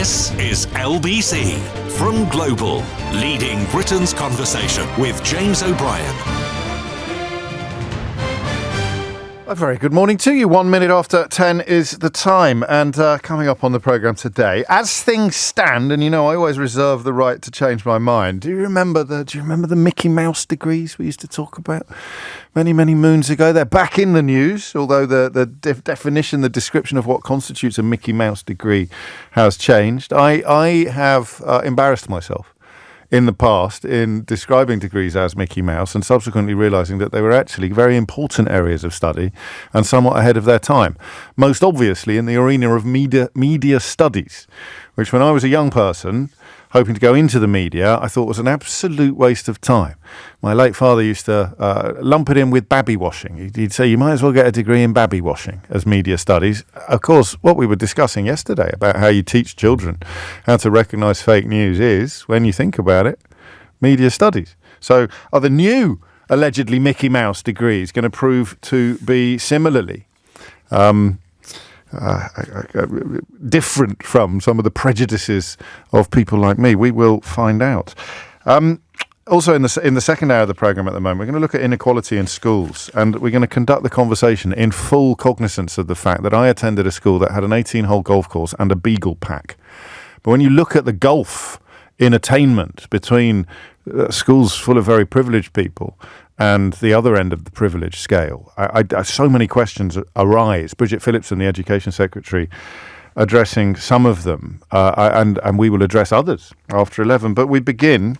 This is LBC from Global, leading Britain's conversation with James O'Brien. A very good morning to you. 1 minute after 10 is the time. And coming up on the programme today, as things stand, and you know I always reserve the right to change my mind. Do you remember the Mickey Mouse degrees we used to talk about many moons ago? They're back in the news, although the definition, the description of what constitutes a Mickey Mouse degree has changed. I have embarrassed myself in the past in describing degrees as Mickey Mouse, and subsequently realising that they were actually very important areas of study and somewhat ahead of their time. Most obviously in the arena of media studies, which when I was a young person hoping to go into the media, I thought was an absolute waste of time. My late father used to lump it in with babby washing. He'd say, you might as well get a degree in babby washing as media studies. Of course, what we were discussing yesterday about how you teach children how to recognise fake news is, when you think about it, media studies. So are the new allegedly Mickey Mouse degrees going to prove to be similarly different from some of the prejudices of people like me? We will find out. Also in the second hour of the programme at the moment, we're going to look at inequality in schools, and we're going to conduct the conversation in full cognizance of the fact that I attended a school that had an 18-hole golf course and a beagle pack. But when you look at the gulf in attainment between schools full of very privileged people and the other end of the privilege scale, so many questions arise. Bridget Phillipson, the Education Secretary, addressing some of them, and we will address others after 11. But we begin,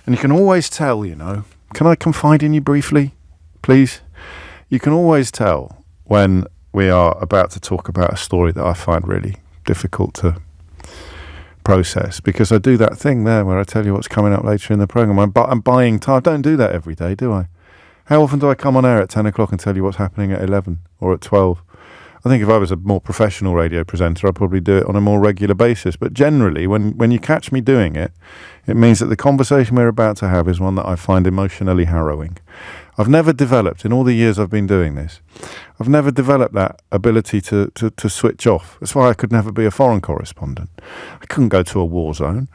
and you can always tell, can I confide in you briefly, please? You can always tell when we are about to talk about a story that I find really difficult to process, because I do that thing there where I tell you what's coming up later in the programme. I'm buying time. I don't do that every day, do I? How often do I come on air at 10 o'clock and tell you what's happening at 11 or at 12? I think if I was a more professional radio presenter, I'd probably do it on a more regular basis. But generally, when you catch me doing it, it means that the conversation we're about to have is one that I find emotionally harrowing. I've never developed, in all the years I've been doing this, I've never developed that ability to switch off. That's why I could never be a foreign correspondent. I couldn't go to a war zone.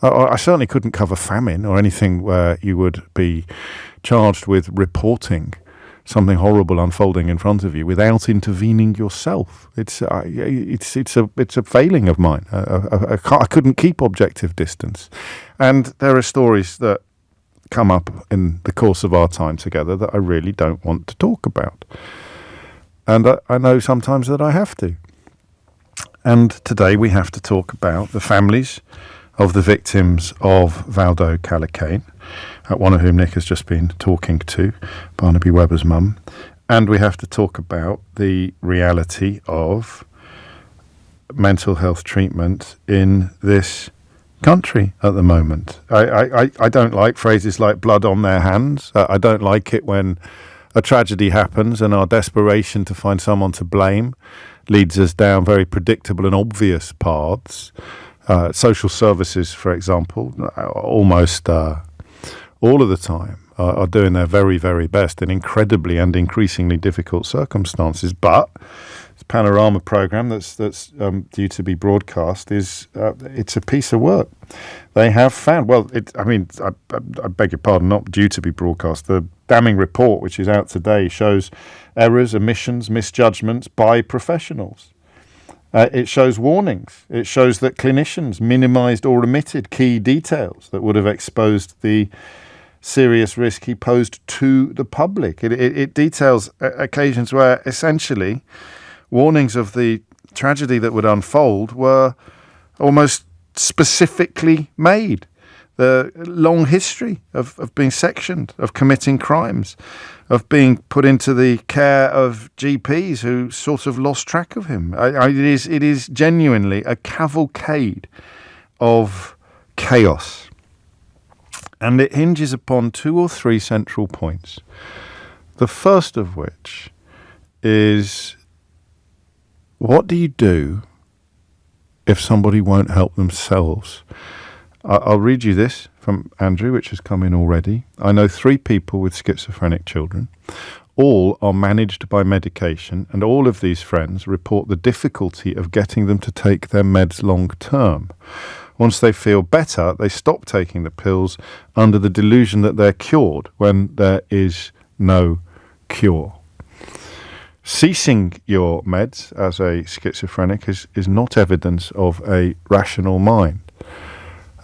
I certainly couldn't cover famine or anything where you would be charged with reporting something horrible unfolding in front of you without intervening yourself. It's a failing of mine. I couldn't keep objective distance. And there are stories that come up in the course of our time together that I really don't want to talk about. And I know sometimes that I have to. And today we have to talk about the families of the victims of Valdo Calacane, one of whom Nick has just been talking to, Barnaby Webber's mum. And we have to talk about the reality of mental health treatment in this country at the moment. I don't like phrases like blood on their hands. I don't like it when a tragedy happens and our desperation to find someone to blame leads us down very predictable and obvious paths. Social services, for example, almost all of the time are doing their very, very best in incredibly and increasingly difficult circumstances. But this Panorama programme that's due to be broadcast it's a piece of work. They have found, I beg your pardon, not due to be broadcast. The damning report, which is out today, shows errors, omissions, misjudgments by professionals. It shows warnings. It shows that clinicians minimised or omitted key details that would have exposed the serious risk he posed to the public. It details occasions where essentially warnings of the tragedy that would unfold were almost specifically made. The long history of being sectioned, of committing crimes, of being put into the care of GPs who sort of lost track of him. It is genuinely a cavalcade of chaos. And it hinges upon 2 or 3 central points. The first of which is, what do you do if somebody won't help themselves? I'll read you this from Andrew, which has come in already. I know 3 people with schizophrenic children. all are managed by medication, and all of these friends report the difficulty of getting them to take their meds long term. Once they feel better, they stop taking the pills under the delusion that they're cured when there is no cure. Ceasing your meds as a schizophrenic is not evidence of a rational mind.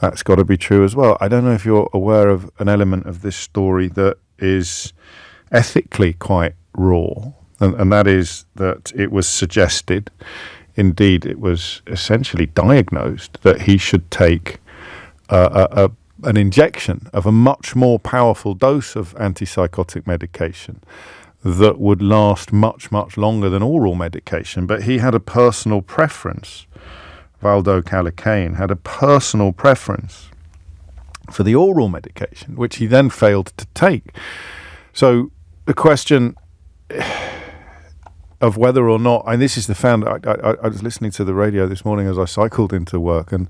That's got to be true as well. I don't know if you're aware of an element of this story that is ethically quite raw, and that is that it was suggested, indeed it was essentially diagnosed, that he should take an injection of a much more powerful dose of antipsychotic medication that would last much, much longer than oral medication. But he had a personal preference. Valdo Callicane had a personal preference for the oral medication, which he then failed to take. So the question of whether or not, and this is the found, I was listening to the radio this morning as I cycled into work, and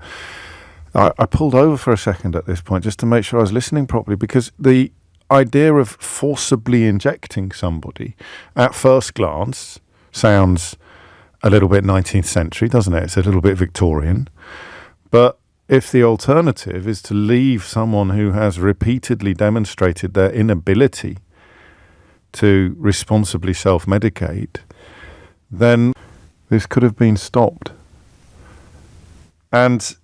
I pulled over for a second at this point just to make sure I was listening properly, because the idea of forcibly injecting somebody at first glance sounds a little bit 19th century, doesn't it? It's a little bit Victorian. But if the alternative is to leave someone who has repeatedly demonstrated their inability to responsibly self-medicate, then this could have been stopped. And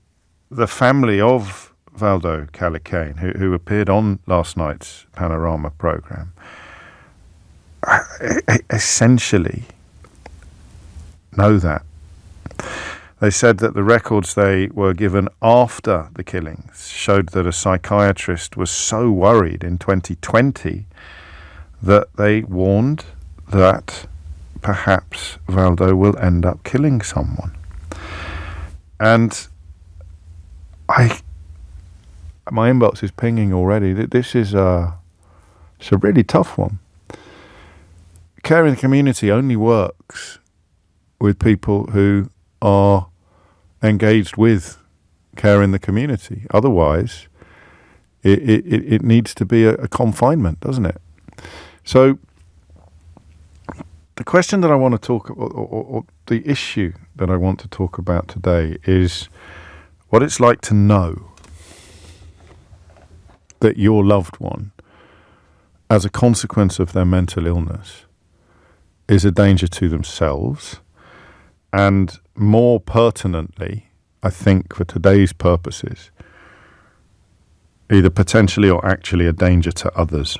the family of Valdo Callicane, who appeared on last night's Panorama programme, essentially know that. They said that the records they were given after the killings showed that a psychiatrist was so worried in 2020 that they warned that perhaps Valdo will end up killing someone. And my inbox is pinging already. This is it's a really tough one. Care in the community only works with people who are engaged with care in the community. Otherwise, it needs to be a confinement, doesn't it? So the question that I want to talk, or the issue that I want to talk about today, is what it's like to know that your loved one, as a consequence of their mental illness, is a danger to themselves, and more pertinently, I think for today's purposes, either potentially or actually a danger to others.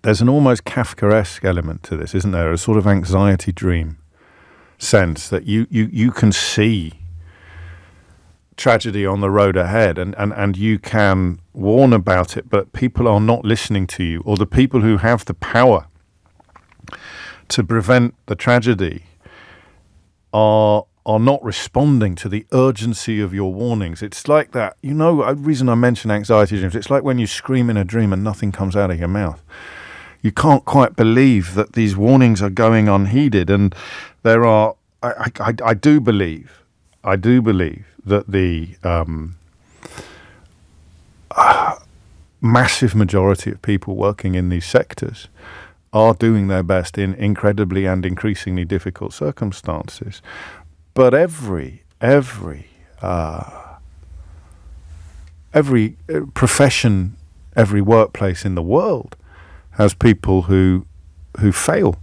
There's an almost Kafkaesque element to this, isn't there? A sort of anxiety dream sense that you can see tragedy on the road ahead, and you can warn about it, but people are not listening to you, or the people who have the power to prevent the tragedy are not responding to the urgency of your warnings. It's like that, the reason I mention anxiety dreams, it's like when you scream in a dream and nothing comes out of your mouth. You can't quite believe that these warnings are going unheeded, and there are, I do believe that the massive majority of people working in these sectors are doing their best in incredibly and increasingly difficult circumstances. But every profession, every workplace in the world has people who fail,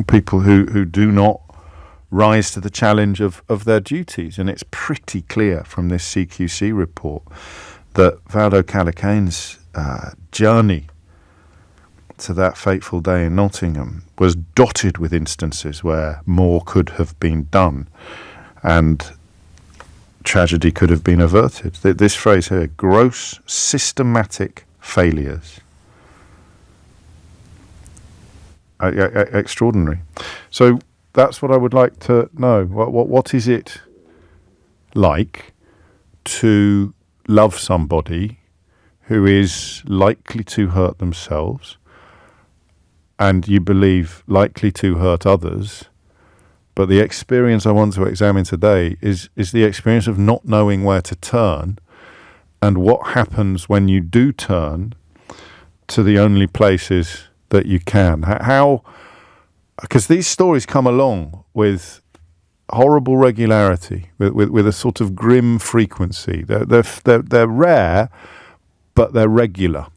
people who do not rise to the challenge of their duties. And it's pretty clear from this CQC report that Valdo Callicane's journey to that fateful day in Nottingham was dotted with instances where more could have been done and tragedy could have been averted. This phrase here, gross systematic failures. Extraordinary. So that's what I would like to know. What is it like to love somebody who is likely to hurt themselves, and you believe likely to hurt others, but the experience I want to examine today is the experience of not knowing where to turn, and what happens when you do turn to the only places that you can. How, because these stories come along with horrible regularity, with a sort of grim frequency. They're rare, but they're regular.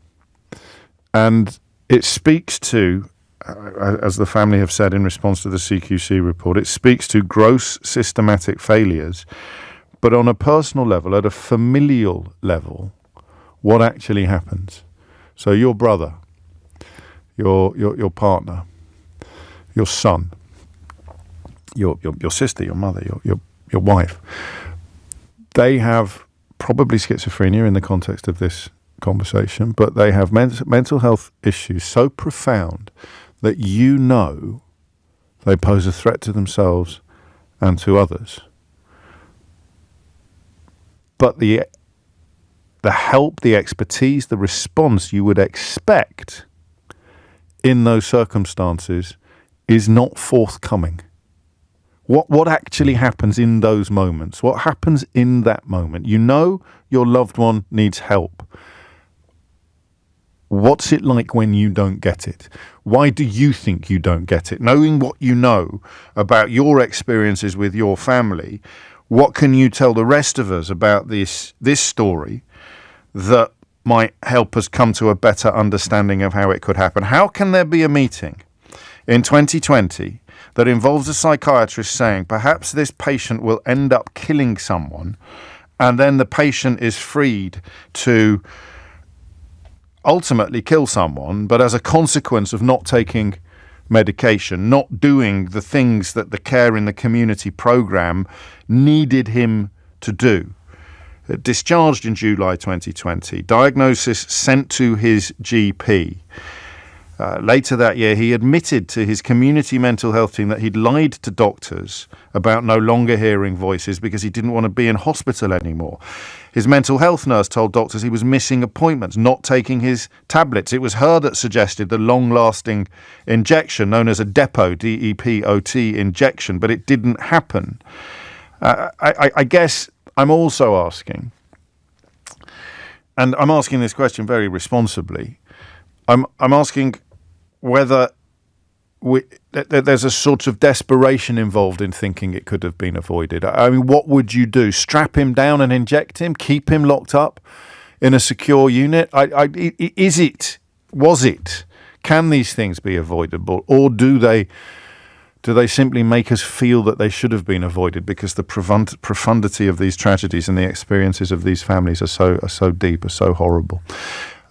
And it speaks to, as the family have said in response to the CQC report, it speaks to gross systematic failures, but on a personal level, at a familial level, what actually happens. So your brother, your partner, your son, your sister, your mother, your wife, they have probably schizophrenia in the context of this conversation, but they have mental health issues so profound that you know they pose a threat to themselves and to others. But the help, the expertise, the response you would expect in those circumstances is not forthcoming. What actually happens in those moments? What happens in that moment? You know your loved one needs help. What's it like when you don't get it? Why do you think you don't get it? Knowing what you know about your experiences with your family, what can you tell the rest of us about this story that might help us come to a better understanding of how it could happen? How can there be a meeting in 2020 that involves a psychiatrist saying perhaps this patient will end up killing someone, and then the patient is freed to ultimately kill someone, but as a consequence of not taking medication, not doing the things that the care in the community program needed him to do? Discharged in July 2020, diagnosis sent to his GP. Later that year, he admitted to his community mental health team that he'd lied to doctors about no longer hearing voices because he didn't want to be in hospital anymore. His mental health nurse told doctors he was missing appointments, not taking his tablets. It was her that suggested the long-lasting injection known as a depot, D-E-P-O-T injection, but it didn't happen. I guess I'm also asking, and I'm asking this question very responsibly, I'm asking whether there's a sort of desperation involved in thinking it could have been avoided. I mean, what would you do? Strap him down and inject him? Keep him locked up in a secure unit? Was it? Can these things be avoidable? Or do they simply make us feel that they should have been avoided because the profundity of these tragedies and the experiences of these families are so deep, are so horrible?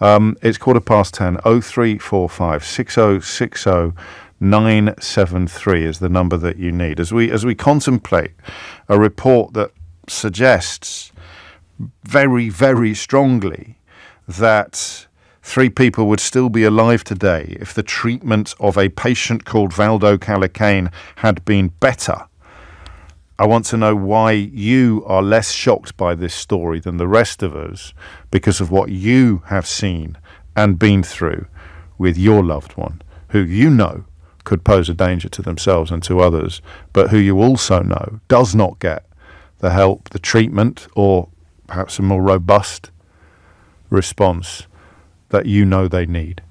It's 10:15. 0345 6060 973 is the number that you need. As we contemplate a report that suggests very, very strongly that 3 people would still be alive today if the treatment of a patient called Valdo Calacane had been better, I want to know why you are less shocked by this story than the rest of us because of what you have seen and been through with your loved one, who you know could pose a danger to themselves and to others, but who you also know does not get the help, the treatment, or perhaps a more robust response that you know they need.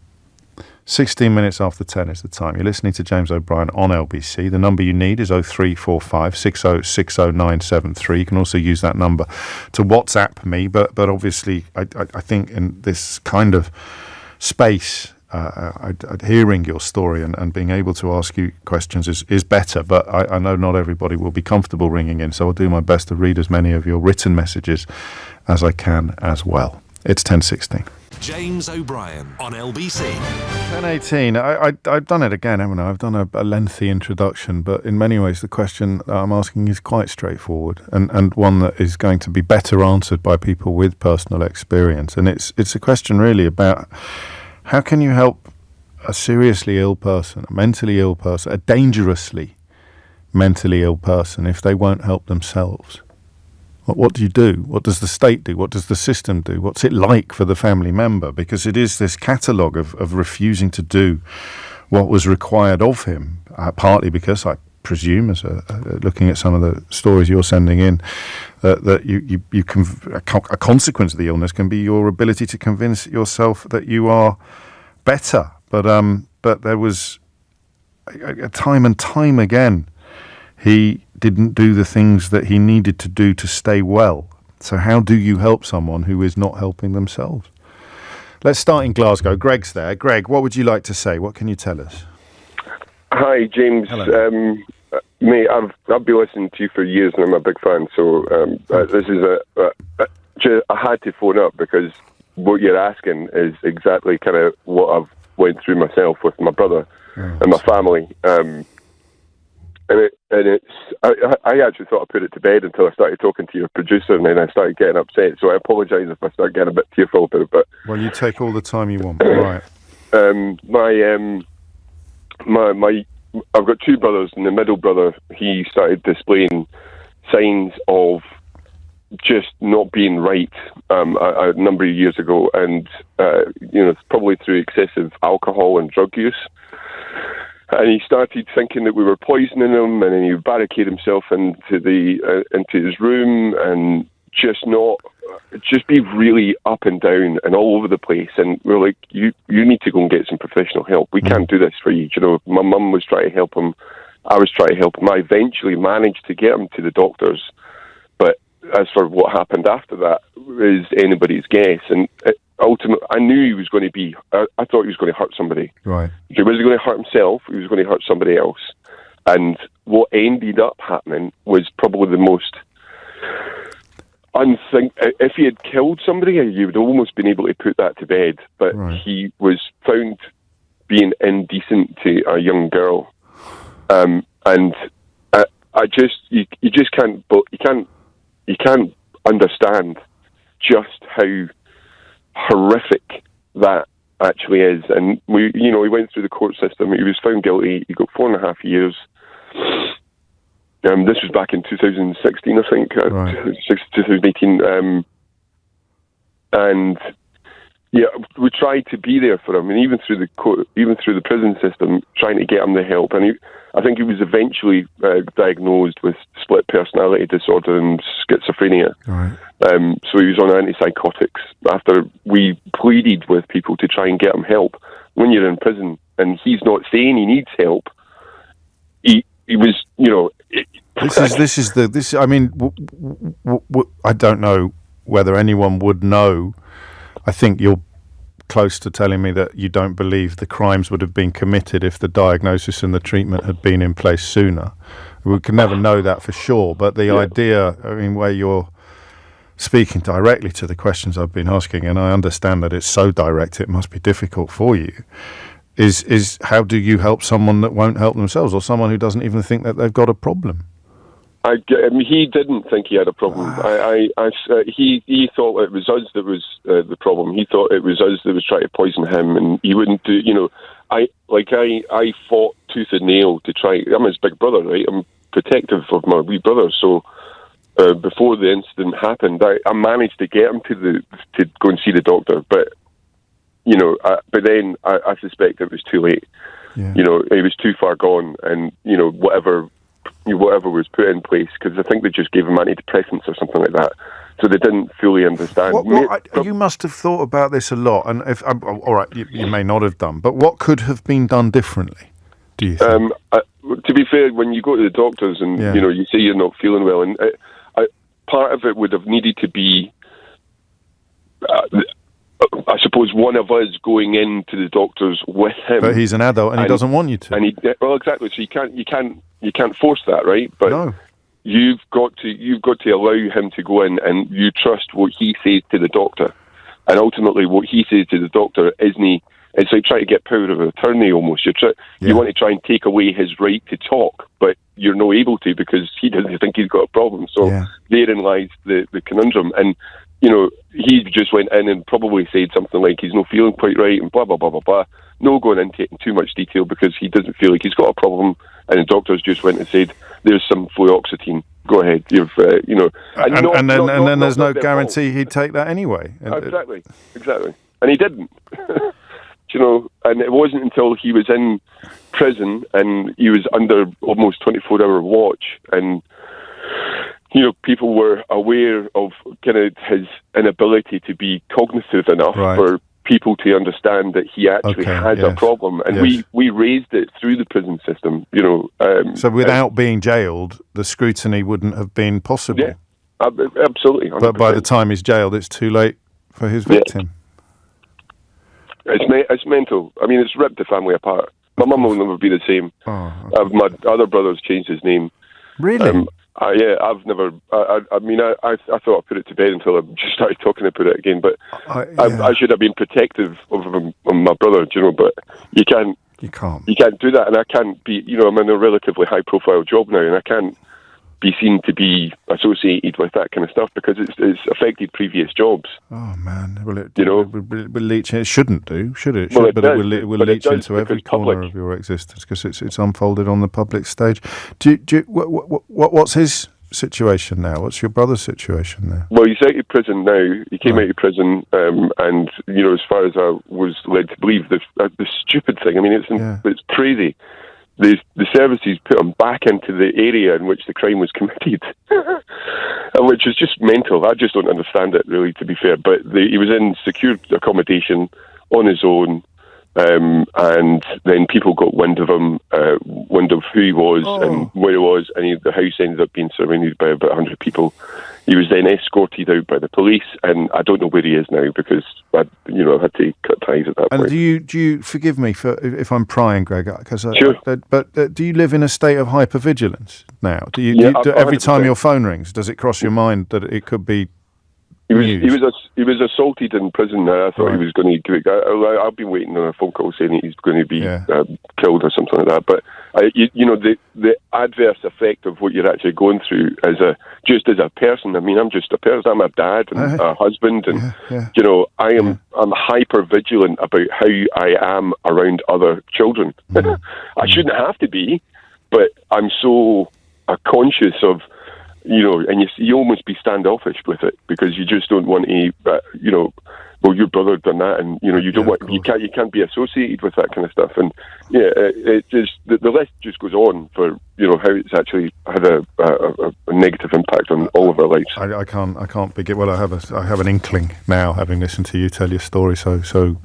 16 minutes after 10 is the time. You're listening to James O'Brien on LBC. The number you need is 0345 6060 973. You can also use that number to WhatsApp me, but obviously I think in this kind of space, hearing your story and being able to ask you questions is better, but I know not everybody will be comfortable ringing in, so I'll do my best to read as many of your written messages as I can as well. It's 10:16. James O'Brien on LBC. 10:18. I've done it again, haven't I? I've done a lengthy introduction, but in many ways the question that I'm asking is quite straightforward and one that is going to be better answered by people with personal experience. And it's a question really about how can you help a seriously ill person, a mentally ill person, a dangerously mentally ill person if they won't help themselves? What do you do? What does the state do? What does the system do? What's it like for the family member? Because it is this catalogue of refusing to do what was required of him, partly because I presume, as looking at some of the stories you're sending in, that you can, a consequence of the illness can be your ability to convince yourself that you are better. But but there was a time and time again he didn't do the things that he needed to do to stay well. So how do you help someone who is not helping themselves? Let's start in Glasgow. Greg's there. Greg, what would you like to say? What can you tell us? Hi, James. Hello. Mate, I've been listening to you for years and I'm a big fan. So this is I had to phone up because what you're asking is exactly kind of what I've went through myself with my brother and my family. I actually thought I put it to bed until I started talking to your producer, and then I started getting upset. So I apologise if I start getting a bit tearful about it. But well, you take all the time you want. Right. I've got two brothers, and the middle brother, he started displaying signs of just not being right a number of years ago, and probably through excessive alcohol and drug use. And he started thinking that we were poisoning him, and then he would barricade himself into his room and just be really up and down and all over the place. And we're like, you need to go and get some professional help. We can't do this for you. You know, my mum was trying to help him. I was trying to help him. I eventually managed to get him to the doctors. But as for what happened after that is anybody's guess. And ultimately, I knew he was going to be, I thought he was going to hurt somebody. Right. If he was going to hurt himself, he was going to hurt somebody else. And what ended up happening was probably the most if he had killed somebody, you would almost been able to put that to bed. But he was found being indecent to a young girl. And you just can't understand just how horrific that actually is. And we went through the court system. He was found guilty. He got 4.5 years. This was back in 2016, I think, 2018. And yeah, we tried to be there for him, and even through the prison system, trying to get him the help. And I think he was eventually diagnosed with split personality disorder and schizophrenia. Right. So he was on antipsychotics after we pleaded with people to try and get him help. When you're in prison and he's not saying he needs help, he was, I don't know whether anyone would know. I think you're close to telling me that you don't believe the crimes would have been committed if the diagnosis and the treatment had been in place sooner. We can never know that for sure, but the idea, where you're speaking directly to the questions I've been asking, and I understand that it's so direct it must be difficult for you, is how do you help someone that won't help themselves, or someone who doesn't even think that they've got a problem? He didn't think he had a problem. He thought it was us that was the problem. He thought it was us that was trying to poison him, and he wouldn't do. I fought tooth and nail to try. I'm his big brother, right? I'm protective of my wee brother. So before the incident happened, I managed to get him to go and see the doctor, but but then I suspect it was too late. Yeah. He was too far gone, and whatever was put in place, because I think they just gave him antidepressants or something like that, so they didn't fully understand. You must have thought about this a lot, and if all right, you may not have done, but what could have been done differently, do you think? To be fair, when you go to the doctors and you say you're not feeling well, and part of it would have needed to be, I suppose, one of us going into the doctors with him. But he's an adult and he doesn't want you to. And exactly. So you can't force that, right? But no. You've got to allow him to go in, and you trust what he says to the doctor. And ultimately, what he says to the doctor it's like trying to get power of attorney almost. You want to try and take away his right to talk, but you're not able to because he doesn't think he's got a problem. So therein lies the conundrum. And he just went in and probably said something like he's not feeling quite right and blah, blah, blah, blah, blah. No going into it in too much detail because he doesn't feel like he's got a problem. And the doctors just went and said, there's some fluoxetine. Go ahead. And then there's no guarantee he'd take that anyway. Exactly. And he didn't. And it wasn't until he was in prison and he was under almost 24-hour watch, and people were aware of kind of his inability to be cognitive enough for people to understand that he actually had a problem, and we raised it through the prison system. So without being jailed, the scrutiny wouldn't have been possible. Yeah, absolutely. 100%. But by the time he's jailed, it's too late for his victim. It's mental. I mean, it's ripped the family apart. My mum will never be the same. My other brother's changed his name. Really? I've never. I mean, I thought I put it to bed until I just started talking about it again. But I should have been protective of my brother, but you can't. You can't do that, and I can't be. I'm in a relatively high-profile job now, and I can't be seen to be associated with that kind of stuff because it's affected previous jobs. Oh man, will leach? It shouldn't do, should it? Well, but it will leach into every corner of your existence because it's unfolded on the public stage. What's his situation now? What's your brother's situation now? Well, he's out of prison now. He came out of prison, and as far as I was led to believe, the stupid thing. I mean, it's crazy. The services put him back into the area in which the crime was committed, which is just mental. I just don't understand it, really, to be fair. But he was in secured accommodation on his own, and then people got wind of him, wind of who he was and where he was, and the house ended up being surrounded by about 100 people. He was then escorted out by the police, and I don't know where he is now because I had to cut ties at that point. And do you forgive me if I'm prying, Greg? Sure. But do you live in a state of hypervigilance now? Every time your phone rings, does it cross your mind that it could be? He was assaulted in prison. I thought he was going to. I've been waiting on a phone call saying that he's going to be killed or something like that. But the adverse effect of what you're actually going through as a person. I mean, I'm just a person. I'm a dad and a husband, and I'm hyper vigilant about how I am around other children. I shouldn't have to be, but I'm so conscious of. And you almost be standoffish with it because you just don't want to, well, your brother done that, and you don't want, you can't be associated with that kind of stuff, and it just the list just goes on for how it's actually had a negative impact on all of our lives. I can't begin. Well, I have an inkling now, having listened to you tell your story so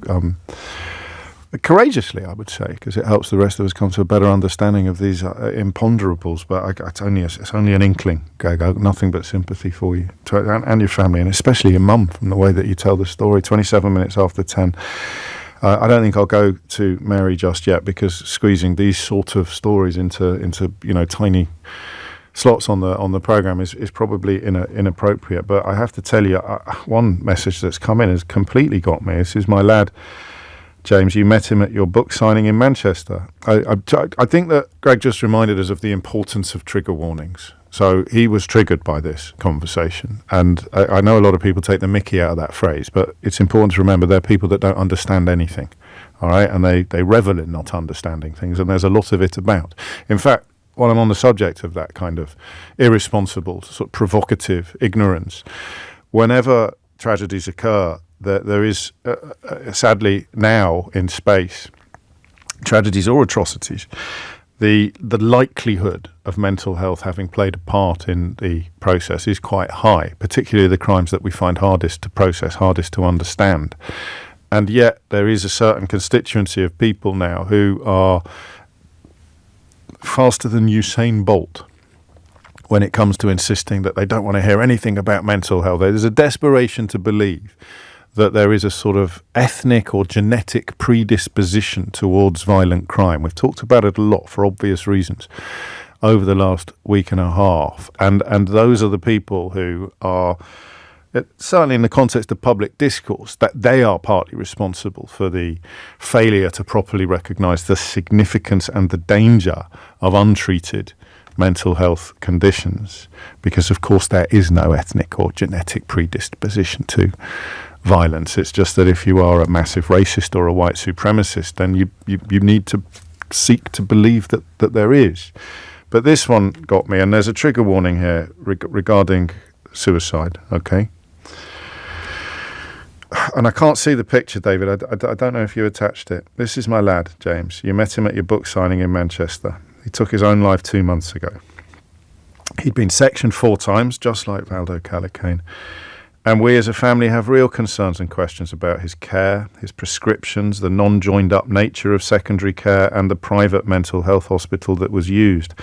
courageously, I would say, because it helps the rest of us come to a better understanding of these imponderables. But it's only an inkling, Greg. I've nothing but sympathy for you and your family, and especially your mum, from the way that you tell the story. 27 minutes after 10. I don't think I'll go to Mary just yet because squeezing these sort of stories into tiny slots on the program is probably inappropriate. But I have to tell you, one message that's come in has completely got me. This is my lad. James, you met him at your book signing in Manchester. I think that Greg just reminded us of the importance of trigger warnings. So he was triggered by this conversation. And I know a lot of people take the mickey out of that phrase, but it's important to remember there are people that don't understand anything, all right? And they revel in not understanding things, and there's a lot of it about. In fact, while I'm on the subject of that kind of irresponsible, sort of provocative ignorance, whenever tragedies occur, there is, sadly now in space, tragedies or atrocities, the likelihood of mental health having played a part in the process is quite high, particularly the crimes that we find hardest to process, hardest to understand. And yet there is a certain constituency of people now who are faster than Usain Bolt when it comes to insisting that they don't want to hear anything about mental health. There's a desperation to believe that there is a sort of ethnic or genetic predisposition towards violent crime. We've talked about it a lot for obvious reasons over the last week and a half. And those are the people who are, certainly in the context of public discourse, that they are partly responsible for the failure to properly recognise the significance and the danger of untreated mental health conditions. Because, of course, there is no ethnic or genetic predisposition to violence. It's just that if you are a massive racist or a white supremacist, then you need to seek to believe that there is. But this one got me, and there's a trigger warning here regarding suicide, okay? And I can't see the picture, David. I don't know if you attached it. This is my lad, James. You met him at your book signing in Manchester. He took his own life 2 months ago. He'd been sectioned 4 times, just like Valdo Callicane. And we as a family have real concerns and questions about his care, his prescriptions, the non-joined-up nature of secondary care, and the private mental health hospital that was used.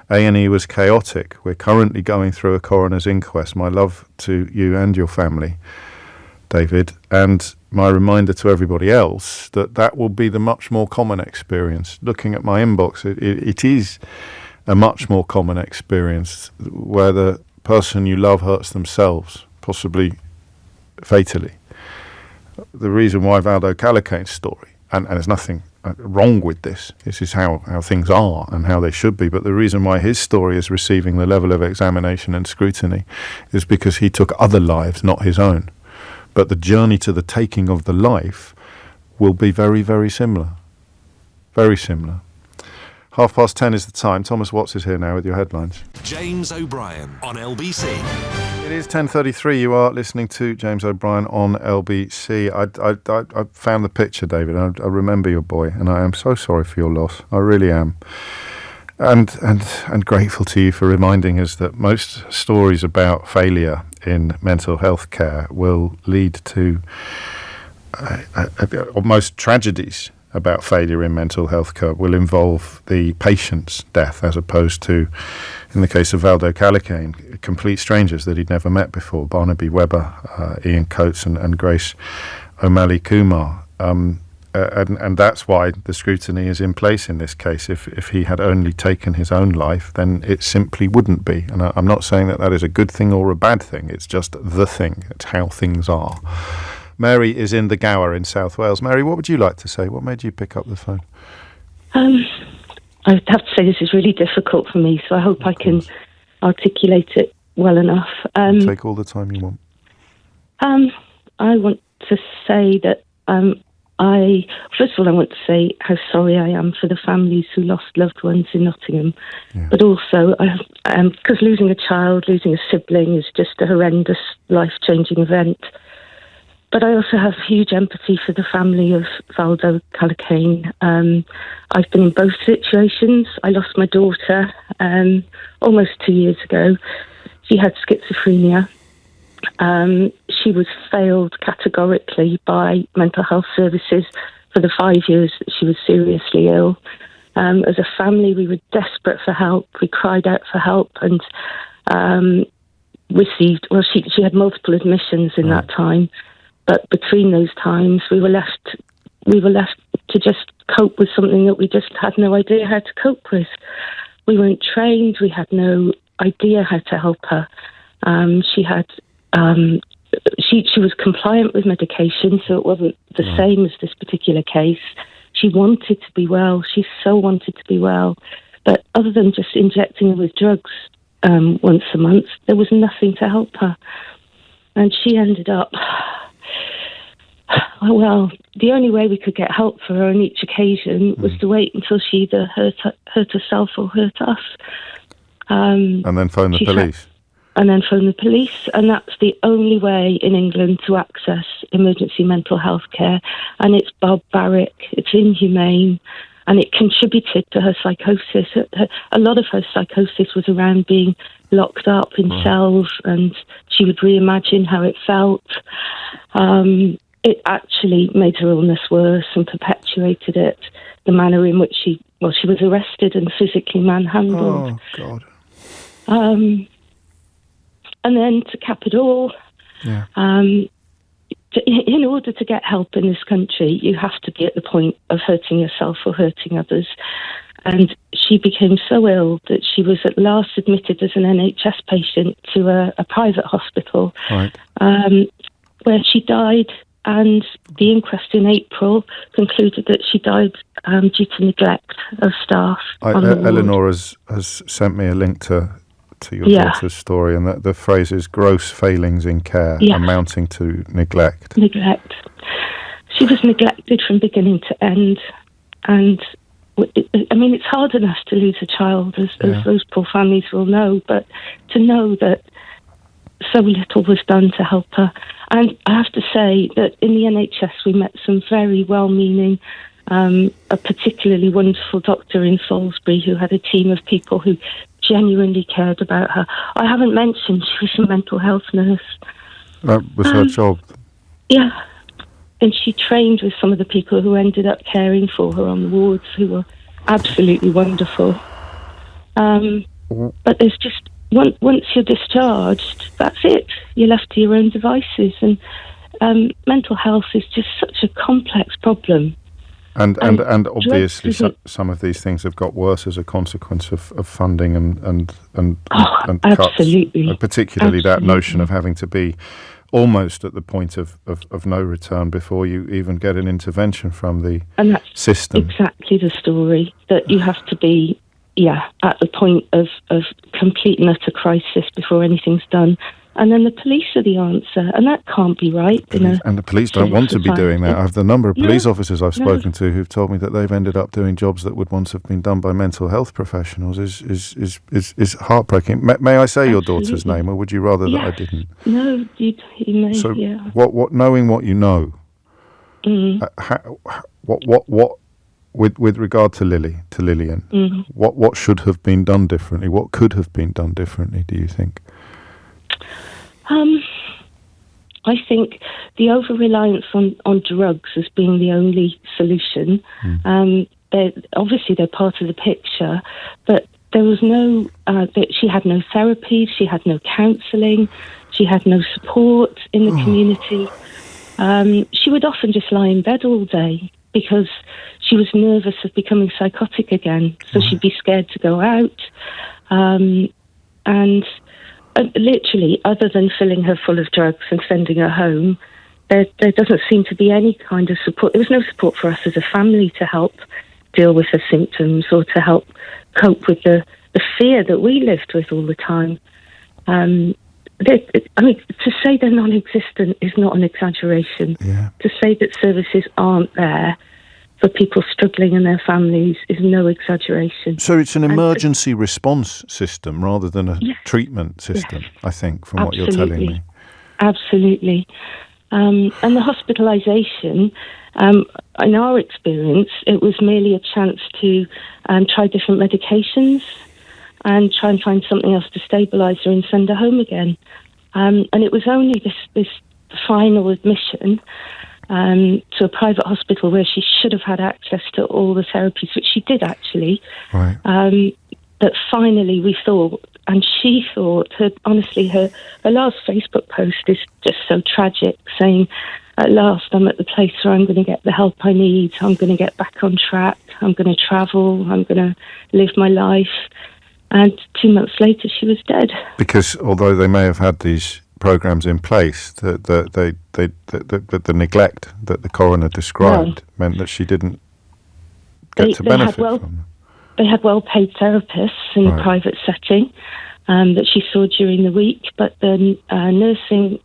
A&E was chaotic. We're currently going through a coroner's inquest. My love to you and your family, David, and my reminder to everybody else that will be the much more common experience. Looking at my inbox, it is a much more common experience where the person you love hurts themselves, possibly fatally. The reason why Valdo Calicane's story, and there's nothing wrong with this is how things are and how they should be, but the reason why his story is receiving the level of examination and scrutiny is because he took other lives, not his own. But the journey to the taking of the life will be very, very similar. Very similar. 10:30 is the time. Thomas Watts is here now with your headlines. James O'Brien on LBC. It is 10:33. You are listening to James O'Brien on LBC. I found the picture, David. I remember your boy, and I am so sorry for your loss. I really am. And grateful to you for reminding us that most stories about failure in mental health care will lead to most tragedies about failure in mental health care will involve the patient's death, as opposed to, in the case of Valdo Calicane, complete strangers that he'd never met before, Barnaby Webber, Ian Coates and Grace O'Malley Kumar. And that's why the scrutiny is in place in this case. If he had only taken his own life, then it simply wouldn't be. And I'm not saying that is a good thing or a bad thing. It's just the thing. It's how things are. Mary is in the Gower in South Wales. Mary, what would you like to say? What made you pick up the phone? I have to say this is really difficult for me, so I hope I can articulate it well enough. Take all the time you want. I want to say that first of all, I want to say how sorry I am for the families who lost loved ones in Nottingham. Yeah. But also, because losing a child, losing a sibling is just a horrendous, life-changing event. But I also have huge empathy for the family of Valdo Calicane. I've been in both situations. I lost my daughter almost 2 years ago. She had schizophrenia. She was failed categorically by mental health services for the 5 years that she was seriously ill. As a family, we were desperate for help. We cried out for help and received... Well, she had multiple admissions in that time. But between those times, we were left to just cope with something that we just had no idea how to cope with. We weren't trained. We had no idea how to help her. She was compliant with medication, so it wasn't the same as this particular case. She wanted to be well. She so wanted to be well. But other than just injecting her with drugs once a month, there was nothing to help her. And she ended up... Well, the only way we could get help for her on each occasion was to wait until she either hurt herself or hurt us. And then phone the police. And that's the only way in England to access emergency mental health care. And it's barbaric, it's inhumane, and it contributed to her psychosis. A lot of her psychosis was around being locked up in cells, and she would reimagine how it felt. It actually made her illness worse and perpetuated it. The manner in which she was arrested and physically manhandled. Oh, God. And then to cap it all, in order to get help in this country, you have to be at the point of hurting yourself or hurting others. And she became so ill that she was at last admitted as an NHS patient to a private hospital, where she died. And the inquest in April concluded that she died due to neglect of staff. Eleanor has sent me a link to your daughter's story, and the phrase is gross failings in care amounting to neglect. Neglect. She was neglected from beginning to end. And, I mean, it's hard enough to lose a child, as those poor families will know, but to know that so little was done to help her. And I have to say that in the NHS we met some very well-meaning, a particularly wonderful doctor in Salisbury who had a team of people who genuinely cared about her. I haven't mentioned she was a mental health nurse. That was her job. Yeah. And she trained with some of the people who ended up caring for her on the wards, who were absolutely wonderful. But there's just, once you're discharged, that's it. You're left to your own devices. And mental health is just such a complex problem. And obviously some of these things have got worse as a consequence of funding and absolutely. cuts. Particularly that notion of having to be almost at the point of no return before you even get an intervention from the system. Exactly the story, that you have to be at the point of complete and utter crisis before anything's done. And then the police are the answer, and that can't be right. And the police don't want to be doing that. I have the number of police officers I've spoken to who've told me that they've ended up doing jobs that would once have been done by mental health professionals. Is heartbreaking. May I say your daughter's name, or would you rather that I didn't? No, you may. So, what knowing what you know, what with regard to Lillian, what should have been done differently? What could have been done differently? Do you think? I think the over-reliance on drugs as being the only solution. They're part of the picture, but there was no. She had no therapy. She had no counselling. She had no support in the community. She would often just lie in bed all day because she was nervous of becoming psychotic again. So she'd be scared to go out, and literally, other than filling her full of drugs and sending her home, there doesn't seem to be any kind of support. There was no support for us as a family to help deal with her symptoms or to help cope with the fear that we lived with all the time. To say they're non-existent is not an exaggeration. Yeah. To say that services aren't there for people struggling in their families is no exaggeration. So it's an emergency response system rather than a treatment system, I think, from what you're telling me. Absolutely. And the hospitalisation, in our experience, it was merely a chance to try different medications and try and find something else to stabilise her and send her home again. And it was only this final admission to a private hospital where she should have had access to all the therapies, which she did actually, right. That finally we thought, and she thought, her last Facebook post is just so tragic, saying, at last I'm at the place where I'm going to get the help I need, I'm going to get back on track, I'm going to travel, I'm going to live my life. And 2 months later she was dead. Because although they may have had these programs in place, the neglect that the coroner described meant that she didn't get to benefit from them. They had well-paid therapists in a private setting that she saw during the week, but the nursing,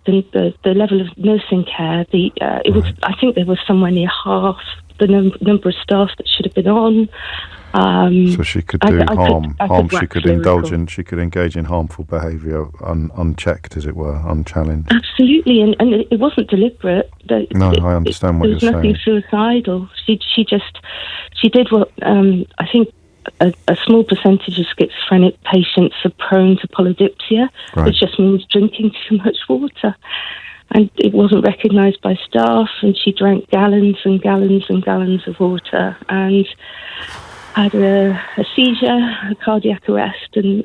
the level of nursing care, it was. I think there was somewhere near half the number of staff that should have been on. So she could do harm. She could indulge in. She could engage in harmful behaviour unchecked, as it were, unchallenged. Absolutely, and it wasn't deliberate. I understand what you're saying. There was nothing suicidal. She did what I think a small percentage of schizophrenic patients are prone to polydipsia, which just means drinking too much water. And it wasn't recognised by staff, and she drank gallons and gallons and gallons of water and had a seizure, a cardiac arrest, and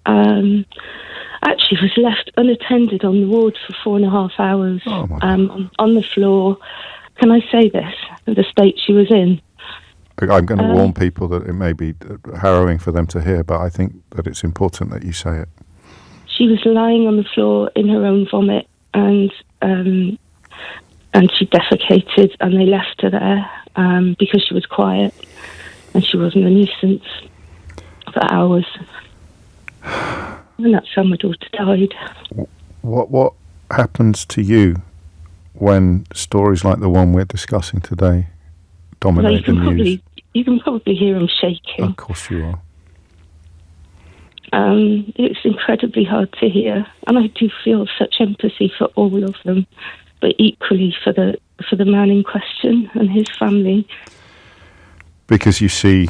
actually was left unattended on the ward for 4.5 hours on the floor. Can I say this? The state she was in. I'm going to warn people that it may be harrowing for them to hear, but I think that it's important that you say it. She was lying on the floor in her own vomit, and she defecated, and they left her there because she was quiet and she wasn't a nuisance for hours. And that's how my daughter died. What happens to you when stories like the one we're discussing today dominate the news? You can probably hear them shaking. Of course you are. It's incredibly hard to hear, and I do feel such empathy for all of them, but equally for the man in question and his family. Because you see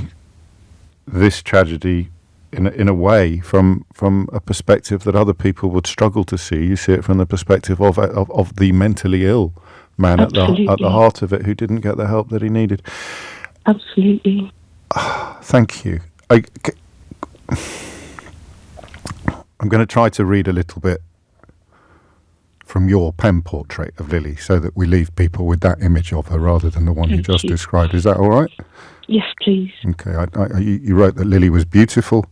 this tragedy in a way from a perspective that other people would struggle to see. You see it from the perspective of the mentally ill man at the heart of it, who didn't get the help that he needed. Absolutely. Thank you. I'm going to try to read a little bit from your pen portrait of Lily, so that we leave people with that image of her rather than the one you just described. Is that all right? Yes, please. Okay. You wrote that Lily was beautiful,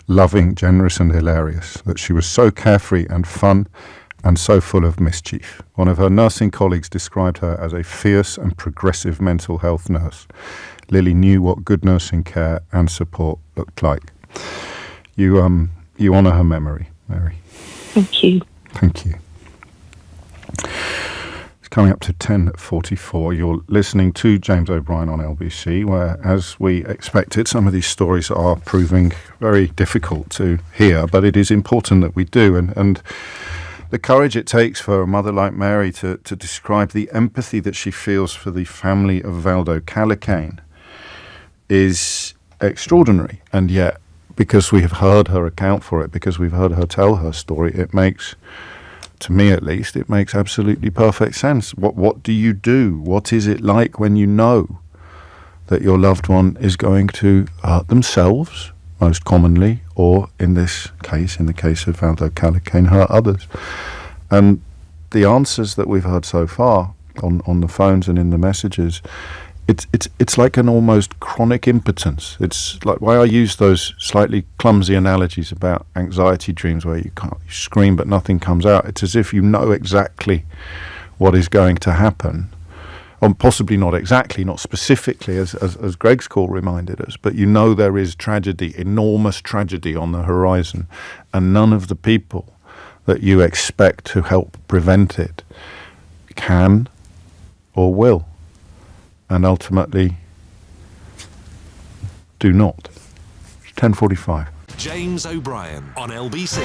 loving, generous and hilarious, that she was so carefree and fun and so full of mischief. One of her nursing colleagues described her as a fierce and progressive mental health nurse. Lily knew what good nursing care and support looked like. You honour her memory, Mary. Thank you. Thank you. It's coming up to 10:44. You're listening to James O'Brien on LBC, where, as we expected, some of these stories are proving very difficult to hear, but it is important that we do. And the courage it takes for a mother like Mary to describe the empathy that she feels for the family of Valdo Callicane is extraordinary. And yet, because we have heard her account for it, because we've heard her tell her story, it makes, to me at least, it makes absolutely perfect sense. What do you do? What is it like when you know that your loved one is going to hurt themselves, most commonly, or in the case of Valdo Callicane, hurt others? And the answers that we've heard so far on the phones and in the messages, it's like an almost chronic impotence. It's like why I use those slightly clumsy analogies about anxiety dreams where you scream but nothing comes out. It's as if you know exactly what is going to happen, or possibly not exactly, not specifically, as Greg's call reminded us, but you know there is tragedy, enormous tragedy on the horizon, and none of the people that you expect to help prevent it can or will, and ultimately do not. 10:45. James O'Brien on LBC.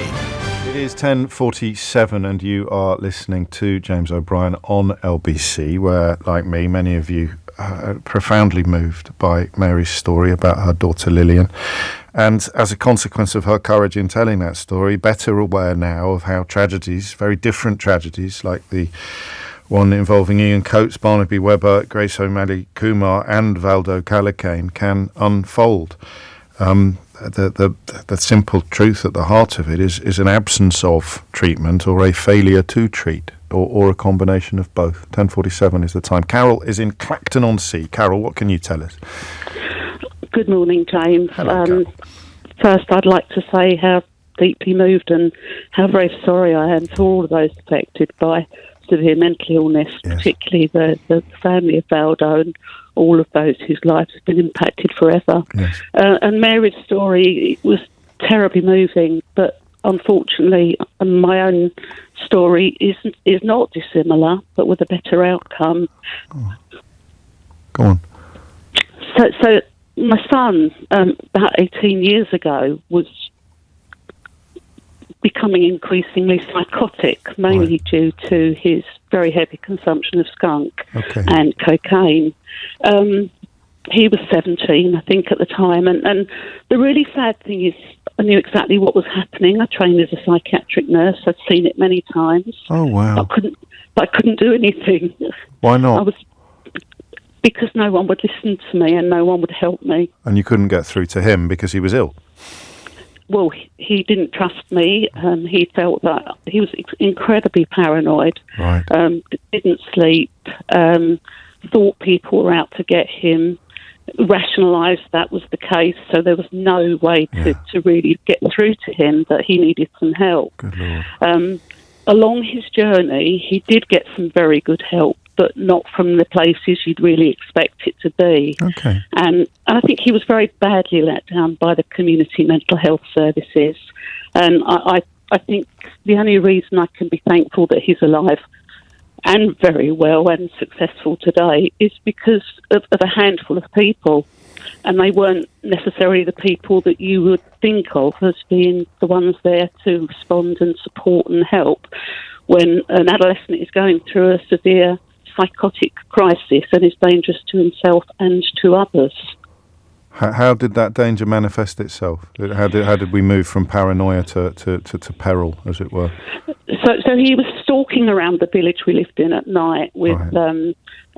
It is 10:47 and you are listening to James O'Brien on LBC, where, like me, many of you are profoundly moved by Mary's story about her daughter Lillian. And as a consequence of her courage in telling that story, better aware now of how tragedies, very different tragedies, like the one involving Ian Coates, Barnaby Webber, Grace O'Malley Kumar and Valdo Callicane can unfold. The simple truth at the heart of it is an absence of treatment or a failure to treat, or a combination of both. 10:47 is the time. Carol is in Clacton-on-Sea. Carol, what can you tell us? Good morning, James. Hello, Carol. First, I'd like to say how deeply moved and how very sorry I am for all of those affected by severe mental illness, Yes. particularly the family of Valdo and all of those whose lives have been impacted forever. Yes. And Mary's story was terribly moving, but unfortunately my own story is not dissimilar, but with a better outcome. Oh. Go on. So my son, about 18 years ago, was becoming increasingly psychotic, mainly due to his very heavy consumption of skunk and cocaine. He was 17, I think, at the time. And the really sad thing is I knew exactly what was happening. I trained as a psychiatric nurse. I'd seen it many times. Oh, wow. I couldn't do anything. Why not? Because no one would listen to me and no one would help me. And you couldn't get through to him because he was ill? Well, he didn't trust me. He felt that he was incredibly paranoid. Right. Didn't sleep. Thought people were out to get him. Rationalised that was the case. So there was no way to really get through to him that he needed some help. Good Lord. Along his journey, he did get some very good help, but not from the places you'd really expect it to be. Okay. And I think he was very badly let down by the community mental health services. And I think the only reason I can be thankful that he's alive and very well and successful today is because of a handful of people. And they weren't necessarily the people that you would think of as being the ones there to respond and support and help when an adolescent is going through a severe psychotic crisis and is dangerous to himself and to others. How did that danger manifest itself? How did we move from paranoia to peril, as it were? So he was stalking around the village we lived in at night with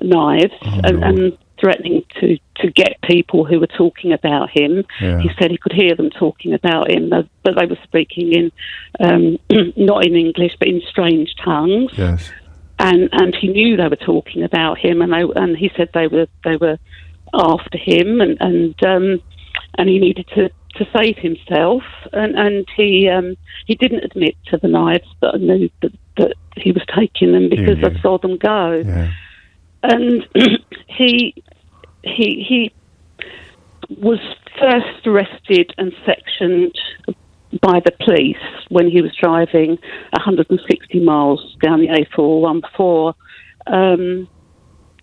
knives and threatening to get people who were talking about him. Yeah. He said he could hear them talking about him, but they were speaking in not in English, but in strange tongues. Yes. And he knew they were talking about him, and he said they were after him, and he needed to save himself, and he didn't admit to the knives, but I knew that he was taking them because I saw them go. Yeah. And he was first arrested and sectioned by the police when he was driving 160 miles down the A414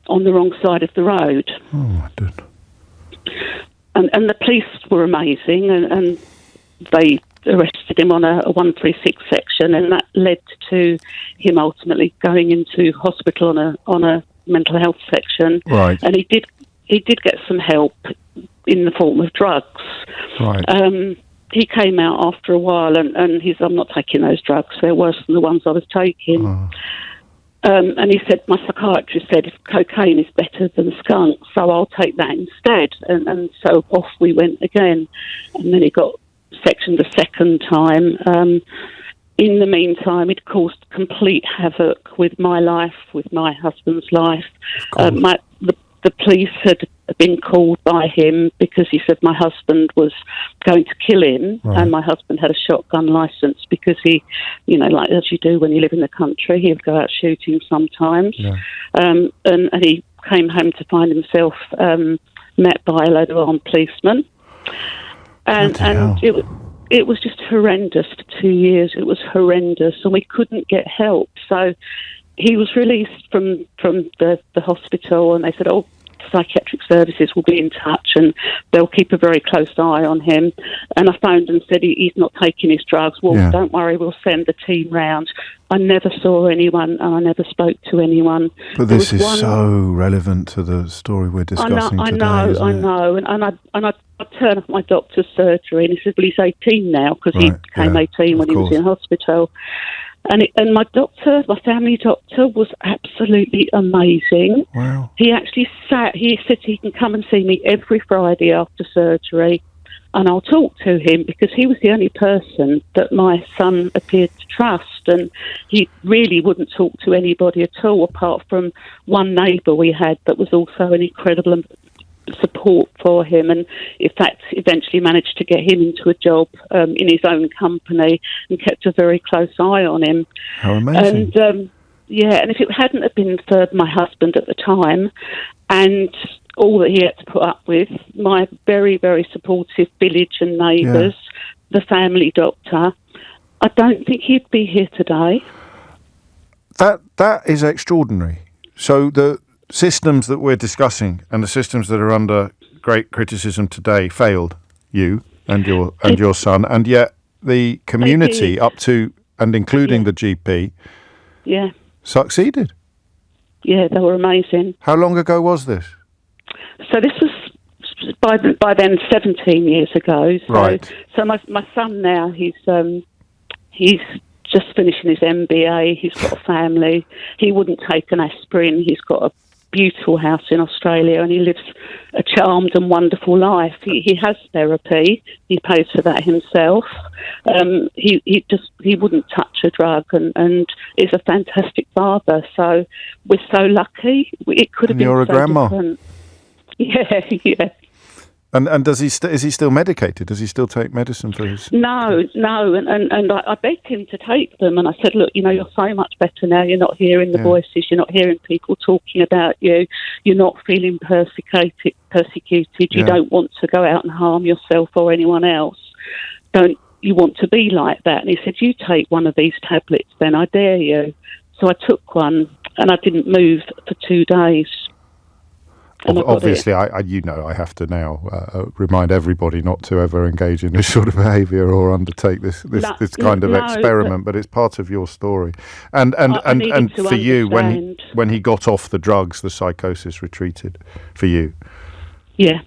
on the wrong side of the road. Oh, my goodness. And the police were amazing, and they arrested him on a 136 section, and that led to him ultimately going into hospital on a mental health section. Right. And he did get some help in the form of drugs. Right. He came out after a while, and he said, "I'm not taking those drugs. They're worse than the ones I was taking." Oh. And he said, "My psychiatrist said if cocaine is better than skunk, so I'll take that instead." And so off we went again. And then he got sectioned a second time. In the meantime, it caused complete havoc with my life, with my husband's life. The police had been called by him because he said my husband was going to kill him, right. and my husband had a shotgun licence because he, like as you do when you live in the country, he would go out shooting sometimes. Yeah. And he came home to find himself met by a load of armed policemen. And it was just horrendous for 2 years. It was horrendous, and we couldn't get help. So he was released from the hospital, and they said, "Oh, psychiatric services will be in touch and they'll keep a very close eye on him." And I phoned and said, "He's not taking his drugs." "Well, Yeah. Don't worry, we'll send the team round." I never saw anyone, and I never spoke to anyone. But this is so relevant to the story we're discussing today. I know. And I turned up my doctor's surgery, and he said, "Well, he's 18 now," because he became 18 when he was in hospital. And my doctor, my family doctor, was absolutely amazing. Wow. He actually he said he can come and see me every Friday after surgery, and I'll talk to him, because he was the only person that my son appeared to trust, and he really wouldn't talk to anybody at all, apart from one neighbour we had that was also an incredible support for him, and in fact eventually managed to get him into a job in his own company and kept a very close eye on him. How amazing. And and if it hadn't have been for my husband at the time and all that he had to put up with, my very, very supportive village and neighbours, the family doctor, I don't think he'd be here today. That is extraordinary. So the systems that we're discussing and the systems that are under great criticism today failed you and your son, and yet the community up to and including the GP succeeded. Yeah, they were amazing. How long ago was this? So this was by then 17 years ago. So, right. So my son now, he's just finishing his MBA. He's got a family. He wouldn't take an aspirin. He's got a beautiful house in Australia, and he lives a charmed and wonderful life. He has therapy. He pays for that himself. He wouldn't touch a drug, and is a fantastic father. So we're so lucky. It could have been. You're a grandma. Different. Yeah. And does he is he still medicated? Does he still take medicine for his? No, and I begged him to take them, and I said, "Look, you're so much better now. You're not hearing the voices. You're not hearing people talking about you. You're not feeling persecuted. You don't want to go out and harm yourself or anyone else. Don't you want to be like that?" And he said, "You take one of these tablets, then I dare you." So I took one, and I didn't move for 2 days. Obviously, I have to now remind everybody not to ever engage in this sort of behaviour or undertake this kind of experiment. But it's part of your story, and for you, when he got off the drugs, the psychosis retreated for you. Yeah.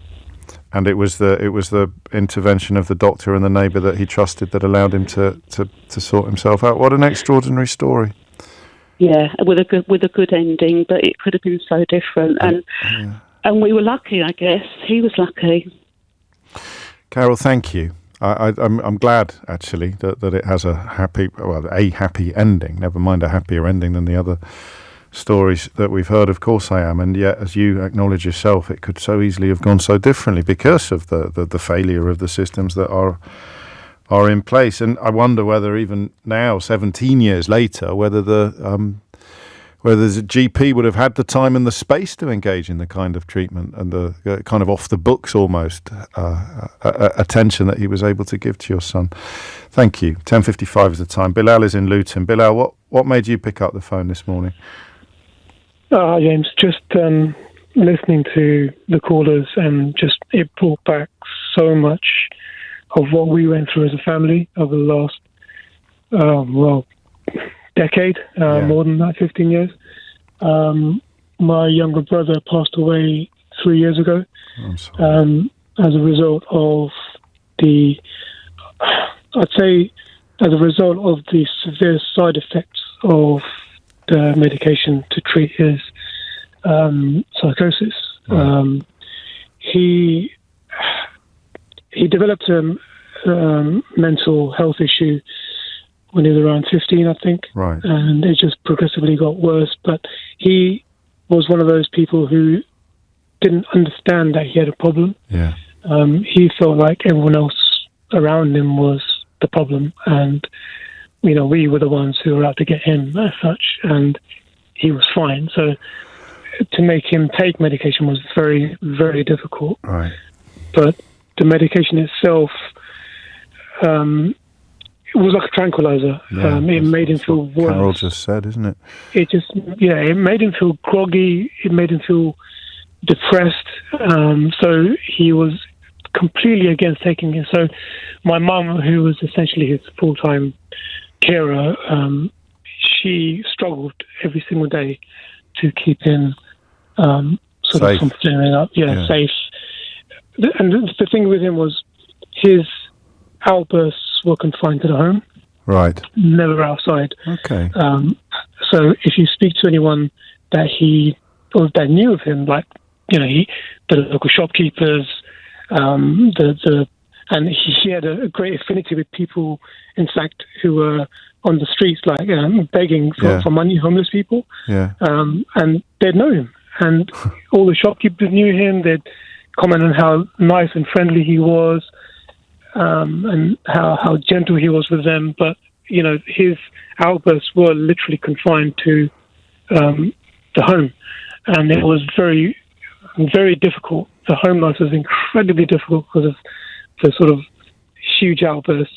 And it was the intervention of the doctor and the neighbour that he trusted that allowed him to sort himself out. What an extraordinary story! Yeah, with a good ending, but it could have been so different. And we were lucky, I guess. He was lucky. Carol, thank you. I'm glad actually that it has a happy ending. Never mind a happier ending than the other stories that we've heard. Of course I am, and yet, as you acknowledge yourself, it could so easily have gone so differently because of the failure of the systems that are in place. And I wonder whether even now, 17 years later, whether the GP would have had the time and the space to engage in the kind of treatment and the kind of off the books almost attention that he was able to give to your son. Thank you. 10:55 is the time. Bilal is in Luton. Bilal, what made you pick up the phone this morning? James, just listening to the callers, and just it brought back so much of what we went through as a family over the last decade, more than that, 15 years. My younger brother passed away 3 years ago. I'm sorry. As a result of the severe side effects of the medication to treat his psychosis. Right. He developed a mental health issue when he was around 15, I think. Right. And it just progressively got worse. But he was one of those people who didn't understand that he had a problem. Yeah. He felt like everyone else around him was the problem. And, we were the ones who were out to get him as such. And he was fine. So to make him take medication was very, very difficult. Right. But the medication itself, it was like a tranquilizer. Yeah, it made him feel worse. Carol just said, isn't it? It made him feel groggy. It made him feel depressed. So he was completely against taking it. So my mum, who was essentially his full-time carer, she struggled every single day to keep him safe. From flaring up. Safe. And the thing with him was his outbursts were confined to the home. Right. Never outside. Okay. So if you speak to anyone that that knew of him, like, the local shopkeepers, and he had a great affinity with people, in fact, who were on the streets, like begging for money, homeless people. Yeah. And they'd know him, and all the shopkeepers knew him. They'd comment on how nice and friendly he was, and how gentle he was with them. But his outbursts were literally confined to the home, and it was very, very difficult. The home life was incredibly difficult because of the sort of huge outbursts,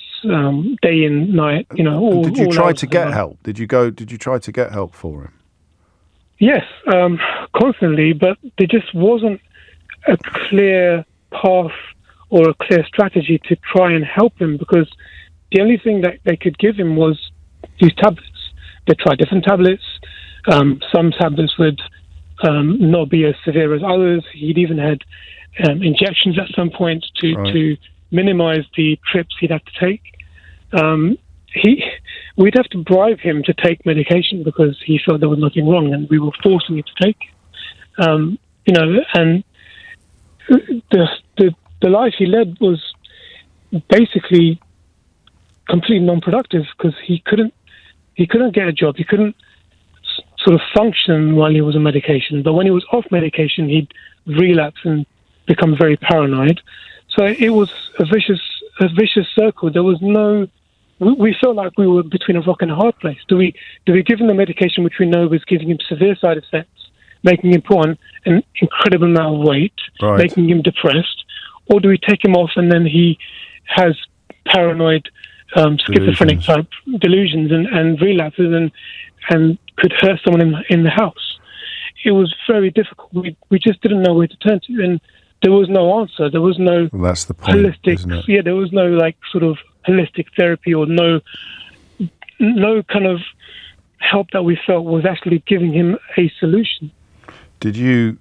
day and night. Did you try to get help? Did you try to get help for him? Yes, constantly, but there just wasn't a clear path or a clear strategy to try and help him, because the only thing that they could give him was these tablets. They tried different tablets. Some tablets would not be as severe as others. He'd even had injections at some point to minimize the trips he'd have to take. We'd have to bribe him to take medication because he felt there was nothing wrong, and we were forcing him to take. And the life he led was basically completely non-productive because he couldn't get a job. He couldn't sort of function while he was on medication. But when he was off medication, he'd relapse and become very paranoid. So it was a vicious circle. There was no. We felt like we were between a rock and a hard place. Do we give him the medication which we know was giving him severe side effects, making him put on an incredible amount of weight, making him depressed, or do we take him off and then he has paranoid, schizophrenic type delusions and relapses and could hurt someone in the house? It was very difficult. We just didn't know where to turn to, and there was no answer. There was no that's the point, holistic. Isn't it? Yeah, there was no sort of holistic therapy or no kind of help that we felt was actually giving him a solution. Did you?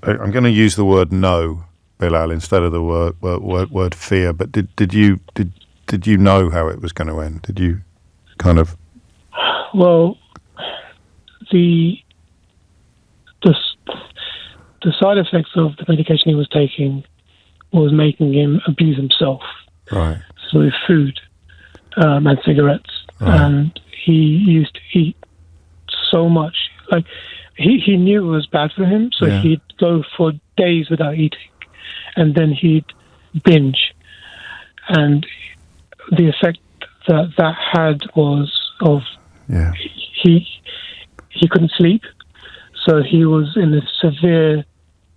I'm going to use the word know Bilal, instead of the word fear. But did you know how it was going to end? Did you kind of? Well, the side effects of the medication he was taking was making him abuse himself. Right. So with food and cigarettes, right. And he used to eat so much. Like he knew it was bad for him, so he'd go for days without eating, and then he'd binge. And the effect that had was he couldn't sleep, so he was in a severe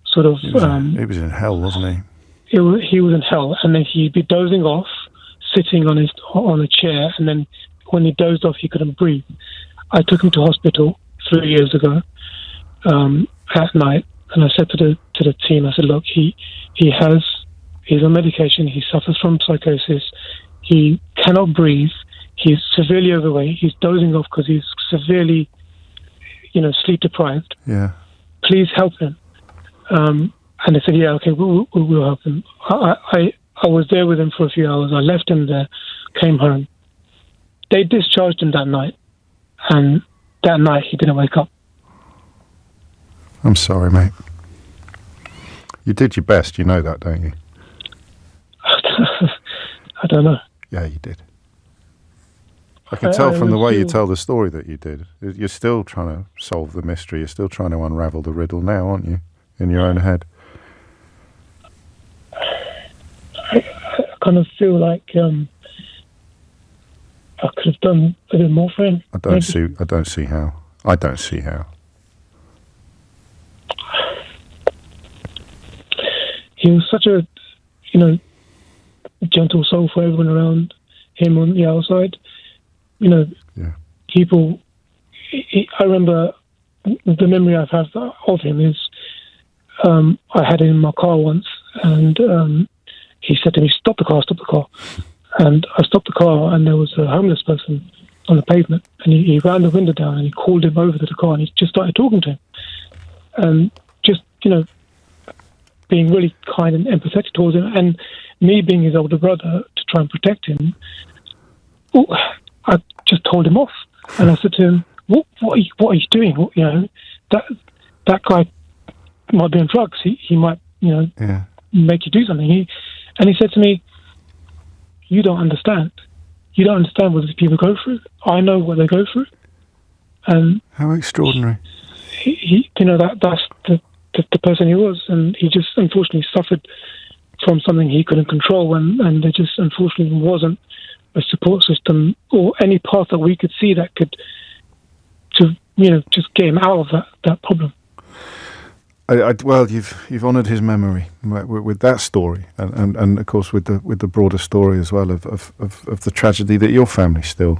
sort of. He was in hell, wasn't he? He was in hell, and then he'd be dozing off, sitting on a chair, and then when he dozed off, he couldn't breathe. I took him to hospital 3 years ago at night, and I said to the team, I said, look, he's on medication, he suffers from psychosis, he cannot breathe, he's severely overweight, he's dozing off because he's severely, sleep deprived. Yeah. Please help him. And they said, yeah, okay, we'll help him. I was there with him for a few hours. I left him there, came home. They discharged him that night, and that night he didn't wake up. I'm sorry, mate. You did your best, you know that, don't you? I don't know. Yeah, you did. I can tell from the way you tell the story that you did. You're still trying to solve the mystery. You're still trying to unravel the riddle now, aren't you? In your own head. I kind of feel like I could have done a bit more for him. I don't see how. I don't see how. He was such a, gentle soul for everyone around him on the outside. People. I remember the memory I've had of him is I had him in my car once, and he said to me, "Stop the car!" And I stopped the car, and there was a homeless person on the pavement, and he ran the window down, and he called him over to the car, and he just started talking to him, and just being really kind and empathetic towards him, and me being his older brother to try and protect him. I just told him off, and I said to him, "What are you doing? That guy might be on drugs. He might make you do something." He said to me, "You don't understand. You don't understand what these people go through. I know what they go through." And how extraordinary! That's the person he was, and he just unfortunately suffered from something he couldn't control, and there just unfortunately wasn't a support system or any path that we could see that could just get him out of that problem. Well, you've honoured his memory with that story, and of course with the broader story as well of the tragedy that your family still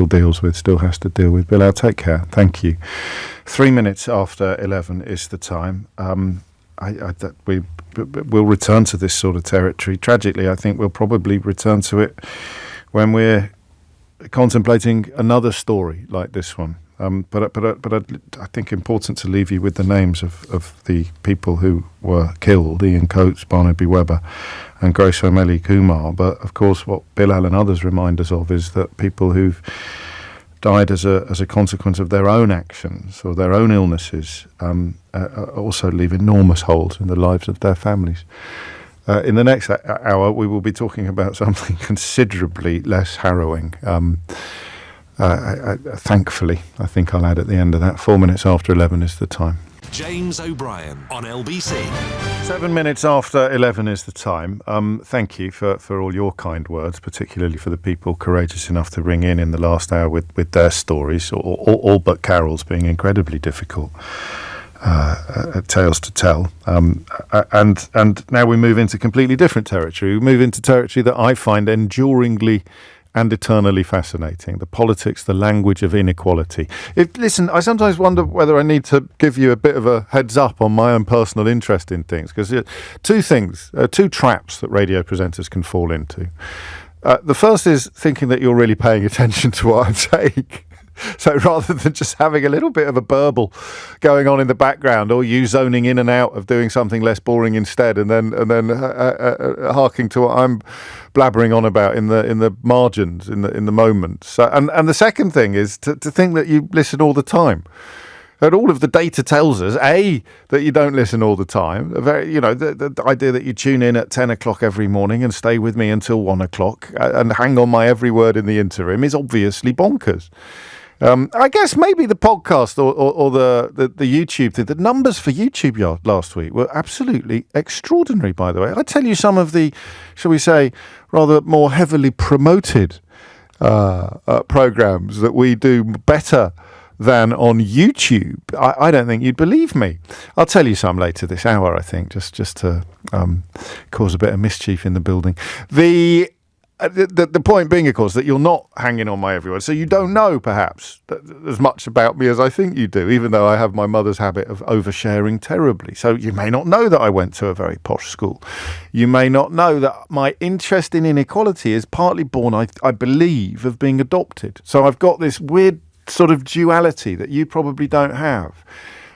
deals with, still has to deal with. Bilal, take care. Thank you. 3 minutes after 11 is the time. We'll return to this sort of territory. Tragically, I think we'll probably return to it when we're contemplating another story like this one. But I think important to leave you with the names of the people who were killed: Ian Coates, Barnaby Webber, and Grace O'Malley Kumar. But of course, what Bilal and others remind us of is that people who've died as a consequence of their own actions or their own illnesses also leave enormous holes in the lives of their families. In the next hour, we will be talking about something considerably less harrowing. Thankfully, I think I'll add at the end of that. 4 minutes after 11 is the time. James O'Brien on LBC. 7 minutes after 11 is the time. Thank you for all your kind words, particularly for the people courageous enough to ring in the last hour with their stories, all but Carol's being incredibly difficult tales to tell. And now we move into completely different territory. We move into territory that I find enduringly and eternally fascinating: the politics, the language of inequality. Listen, I sometimes wonder whether I need to give you a bit of a heads up on my own personal interest in things, because two traps that radio presenters can fall into. The first is thinking that you're really paying attention to what I take. So rather than just having a little bit of a burble going on in the background, or you zoning in and out of doing something less boring instead, and then harking to what I'm blabbering on about in the margins, in the moments. So, and the second thing is to think that you listen all the time. And all of the data tells us, A, that you don't listen all the time. The idea that you tune in at 10 o'clock every morning and stay with me until 1 o'clock and hang on my every word in the interim is obviously bonkers. I guess maybe the podcast or the YouTube thing, the numbers for YouTube last week were absolutely extraordinary, by the way. I tell you some of the, shall we say, rather more heavily promoted programs that we do better than on YouTube. I don't think you'd believe me. I'll tell you some later this hour, I think, just to cause a bit of mischief in the building. The point being, of course, that you're not hanging on my every word, so you don't know, perhaps, as much about me as I think you do, even though I have my mother's habit of oversharing terribly. So you may not know that I went to a very posh school. You may not know that my interest in inequality is partly born, I believe, of being adopted. So I've got this weird sort of duality that you probably don't have,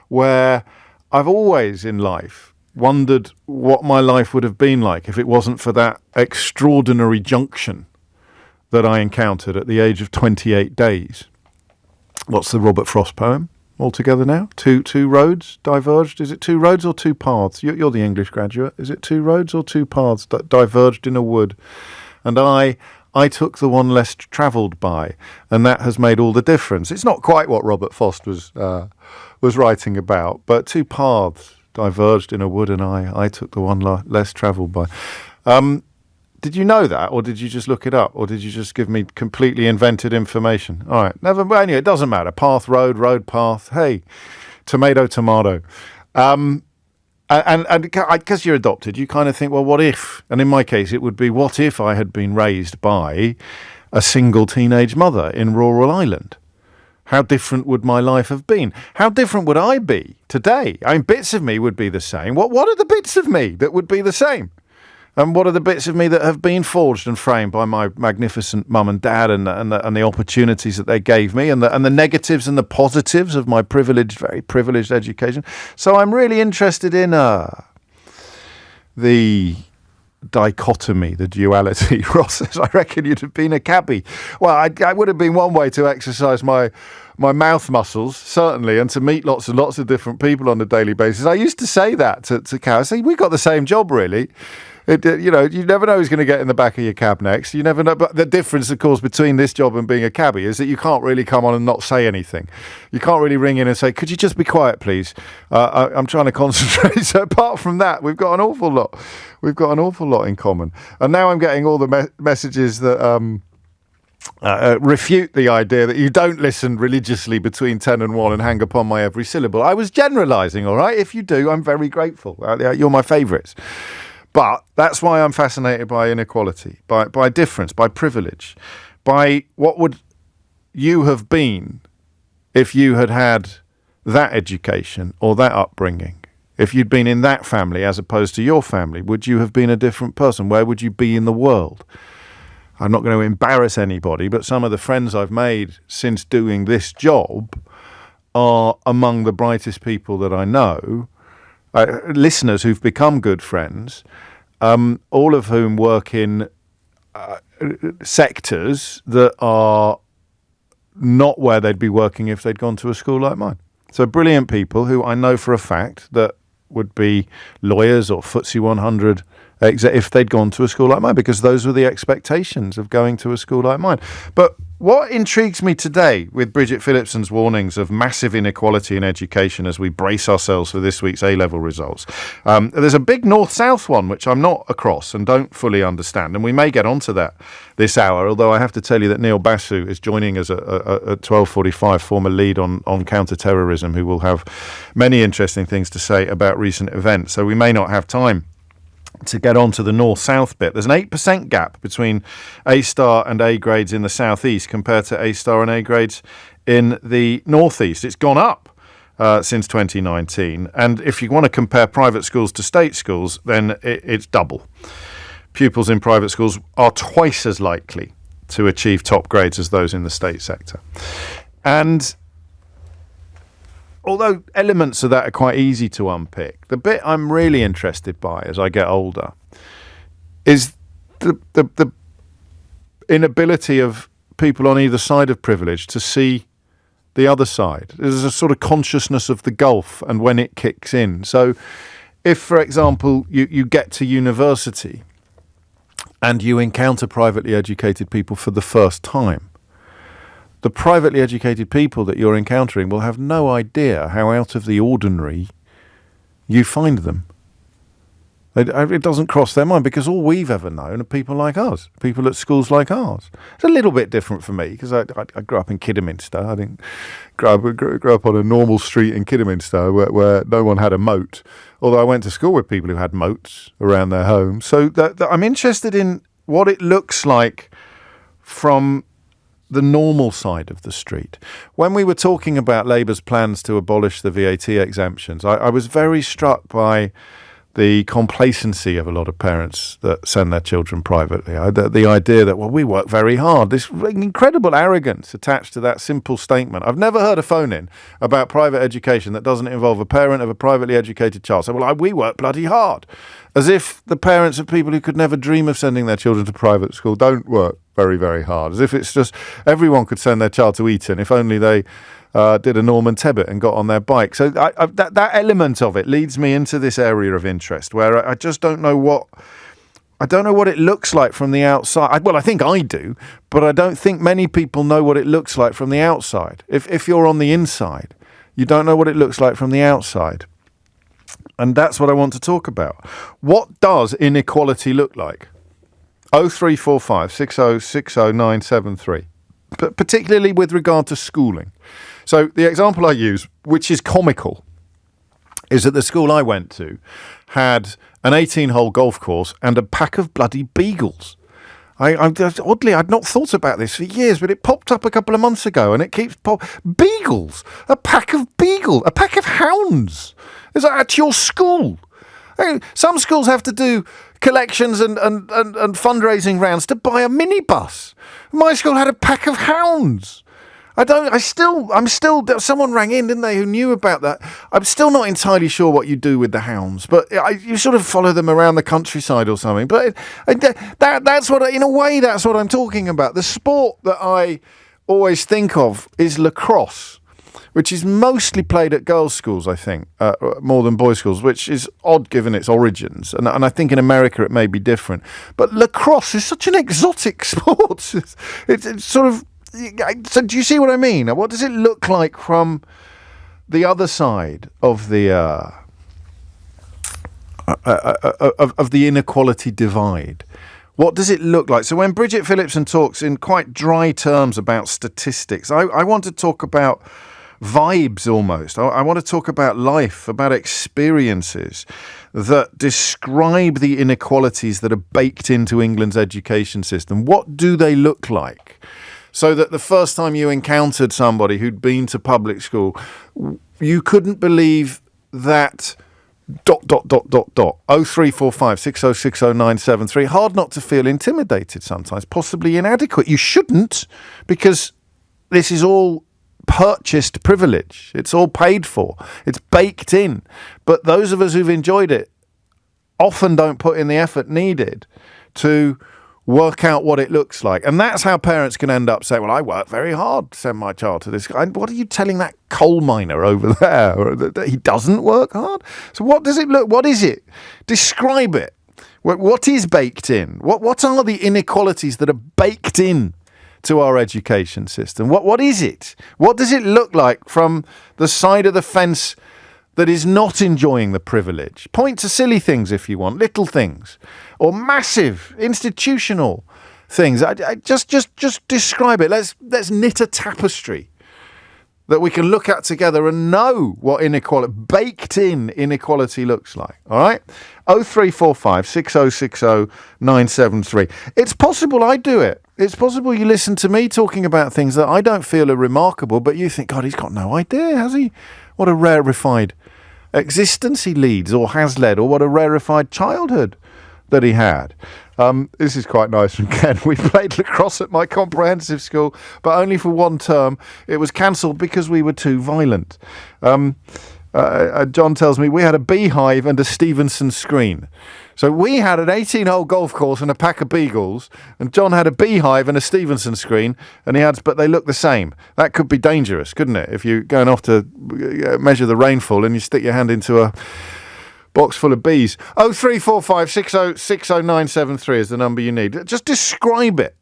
where I've always in life wondered what my life would have been like if it wasn't for that extraordinary junction that I encountered at the age of 28 days. What's the Robert Frost poem altogether now? Two roads diverged. Is it two roads or two paths? You're the English graduate. Is it two roads or two paths that diverged in a wood? And I took the one less travelled by, and that has made all the difference. It's not quite what Robert Frost was writing about, but two paths diverged in a wood, and I took the one less travelled by. Did you know that, or did you just look it up, or did you just give me completely invented information? All right, anyway, it doesn't matter. Path, road, path. Hey, tomato. And because you're adopted, you kind of think, well, what if? And in my case, it would be, what if I had been raised by a single teenage mother in rural Ireland? How different would my life have been? How different would I be today? I mean, bits of me would be the same. What are the bits of me that would be the same? And what are the bits of me that have been forged and framed by my magnificent mum and dad and the opportunities that they gave me, and the negatives and the positives of my very privileged education? So I'm really interested in the dichotomy, the duality. Ross says, I reckon you'd have been a cabbie. Well, I would have been one way to exercise my mouth muscles, certainly, and to meet lots and lots of different people on a daily basis. I used to say that to Cal. I say, we got the same job, really. You never know who's going to get in the back of your cab next. You never know. But the difference, of course, between this job and being a cabbie is that you can't really come on and not say anything. You can't really ring in and say, could you just be quiet, please? I'm trying to concentrate. So apart from that, we've got an awful lot. We've got an awful lot in common. And now I'm getting all the messages that refute the idea that you don't listen religiously between 10 and 1 and hang upon my every syllable. I was generalising, all right? If you do, I'm very grateful. You're my favourites. But that's why I'm fascinated by inequality, by difference, by privilege, by what would you have been if you had had that education or that upbringing. If you'd been in that family as opposed to your family, would you have been a different person? Where would you be in the world? I'm not going to embarrass anybody, but some of the friends I've made since doing this job are among the brightest people that I know. Listeners who've become good friends, all of whom work in sectors that are not where they'd be working if they'd gone to a school like mine. So brilliant people who I know for a fact that would be lawyers or FTSE 100 if they'd gone to a school like mine, because those were the expectations of going to a school like mine. But what intrigues me today with Bridget Phillipson's warnings of massive inequality in education as we brace ourselves for this week's A-level results, there's a big north-south one which I'm not across and don't fully understand, and we may get onto that this hour, although I have to tell you that Neil Basu is joining us at 12:45, former lead on counter-terrorism, who will have many interesting things to say about recent events, so we may not have time to get on to the north-south bit. There's an 8% gap between A-star and A grades in the southeast compared to A-star and A grades in the northeast. It's gone up since 2019. And if you want to compare private schools to state schools, then it's double. Pupils in private schools are twice as likely to achieve top grades as those in the state sector. And although elements of that are quite easy to unpick, the bit I'm really interested by as I get older is the inability of people on either side of privilege to see the other side. There's a sort of consciousness of the gulf and when it kicks in. So if, for example, you get to university and you encounter privately educated people for the first time, the privately educated people that you're encountering will have no idea how out of the ordinary you find them. It doesn't cross their mind because all we've ever known are people like us, people at schools like ours. It's a little bit different for me because I grew up in Kidderminster. I didn't grew up on a normal street in Kidderminster where no one had a moat, although I went to school with people who had moats around their home. So that I'm interested in what it looks like from the normal side of the street. When we were talking about Labour's plans to abolish the VAT exemptions, I was very struck by the complacency of a lot of parents that send their children privately. The idea that, well, we work very hard. This incredible arrogance attached to that simple statement. I've never heard a phone-in about private education that doesn't involve a parent of a privately educated child. So, well, we work bloody hard. As if the parents of people who could never dream of sending their children to private school don't work very, very hard. As if it's just everyone could send their child to Eton if only they did a Norman Tebbit and got on their bike. So that element of it leads me into this area of interest where I just don't know what it looks like from the outside. Well, I think I do, but I don't think many people know what it looks like from the outside. If you're on the inside, you don't know what it looks like from the outside. And that's what I want to talk about. What does inequality look like? 0345 6060 973, but particularly with regard to schooling. So the example I use, which is comical, is that the school I went to had an 18-hole golf course and a pack of bloody beagles. Oddly, I'd not thought about this for years, but it popped up a couple of months ago, and it keeps beagles, a pack of hounds. Is that at your school? I mean, some schools have to do collections and fundraising rounds to buy a minibus. My school had a pack of hounds. Someone rang in, didn't they, who knew about that. I'm still not entirely sure what you do with the hounds, but you sort of follow them around the countryside or something. But that's in a way, that's what I'm talking about. The sport that I always think of is lacrosse, which is mostly played at girls' schools, I think, more than boys' schools, which is odd given its origins. And I think in America it may be different. But lacrosse is such an exotic sport. It's sort of... So do you see what I mean? What does it look like from the other side of the inequality divide? What does it look like? So when Bridget Phillipson talks in quite dry terms about statistics, I want to talk about vibes almost. I want to talk about life, about experiences that describe the inequalities that are baked into England's education system. What do they look like? So that the first time you encountered somebody who'd been to public school, you couldn't believe that ... 0345 6060 973. Hard not to feel intimidated sometimes, possibly inadequate. You shouldn't, because this is all purchased privilege. It's all paid for. It's baked in. But those of us who've enjoyed it often don't put in the effort needed to work out what it looks like. And that's how parents can end up saying, well, I work very hard to send my child to this. And what are you telling that coal miner over there? Or that he doesn't work hard? So what does it look? What is it? Describe it. What is baked in? What are the inequalities that are baked in to our education system? What is it? What does it look like from the side of the fence that is not enjoying the privilege? Point to silly things if you want, little things, or massive institutional things. Just describe it. Let's knit a tapestry that we can look at together and know what inequality, baked in inequality, looks like. All right? 0345 6060 973. It's possible I do it. It's possible you listen to me talking about things that I don't feel are remarkable, but you think, God, he's got no idea, has he? What a rarefied existence he leads or has led, or what a rarefied childhood that he had. This is quite nice from Ken. We played lacrosse at my comprehensive school, but only for one term. It was cancelled because we were too violent. John tells me we had a beehive and a Stevenson screen. So we had an 18-hole golf course and a pack of beagles, and John had a beehive and a Stevenson screen, but they look the same. That could be dangerous, couldn't it? If you're going off to measure the rainfall and you stick your hand into a box full of bees. 0345 600973 is the number you need. Just describe it.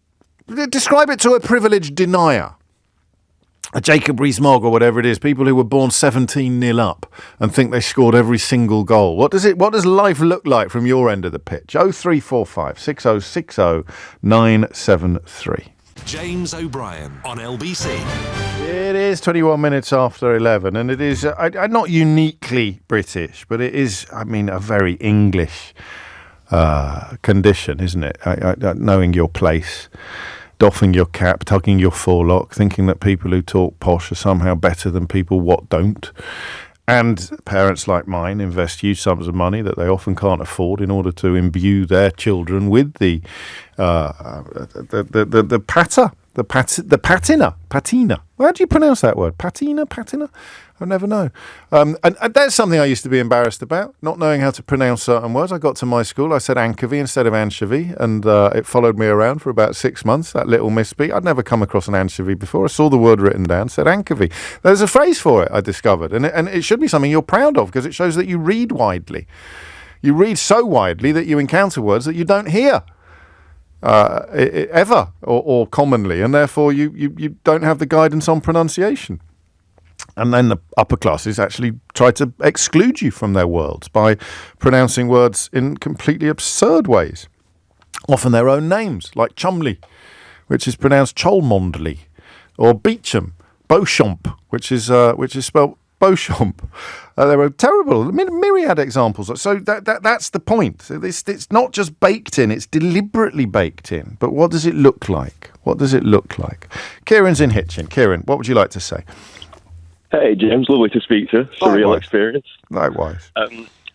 Describe it to a privileged denier. A Jacob Rees-Mogg or whatever it is, people who were born 17-0 up and think they scored every single goal. What does life look like from your end of the pitch? 0345 600973. James O'Brien on LBC. It is 21 minutes after 11, and it is not uniquely British, but it is, a very English condition, isn't it? Knowing your place, doffing your cap, tugging your forelock, thinking that people who talk posh are somehow better than people what don't. And parents like mine invest huge sums of money that they often can't afford in order to imbue their children with the patina. How do you pronounce that word? Patina? I never know. And that's something I used to be embarrassed about, not knowing how to pronounce certain words. I got to my school, I said anchovy instead of anchovy, and it followed me around for about 6 months, that little misspeak. I'd never come across an anchovy before. I saw the word written down, said anchovy. There's a phrase for it, I discovered, and it should be something you're proud of, because it shows that you read widely. You read so widely that you encounter words that you don't hear ever or commonly, and therefore you don't have the guidance on pronunciation. And then the upper classes actually try to exclude you from their worlds by pronouncing words in completely absurd ways. Often their own names, like Chumley, which is pronounced Cholmondley, or Beauchamp, Beauchamp, which is spelled Beauchamp. There are terrible, myriad examples. So that's the point. It's not just baked in, it's deliberately baked in. But what does it look like? Kieran's in Hitchin. Kieran, what would you like to say? Hey, James, lovely to speak to. Surreal experience. Likewise.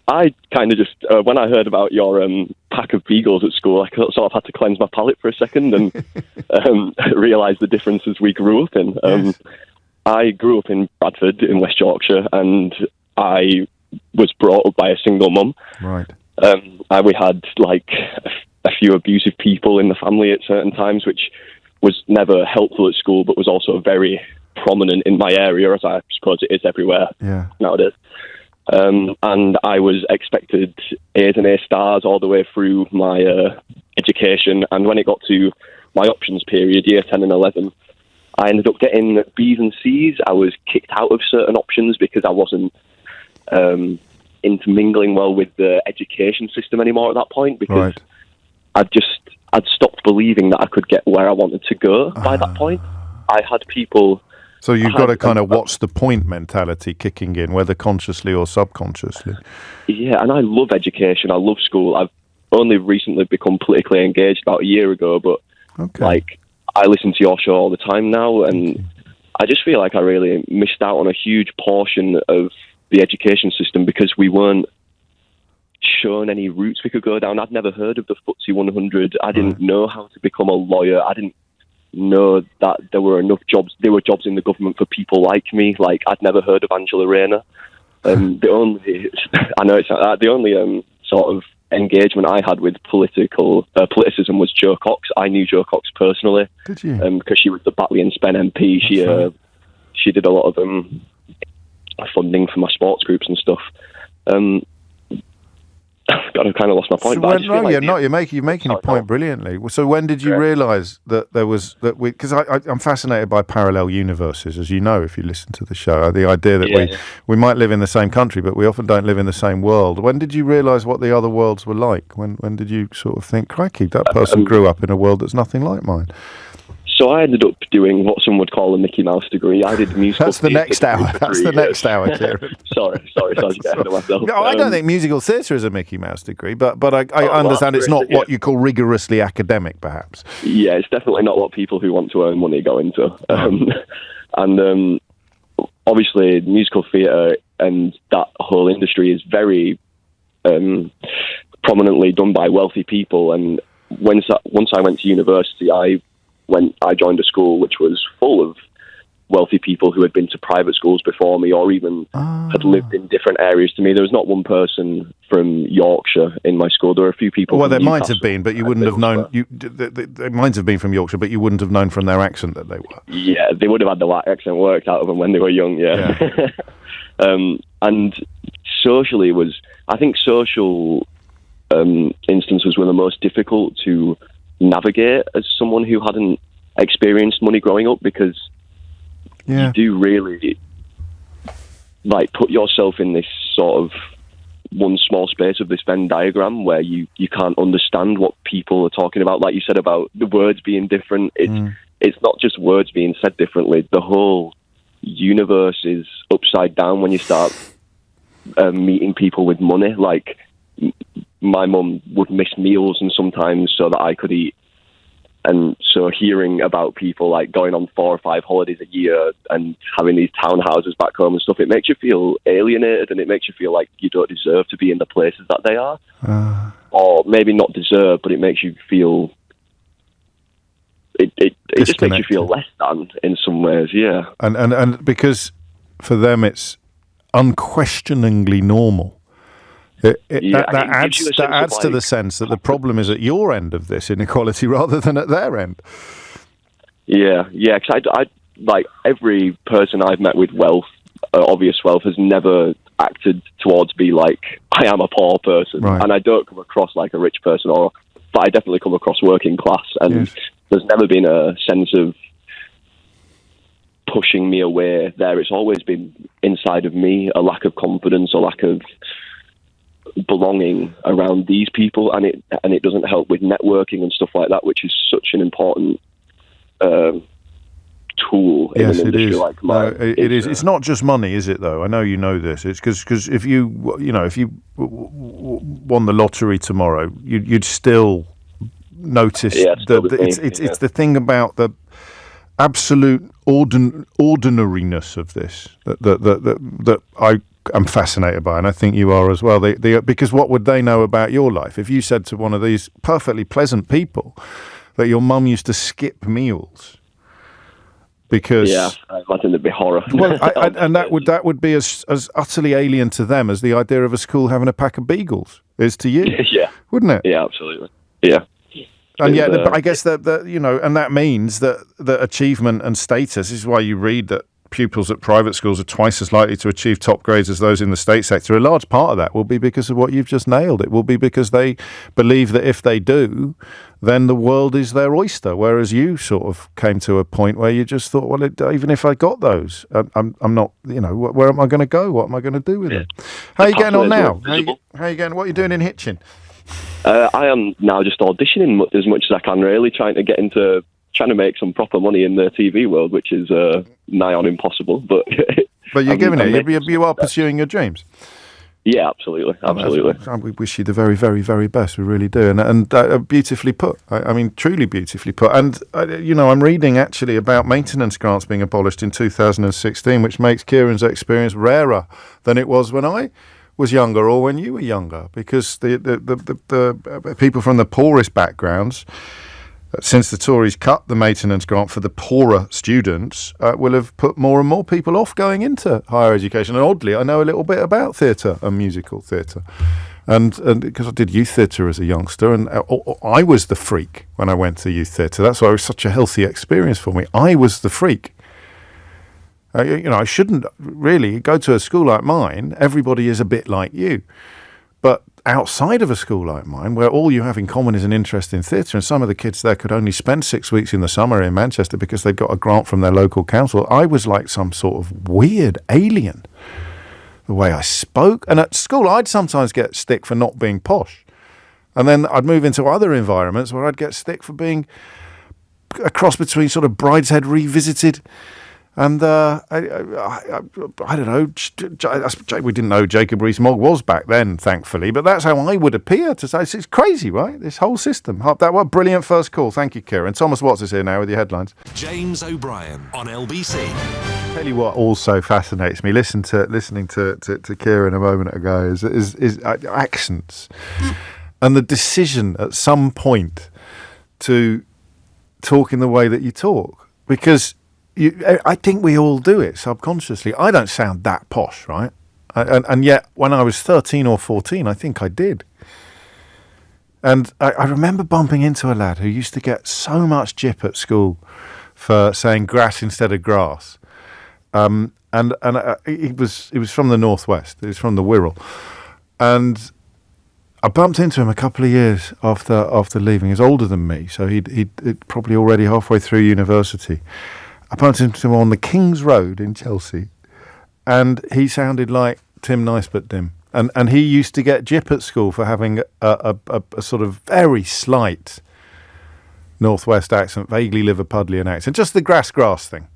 I kind of just, when I heard about your pack of beagles at school, I sort of had to cleanse my palate for a second and realise the differences we grew up in. Yes. I grew up in Bradford in West Yorkshire, and I was brought up by a single mum. Right. And we had like a few abusive people in the family at certain times, which was never helpful at school, but was also very prominent in my area, as I suppose it is everywhere nowadays. And I was expected A's and A stars all the way through my education. And when it got to my options period, year 10 and 11, I ended up getting B's and C's. I was kicked out of certain options because I wasn't intermingling well with the education system anymore at that point, because I'd stopped believing that I could get where I wanted to go by that point. I had people... So you've got a kind of what's the point mentality kicking in, whether consciously or subconsciously. Yeah, and I love education. I love school. I've only recently become politically engaged about a year ago, but I listen to your show all the time now, and I just feel like I really missed out on a huge portion of the education system because we weren't shown any routes we could go down. I'd never heard of the FTSE 100. I didn't know how to become a lawyer. I didn't know that there were enough jobs. There were jobs in the government for people like me. Like, I'd never heard of Angela Rayner. The only sort of engagement I had with politicism was Jo Cox. I knew Jo Cox personally. Did you? Because she was the Batley and Spen MP. She did a lot of funding for my sports groups and stuff. I kind of lost my point. You're making your point brilliantly. So when did you realise that there was because I'm fascinated by parallel universes, as you know, if you listen to the show. The idea that we might live in the same country, but we often don't live in the same world. When did you realise what the other worlds were like? When did you sort of think, crikey, that person grew up in a world that's nothing like mine? So I ended up doing what some would call a Mickey Mouse degree. I did musical. That's the next hour. That's the next hour, Kieran. Sorry, I was getting ahead of myself. No, I don't think musical theatre is a Mickey Mouse degree, but I understand it's not what you call rigorously academic, perhaps. Yeah, it's definitely not what people who want to earn money go into. And obviously, musical theatre and that whole industry is very prominently done by wealthy people, and once I went to university, I joined a school which was full of wealthy people who had been to private schools before me, or even had lived in different areas to me. There was not one person from Yorkshire in my school. There were a few people. Well, there Newcastle, might have been, but you wouldn't have known. They might have been from Yorkshire, but you wouldn't have known from their accent that they were. Yeah, they would have had the accent worked out of them when they were young. Yeah. And socially I think social instances were the most difficult to navigate as someone who hadn't experienced money growing up, because you do really put yourself in this sort of one small space of this Venn diagram where you can't understand what people are talking about. Like you said about the words being different, it's not just words being said differently. The whole universe is upside down when you start meeting people with money. Like, my mum would miss meals and sometimes so that I could eat. And so hearing about people going on 4 or 5 holidays a year and having these townhouses back home and stuff, it makes you feel alienated, and it makes you feel like you don't deserve to be in the places that they are. Or maybe not deserve, but it makes you feel... It just makes you feel less than in some ways, yeah. And because for them it's unquestioningly normal. That adds to the sense that the problem is at your end of this inequality rather than at their end. Yeah. Because I every person I've met with wealth, obvious wealth, has never acted towards be like, I am a poor person, and I don't come across like a rich person, but I definitely come across working class, and there's never been a sense of pushing me away there. It's always been inside of me, a lack of confidence, a lack of belonging around these people, and it doesn't help with networking and stuff like that, which is such an important tool in an industry like mine. No, it is. It's not just money, is it? Though I know you know this. It's because if you won the lottery tomorrow, you'd still notice that it's the thing about the absolute ordinariness of this that I'm fascinated by, and I think you are as well. Because what would they know about your life if you said to one of these perfectly pleasant people that your mum used to skip meals? Because I imagine it'd be horror. Well, and that would be as utterly alien to them as the idea of a school having a pack of beagles is to you. Wouldn't it? Yeah, absolutely. Yeah. And yet, I guess that and that means that achievement and status is why you read that pupils at private schools are twice as likely to achieve top grades as those in the state sector. A large part of that will be because of what you've just nailed. It will be because they believe that if they do, then the world is their oyster. Whereas you sort of came to a point where you just thought, well, even if I got those, I'm not, where am I going to go? What am I going to do with them? How are you getting on now? How are you getting? What are you doing in Hitchin? I am now just auditioning as much as I can, really, trying to make some proper money in the TV world, which is nigh on impossible. But you're giving it. You are pursuing your dreams. Yeah, absolutely. We wish you the very, very, very best. We really do, and beautifully put. I mean, truly beautifully put. And I'm reading actually about maintenance grants being abolished in 2016, which makes Kieran's experience rarer than it was when I was younger or when you were younger, because the people from the poorest backgrounds, since the Tories cut the maintenance grant for the poorer students, will have put more and more people off going into higher education. And oddly, I know a little bit about theatre and musical theatre. And because I did youth theatre as a youngster, and I was the freak when I went to youth theatre. That's why it was such a healthy experience for me. I was the freak. I shouldn't really go to a school like mine. Everybody is a bit like you. But outside of a school like mine, where all you have in common is an interest in theatre, and some of the kids there could only spend 6 weeks in the summer in Manchester because they got a grant from their local council, I was like some sort of weird alien. The way I spoke. And at school, I'd sometimes get stick for not being posh. And then I'd move into other environments where I'd get stick for being a cross between sort of Brideshead Revisited and I don't know. We didn't know Jacob Rees-Mogg was back then, thankfully. But that's how I would appear to say. It's crazy, right? This whole system. That was a brilliant first call. Thank you, Kieran. Thomas Watts is here now with your headlines. James O'Brien on LBC. Tell you what also fascinates me. Listening to Kieran a moment ago is accents and the decision at some point to talk in the way that you talk, because I think we all do it subconsciously. I don't sound that posh, right? And yet, when I was 13 or 14, I think I did. And I remember bumping into a lad who used to get so much jip at school for saying grass instead of grass. And he was from the northwest. He was from the Wirral, and I bumped into him a couple of years after leaving. He's older than me, so he'd probably already halfway through university. I bumped into him on the King's Road in Chelsea, and he sounded like Tim Nicebut-Dim. And he used to get jip at school for having a sort of very slight northwest accent, vaguely Liverpudlian accent, just the grass thing.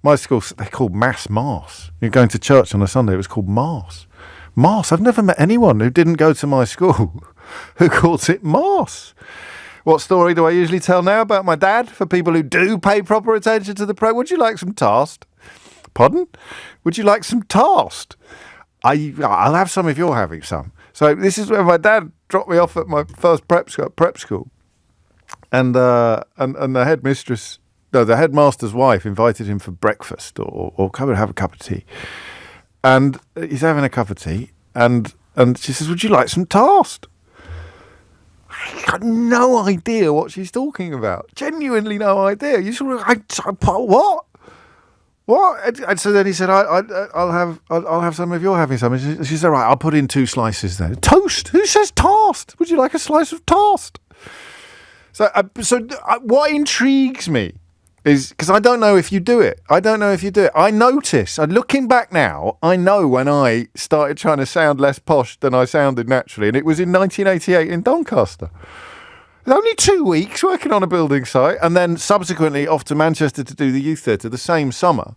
My school, they called Mass. You're going to church on a Sunday, it was called Mass. Mass. I've never met anyone who didn't go to my school who calls it Mass. What story do I usually tell now about my dad for people who do pay proper attention to the program? Would you like some toast? Pardon? Would you like some toast? I'll have some if you're having some. So this is where my dad dropped me off at my first prep school. And the headmistress, no, the headmaster's wife invited him for breakfast or come and have a cup of tea. And he's having a cup of tea, and she says, "Would you like some toast?" I got no idea what she's talking about. Genuinely no idea. You sort of, what? What? And so then he said, "I'll have some if you're having some." She said, "Right, I'll put in 2 slices then." Toast? Who says toast? Would you like a slice of toast? So what intrigues me is, because I don't know if you do it. I notice, looking back now, I know when I started trying to sound less posh than I sounded naturally, and it was in 1988 in Doncaster. Only 2 weeks working on a building site, and then subsequently off to Manchester to do the youth theatre the same summer.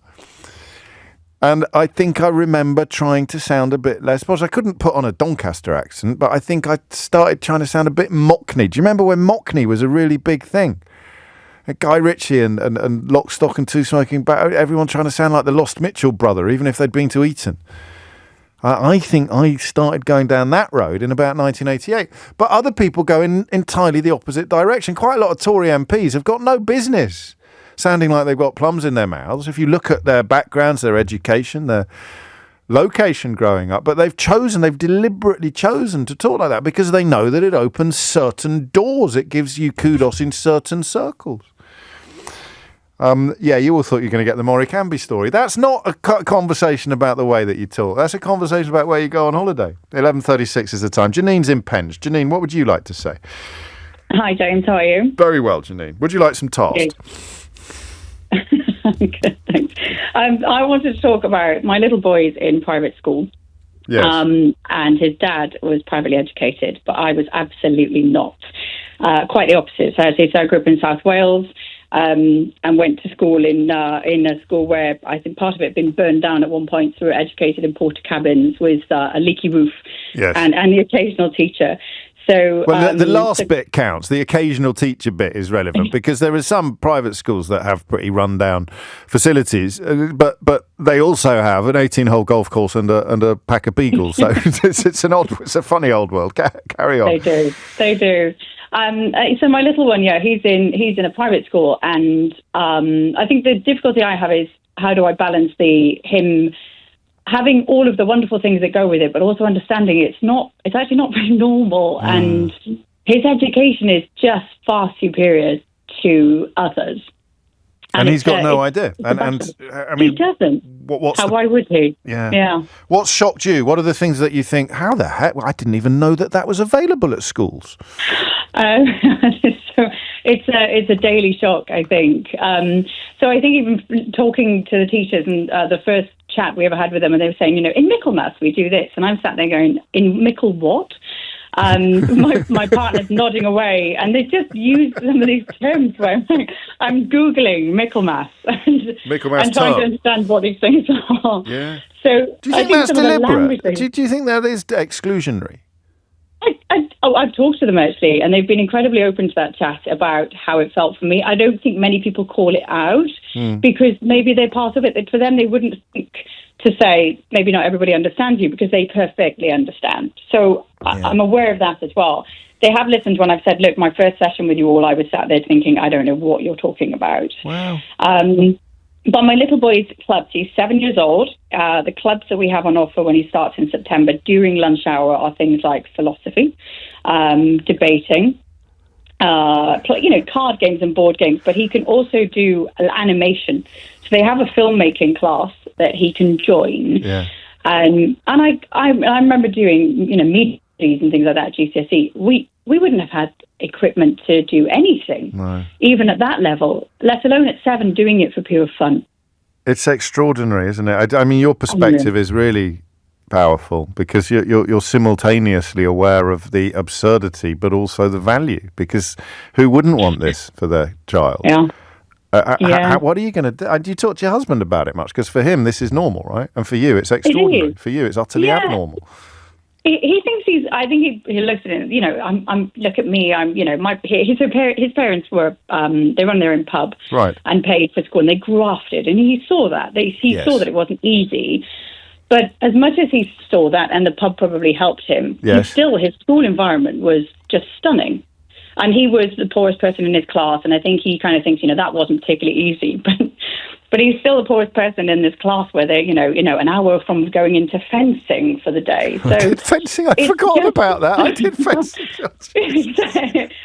And I think I remember trying to sound a bit less posh. I couldn't put on a Doncaster accent, but I think I started trying to sound a bit Mockney. Do you remember when Mockney was a really big thing? Guy Ritchie and Lock, Stock and Two Smoking Barrels, everyone trying to sound like the Lost Mitchell brother, even if they'd been to Eton. I think I started going down that road in about 1988. But other people go in entirely the opposite direction. Quite a lot of Tory MPs have got no business sounding like they've got plums in their mouths. If you look at their backgrounds, their education, their location growing up, but they've deliberately chosen to talk like that because they know that it opens certain doors. It gives you kudos in certain circles. You all thought you were going to get the Maury Canby story. That's not a conversation about the way that you talk. That's a conversation about where you go on holiday. 11:36 is the time. Janine's in Penge. Janine, what would you like to say? Hi, James. How are you? Very well, Janine. Would you like some toast? Good, thanks. I wanted to talk about my little boy's in private school. Yes. And his dad was privately educated, but I was absolutely not. Quite the opposite. So I grew up in South Wales. And went to school in a school where I think part of it had been burned down at one point, so we were educated in porter cabins with a leaky roof, yes, and the occasional teacher. So, the last bit counts. The occasional teacher bit is relevant because there are some private schools that have pretty run-down facilities, but they also have an 18-hole golf course and a pack of beagles. So it's a funny old world. Carry on. They do. So my little one, he's in a private school, and I think the difficulty I have is how do I balance him having all of the wonderful things that go with it, but also understanding it's actually not very normal, and his education is just far superior to others. And he's got no idea. And I mean, he doesn't. Why would he? Yeah. What's shocked you? What are the things that you think, how the heck? Well, I didn't even know that was available at schools. So it's a daily shock, I think. So I think even talking to the teachers and the first chat we ever had with them, and they were saying, in Michaelmas we do this, and I'm sat there going, in Michael what? My partner's nodding away, and they just use some of these terms where I'm Googling Michaelmas and trying to understand what these things are. Yeah. So do you think that's deliberate? Do you think that is exclusionary? I've talked to them actually, and they've been incredibly open to that chat about how it felt for me. I don't think many people call it out because maybe they're part of it. For them, they wouldn't think to say maybe not everybody understands you, because they perfectly understand. So I'm aware of that as well. They have listened when I've said, look, my first session with you all, I was sat there thinking, I don't know what you're talking about. Wow. But my little boy's clubs, he's 7 years old. The clubs that we have on offer when he starts in September during lunch hour are things like philosophy, debating, card games and board games. But he can also do animation. So they have a filmmaking class that he can join. Yeah. And I remember doing, media and things like that at GCSE. We wouldn't have had equipment to do anything, even at that level, let alone at 7, doing it for pure fun. It's extraordinary, isn't it? I mean, your perspective is really powerful, because you're simultaneously aware of the absurdity, but also the value, because who wouldn't want this for their child? Yeah. What are you going to do? Do you talk to your husband about it much? Because for him, this is normal, right? And for you, it's extraordinary. For you, it's utterly abnormal. He thinks I think he looks at it. Look at me. His parents were they run their own pub, right, and paid for school, and they grafted, and he saw that. He saw that it wasn't easy. But as much as he saw that, and the pub probably helped him, his school environment was just stunning. And he was the poorest person in his class, and I think he kind of thinks, that wasn't particularly easy. But he's still the poorest person in this class, where they're, an hour from going into fencing for the day. So I did fencing. I forgot about that. I did fencing.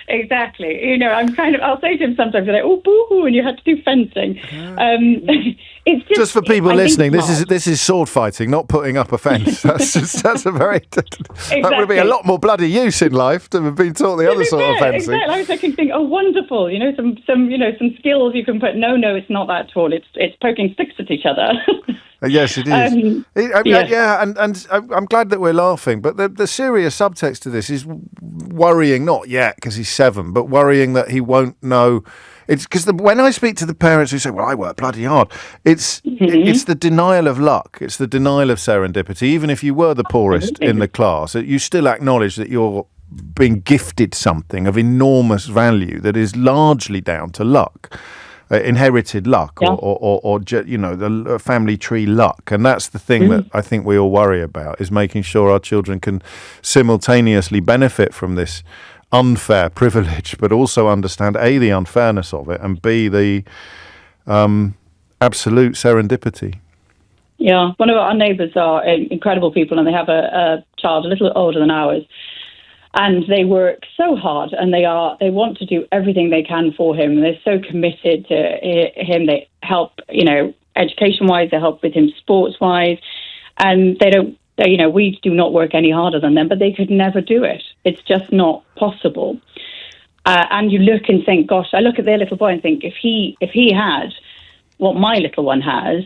Exactly. I'll say to him sometimes, like, oh, boo-hoo, and you had to do fencing. It's just for people listening, this is sword fighting, not putting up a fence. That's a very that would be a lot more bloody use in life to have been taught the other sort of fencing. Exactly. I was thinking, oh, wonderful, some skills you can put. No, it's not that at all. It's poking sticks at each other. Yes, it is. And I'm glad that we're laughing, but the serious subtext to this is worrying, not yet because he's 7, but worrying that he won't know. It's because when I speak to the parents who say, well, I work bloody hard, it's the denial of luck. It's the denial of serendipity. Even if you were the poorest in the class, you still acknowledge that you're being gifted something of enormous value that is largely down to luck. Inherited luck, or the family tree luck, and that's the thing that I think we all worry about, is making sure our children can simultaneously benefit from this unfair privilege, but also understand A, the unfairness of it, and B, the absolute serendipity. Yeah, one of our neighbours are incredible people, and they have a child a little older than ours. And they work so hard, and they want to do everything they can for him. They're so committed to him. They help, education-wise. They help with him sports-wise, and they don't. We do not work any harder than them, but they could never do it. It's just not possible. And you look and think, gosh, I look at their little boy and think, if he had what my little one has,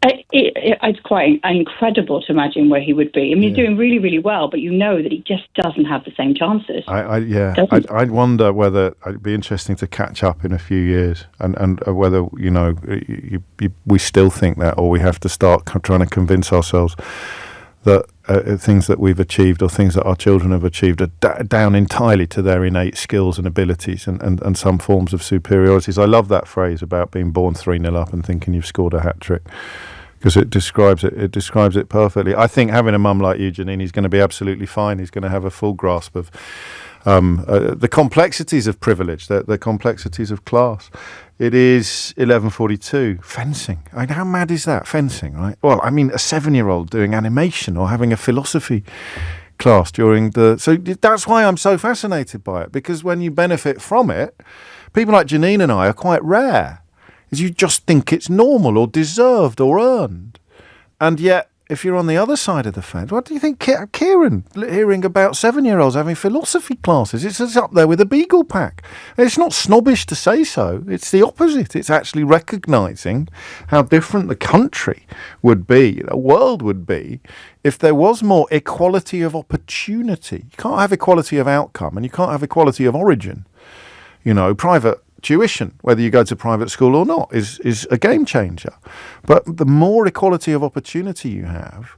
it's quite incredible to imagine where he would be. I mean, he's doing really, really well, but that he just doesn't have the same chances. I wonder whether it'd be interesting to catch up in a few years, and whether we still think that, or we have to start trying to convince ourselves that things that we've achieved, or things that our children have achieved, are down entirely to their innate skills and abilities, and some forms of superiorities. I love that phrase about being born 3-0 up and thinking you've scored a hat-trick, because it describes it perfectly. I think having a mum like you, Janine, he's going to be absolutely fine. He's going to have a full grasp of the complexities of privilege, the complexities of class. It is 11:42. Fencing. I mean, how mad is that? Fencing, right? Well, I mean, a 7-year-old doing animation or having a philosophy class during so that's why I'm so fascinated by it, because when you benefit from it, people like Janine and I are quite rare. Is you just think it's normal or deserved or earned. And yet, if you're on the other side of the fence, what do you think, Kieran, hearing about 7-year-olds having philosophy classes? It's up there with a Beagle Pack. It's not snobbish to say so. It's the opposite. It's actually recognising how different the country would be, the world would be, if there was more equality of opportunity. You can't have equality of outcome, and you can't have equality of origin. Private tuition, whether you go to private school or not, is a game changer. But the more equality of opportunity you have,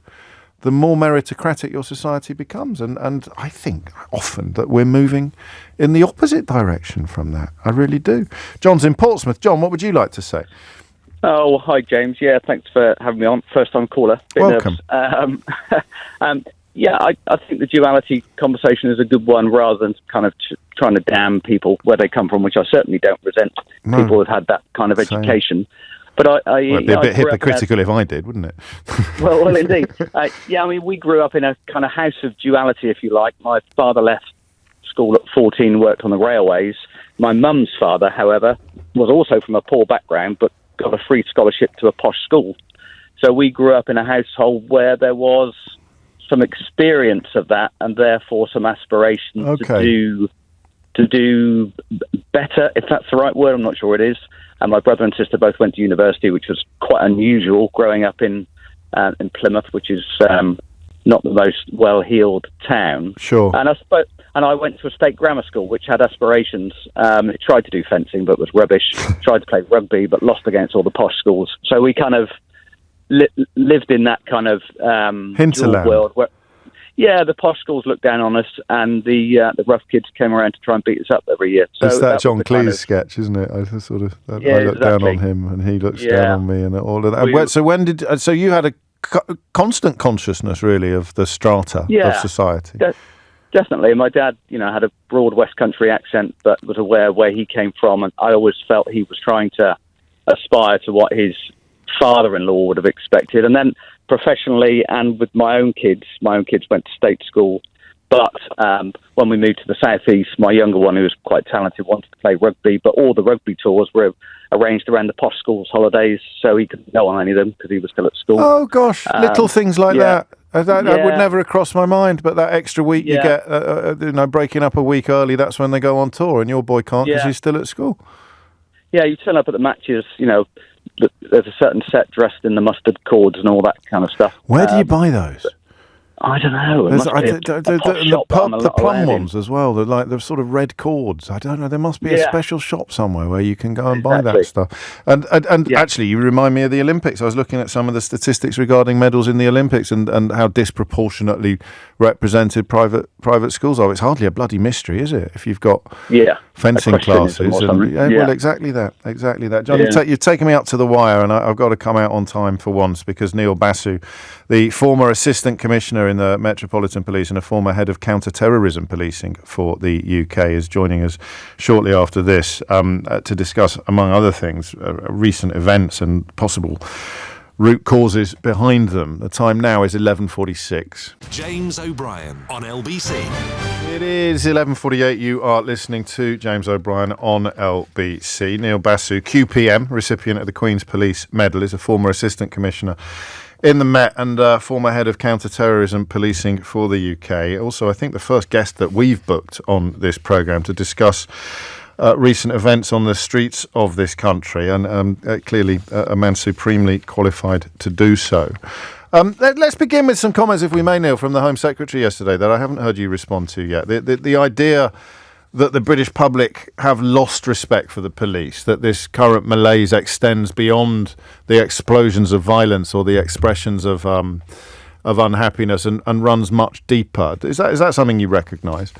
the more meritocratic your society becomes. And I think often that we're moving in the opposite direction from that. I really do. John's in Portsmouth. John, what would you like to say? Oh, hi, James. Yeah, thanks for having me on. First-time caller. Welcome. Yeah, I think the duality conversation is a good one rather than kind of trying to damn people where they come from, which I certainly don't resent. People who've had that kind of education. But it'd be a bit hypocritical if I did, wouldn't it? well, indeed. Yeah, I mean, we grew up in a kind of house of duality, if you like. My father left school at 14, worked on the railways. My mum's father, however, was also from a poor background, but got a free scholarship to a posh school. So we grew up in a household where there was some experience of that, and therefore some aspiration to do better, if that's the right word. I'm not sure it is. And my brother and sister both went to university, which was quite unusual growing up in Plymouth, which is not the most well-heeled town. Sure. And I went to a state grammar school, which had aspirations. It tried to do fencing, but was rubbish. Tried to play rugby, but lost against all the posh schools. So we kind of lived in that kind of hinterland world where, the posh schools looked down on us, and the rough kids came around to try and beat us up every year. So it's that John Cleese sketch, isn't it? I looked down on him, and he looks down on me, and all of that. So you had a constant consciousness, really, of the strata of society. Definitely. My dad, had a broad West Country accent, but was aware of where he came from, and I always felt he was trying to aspire to what his father-in-law would have expected. And then professionally and with my own kids went to state school, but when we moved to the southeast, my younger one, who was quite talented, wanted to play rugby, but all the rugby tours were arranged around the posh schools' holidays, so he couldn't go on any of them because he was still at school. Oh gosh, little things like that. That would never have crossed my mind, but that extra week you get, breaking up a week early, that's when they go on tour, and your boy can't because he's still at school. Yeah, you turn up at the matches, there's a certain set dressed in the mustard cords and all that kind of stuff. Where do you buy those? I don't know. The plum ones as well. They're like the sort of red cords. I don't know. There must be a special shop somewhere where you can go and buy that stuff. And actually, you remind me of the Olympics. I was looking at some of the statistics regarding medals in the Olympics and how disproportionately represented private schools are. It's hardly a bloody mystery, is it? If you've got fencing classes. Well, exactly that. John, you've taken me up to the wire, and I've got to come out on time for once because Neil Basu, the former Assistant Commissioner in the Metropolitan Police and a former head of counter-terrorism policing for the UK, is joining us shortly after this to discuss, among other things, recent events and possible root causes behind them. The time now is 11:46. James O'Brien on LBC. It is 11:48. You are listening to James O'Brien on LBC. Neil Basu, QPM, recipient of the Queen's Police Medal, is a former Assistant Commissioner in the Met and former head of counter-terrorism policing for the UK. Also, I think the first guest that we've booked on this programme to discuss recent events on the streets of this country, and clearly a man supremely qualified to do so. Let's begin with some comments, if we may, Neil, from the Home Secretary yesterday that I haven't heard you respond to yet. The idea that the British public have lost respect for the police, that this current malaise extends beyond the explosions of violence or the expressions of unhappiness and runs much deeper. Is that something you recognise?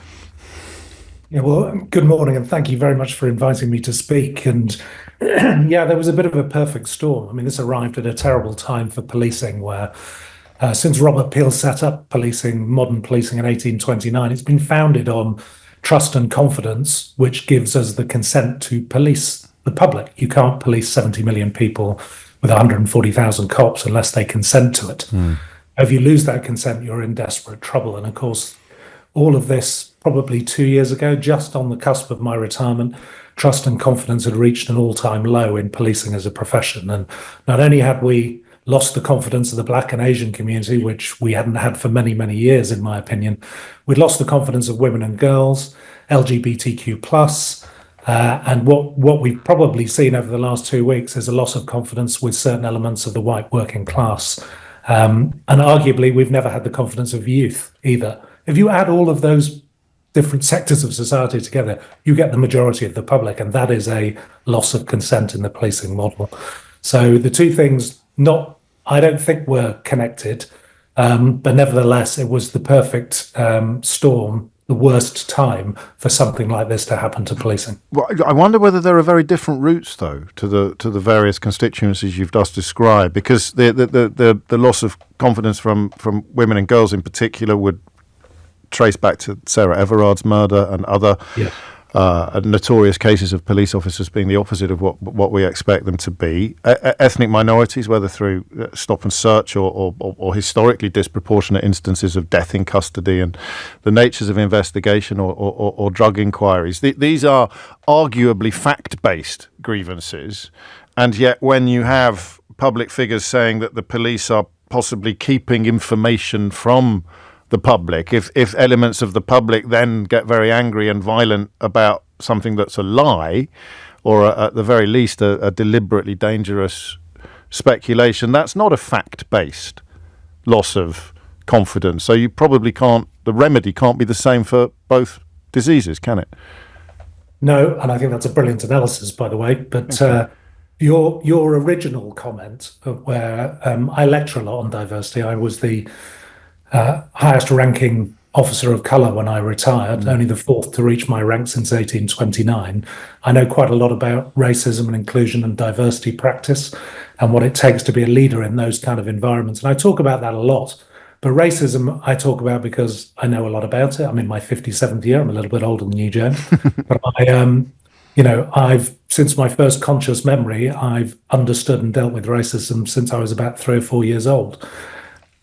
Yeah, well, good morning, and thank you very much for inviting me to speak. And there was a bit of a perfect storm. I mean, this arrived at a terrible time for policing, where since Robert Peel set up modern policing in 1829, it's been founded on trust and confidence, which gives us the consent to police the public. You can't police 70 million people with 140,000 cops unless they consent to it. If you lose that consent, you're in desperate trouble. And of course, all of this probably 2 years ago, just on the cusp of my retirement, trust and confidence had reached an all-time low in policing as a profession. And not only had we lost the confidence of the Black and Asian community, which we hadn't had for many, many years, in my opinion. We'd lost the confidence of women and girls, LGBTQ+, and what we've probably seen over the last 2 weeks is a loss of confidence with certain elements of the white working class. And arguably, we've never had the confidence of youth either. If you add all of those different sectors of society together, you get the majority of the public, and that is a loss of consent in the policing model. So the two things, I don't think were connected, but nevertheless, it was the perfect storm the worst time for something like this to happen to policing. Well, I wonder whether there are very different routes, though, to the various constituencies you've just described, because the loss of confidence from women and girls in particular would trace back to Sarah Everard's murder and other notorious cases of police officers being the opposite of what we expect them to be. Ethnic minorities, whether through stop and search or historically disproportionate instances of death in custody, and the natures of investigation or drug inquiries. These are arguably fact-based grievances, and yet when you have public figures saying that the police are possibly keeping information from the public, if elements of the public then get very angry and violent about something that's a lie, or at the very least a deliberately dangerous speculation, that's not a fact-based loss of confidence. So you probably can't, the remedy can't be the same for both diseases, can it? No, and I think that's a brilliant analysis, by the way. But your original comment, where I lecture a lot on diversity, I was the highest ranking officer of colour when I retired, only the fourth to reach my rank since 1829. I know quite a lot about racism and inclusion and diversity practice and what it takes to be a leader in those kind of environments. And I talk about that a lot. But racism I talk about because I know a lot about it. I'm in my 57th year. I'm a little bit older than you, James. But I've, since my first conscious memory, I've understood and dealt with racism since I was about 3 or 4 years old.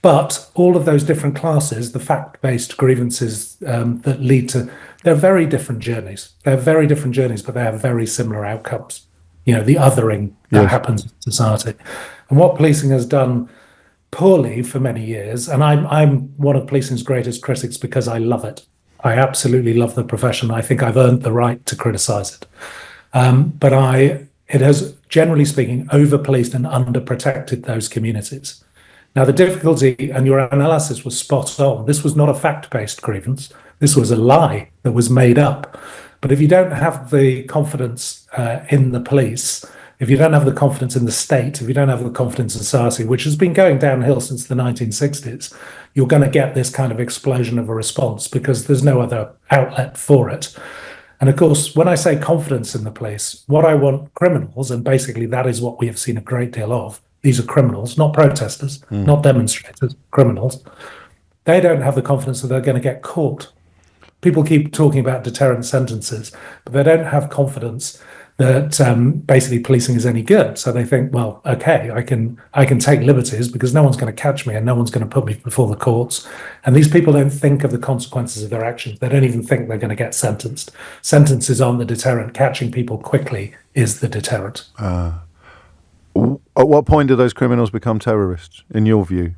But all of those different classes, the fact-based grievances that lead to, they're very different journeys. They're very different journeys, but they have very similar outcomes. The othering that happens in society. And what policing has done poorly for many years, and I'm one of policing's greatest critics because I love it. I absolutely love the profession. I think I've earned the right to criticise it. But it has, generally speaking, over-policed and under-protected those communities. Now, the difficulty, and your analysis was spot on, this was not a fact-based grievance. This was a lie that was made up. But if you don't have the confidence in the police, if you don't have the confidence in the state, if you don't have the confidence in society, which has been going downhill since the 1960s, you're going to get this kind of explosion of a response because there's no other outlet for it. And of course, when I say confidence in the police, what I want criminals, and basically that is what we have seen a great deal of, these are criminals, not protesters, not demonstrators, criminals. They don't have the confidence that they're going to get caught. People keep talking about deterrent sentences, but they don't have confidence that basically policing is any good. So they think, well, okay, I can take liberties because no one's going to catch me and no one's going to put me before the courts. And these people don't think of the consequences of their actions. They don't even think they're going to get sentenced. Sentences aren't the deterrent. Catching people quickly is the deterrent. At what point do those criminals become terrorists, in your view?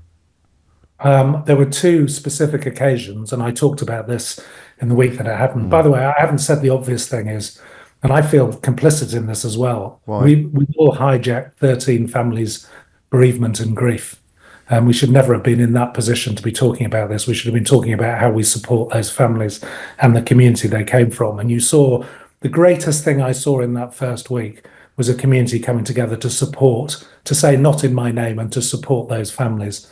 There were two specific occasions, and I talked about this in the week that it happened. By the way, I haven't said the obvious thing is, and I feel complicit in this as well. Why? We all hijacked 13 families' bereavement and grief. And we should never have been in that position to be talking about this. We should have been talking about how we support those families and the community they came from. And you saw, the greatest thing I saw in that first week was a community coming together to support, to say not in my name, and to support those families.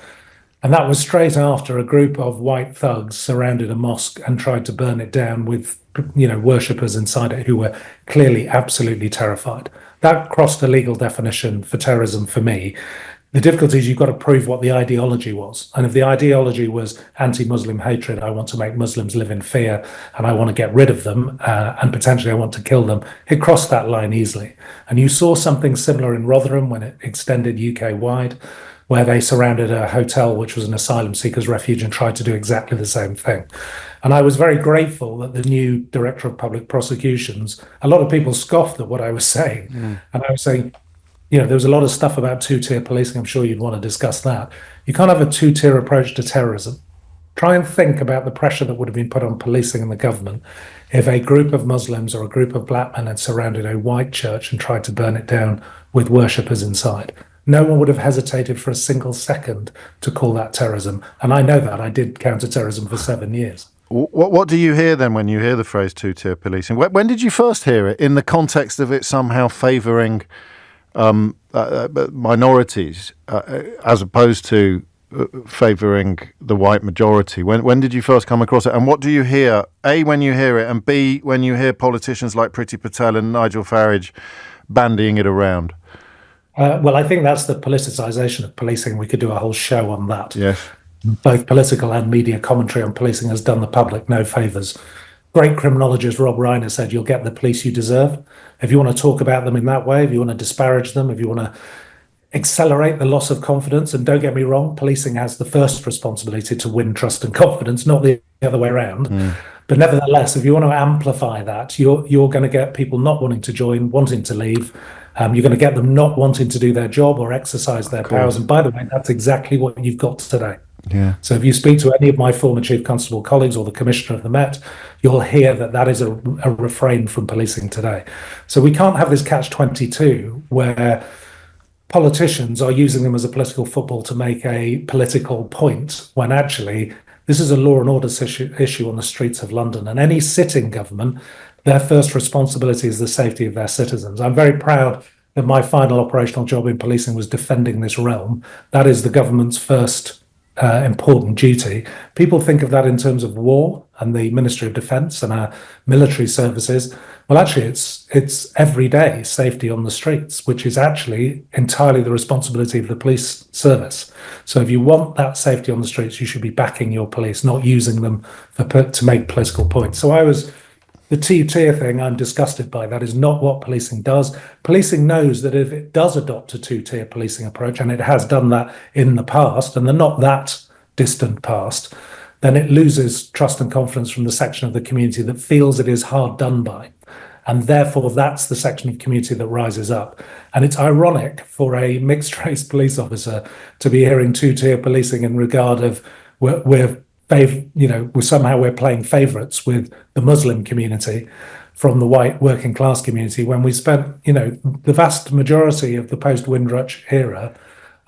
And that was straight after a group of white thugs surrounded a mosque and tried to burn it down with, worshippers inside it who were clearly absolutely terrified. That crossed a legal definition for terrorism for me. The difficulty is you've got to prove what the ideology was. And if the ideology was anti-Muslim hatred, I want to make Muslims live in fear and I want to get rid of them and potentially I want to kill them, it crossed that line easily. And you saw something similar in Rotherham when it extended UK-wide, where they surrounded a hotel which was an asylum seekers refuge and tried to do exactly the same thing. And I was very grateful that the new Director of Public Prosecutions, a lot of people scoffed at what I was saying. And I was saying, there was a lot of stuff about two-tier policing. I'm sure you'd want to discuss that. You can't have a two-tier approach to terrorism. Try and think about the pressure that would have been put on policing and the government if a group of Muslims or a group of black men had surrounded a white church and tried to burn it down with worshippers inside. No one would have hesitated for a single second to call that terrorism. And I know that. I did counter-terrorism for 7 years. What do you hear then when you hear the phrase two-tier policing? When did you first hear it in the context of it somehow favouring minorities as opposed to favouring the white majority. When did you first come across it, and what do you hear, A, when you hear it, and B, when you hear politicians like Priti Patel and Nigel Farage bandying it around? Well, I think that's the politicisation of policing. We could do a whole show on that. Yes. Both political and media commentary on policing has done the public no favours. Great criminologist Rob Reiner said, you'll get the police you deserve. If you want to talk about them in that way, if you want to disparage them, if you want to accelerate the loss of confidence, and don't get me wrong, policing has the first responsibility to win trust and confidence, not the other way around. But nevertheless, if you want to amplify that, you're going to get people not wanting to join, wanting to leave. You're going to get them not wanting to do their job or exercise their powers. And by the way, that's exactly what you've got today. Yeah. So if you speak to any of my former Chief Constable colleagues or the Commissioner of the Met, you'll hear that is a refrain from policing today. So we can't have this catch-22 where politicians are using them as a political football to make a political point, when actually this is a law and order issue on the streets of London. And any sitting government, their first responsibility is the safety of their citizens. I'm very proud that my final operational job in policing was defending this realm. That is the government's first important duty. People think of that in terms of war and the Ministry of Defence and our military services. Well, actually, it's everyday safety on the streets, which is actually entirely the responsibility of the police service. So if you want that safety on the streets, you should be backing your police, not using them to make political points. So the two-tier thing, I'm disgusted by. That is not what policing does. Policing knows that if it does adopt a two-tier policing approach, and it has done that in the past, and the not that distant past, then it loses trust and confidence from the section of the community that feels it is hard done by. And therefore, that's the section of community that rises up. And it's ironic for a mixed-race police officer to be hearing two-tier policing in regard of we're playing favourites with the Muslim community from the white working class community, when we spent, the vast majority of the post-Windrush era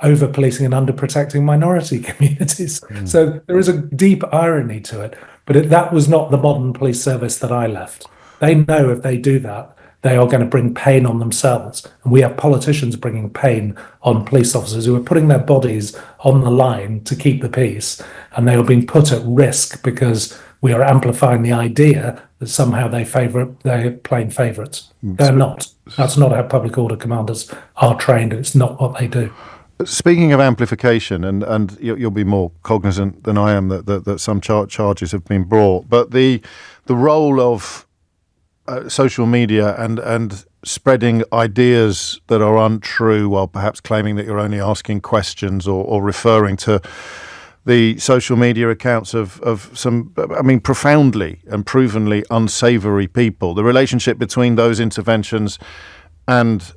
over policing and under protecting minority communities. So there is a deep irony to it, but that was not the modern police service that I left. They know if they do that, they are going to bring pain on themselves. And we have politicians bringing pain on police officers who are putting their bodies on the line to keep the peace. And they are being put at risk because we are amplifying the idea that somehow they're playing favourites. They're not. That's not how public order commanders are trained. It's not what they do. Speaking of amplification, and you'll be more cognizant than I am that some charges have been brought, but the role of social media and spreading ideas that are untrue, while perhaps claiming that you're only asking questions or referring to the social media accounts of some, profoundly and provenly unsavoury people. The relationship between those interventions and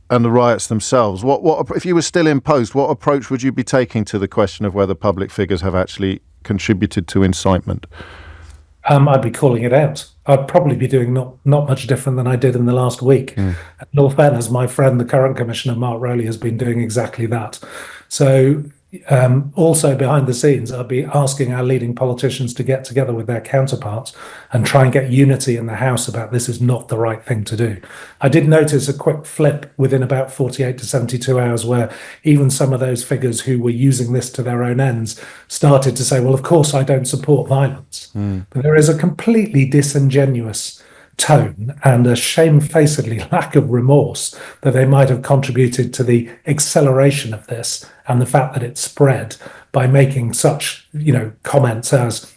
the riots themselves. What if you were still in post, what approach would you be taking to the question of whether public figures have actually contributed to incitement? I'd be calling it out. I'd probably be doing not much different than I did in the last week. In all fairness, my friend, the current Commissioner, Mark Rowley, has been doing exactly that. So also behind the scenes, I'll be asking our leading politicians to get together with their counterparts and try and get unity in the House about this is not the right thing to do. I did notice a quick flip within about 48 to 72 hours where even some of those figures who were using this to their own ends started to say, well, of course, I don't support violence. But there is a completely disingenuous tone and a shamefacedly lack of remorse that they might have contributed to the acceleration of this and the fact that it spread by making such, comments as,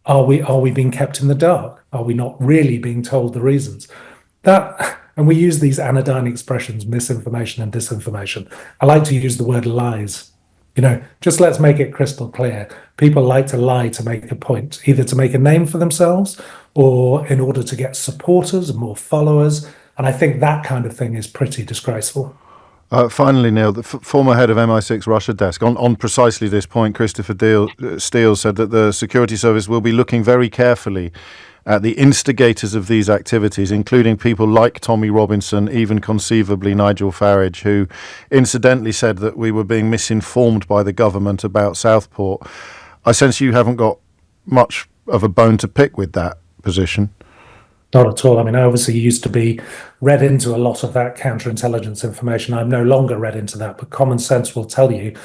are we being kept in the dark? Are we not really being told the reasons? And we use these anodyne expressions, misinformation and disinformation. I like to use the word lies. Just let's make it crystal clear. People like to lie to make a point, either to make a name for themselves or in order to get supporters and more followers. And I think that kind of thing is pretty disgraceful. Finally, Neil, the former head of MI6 Russia desk, on precisely this point, Christopher Steele said that the security service will be looking very carefully at the instigators of these activities, including people like Tommy Robinson, even conceivably Nigel Farage, who incidentally said that we were being misinformed by the government about Southport. I sense you haven't got much of a bone to pick with that position. Not at all. I obviously used to be read into a lot of that counterintelligence information. I'm no longer read into that, but common sense will tell you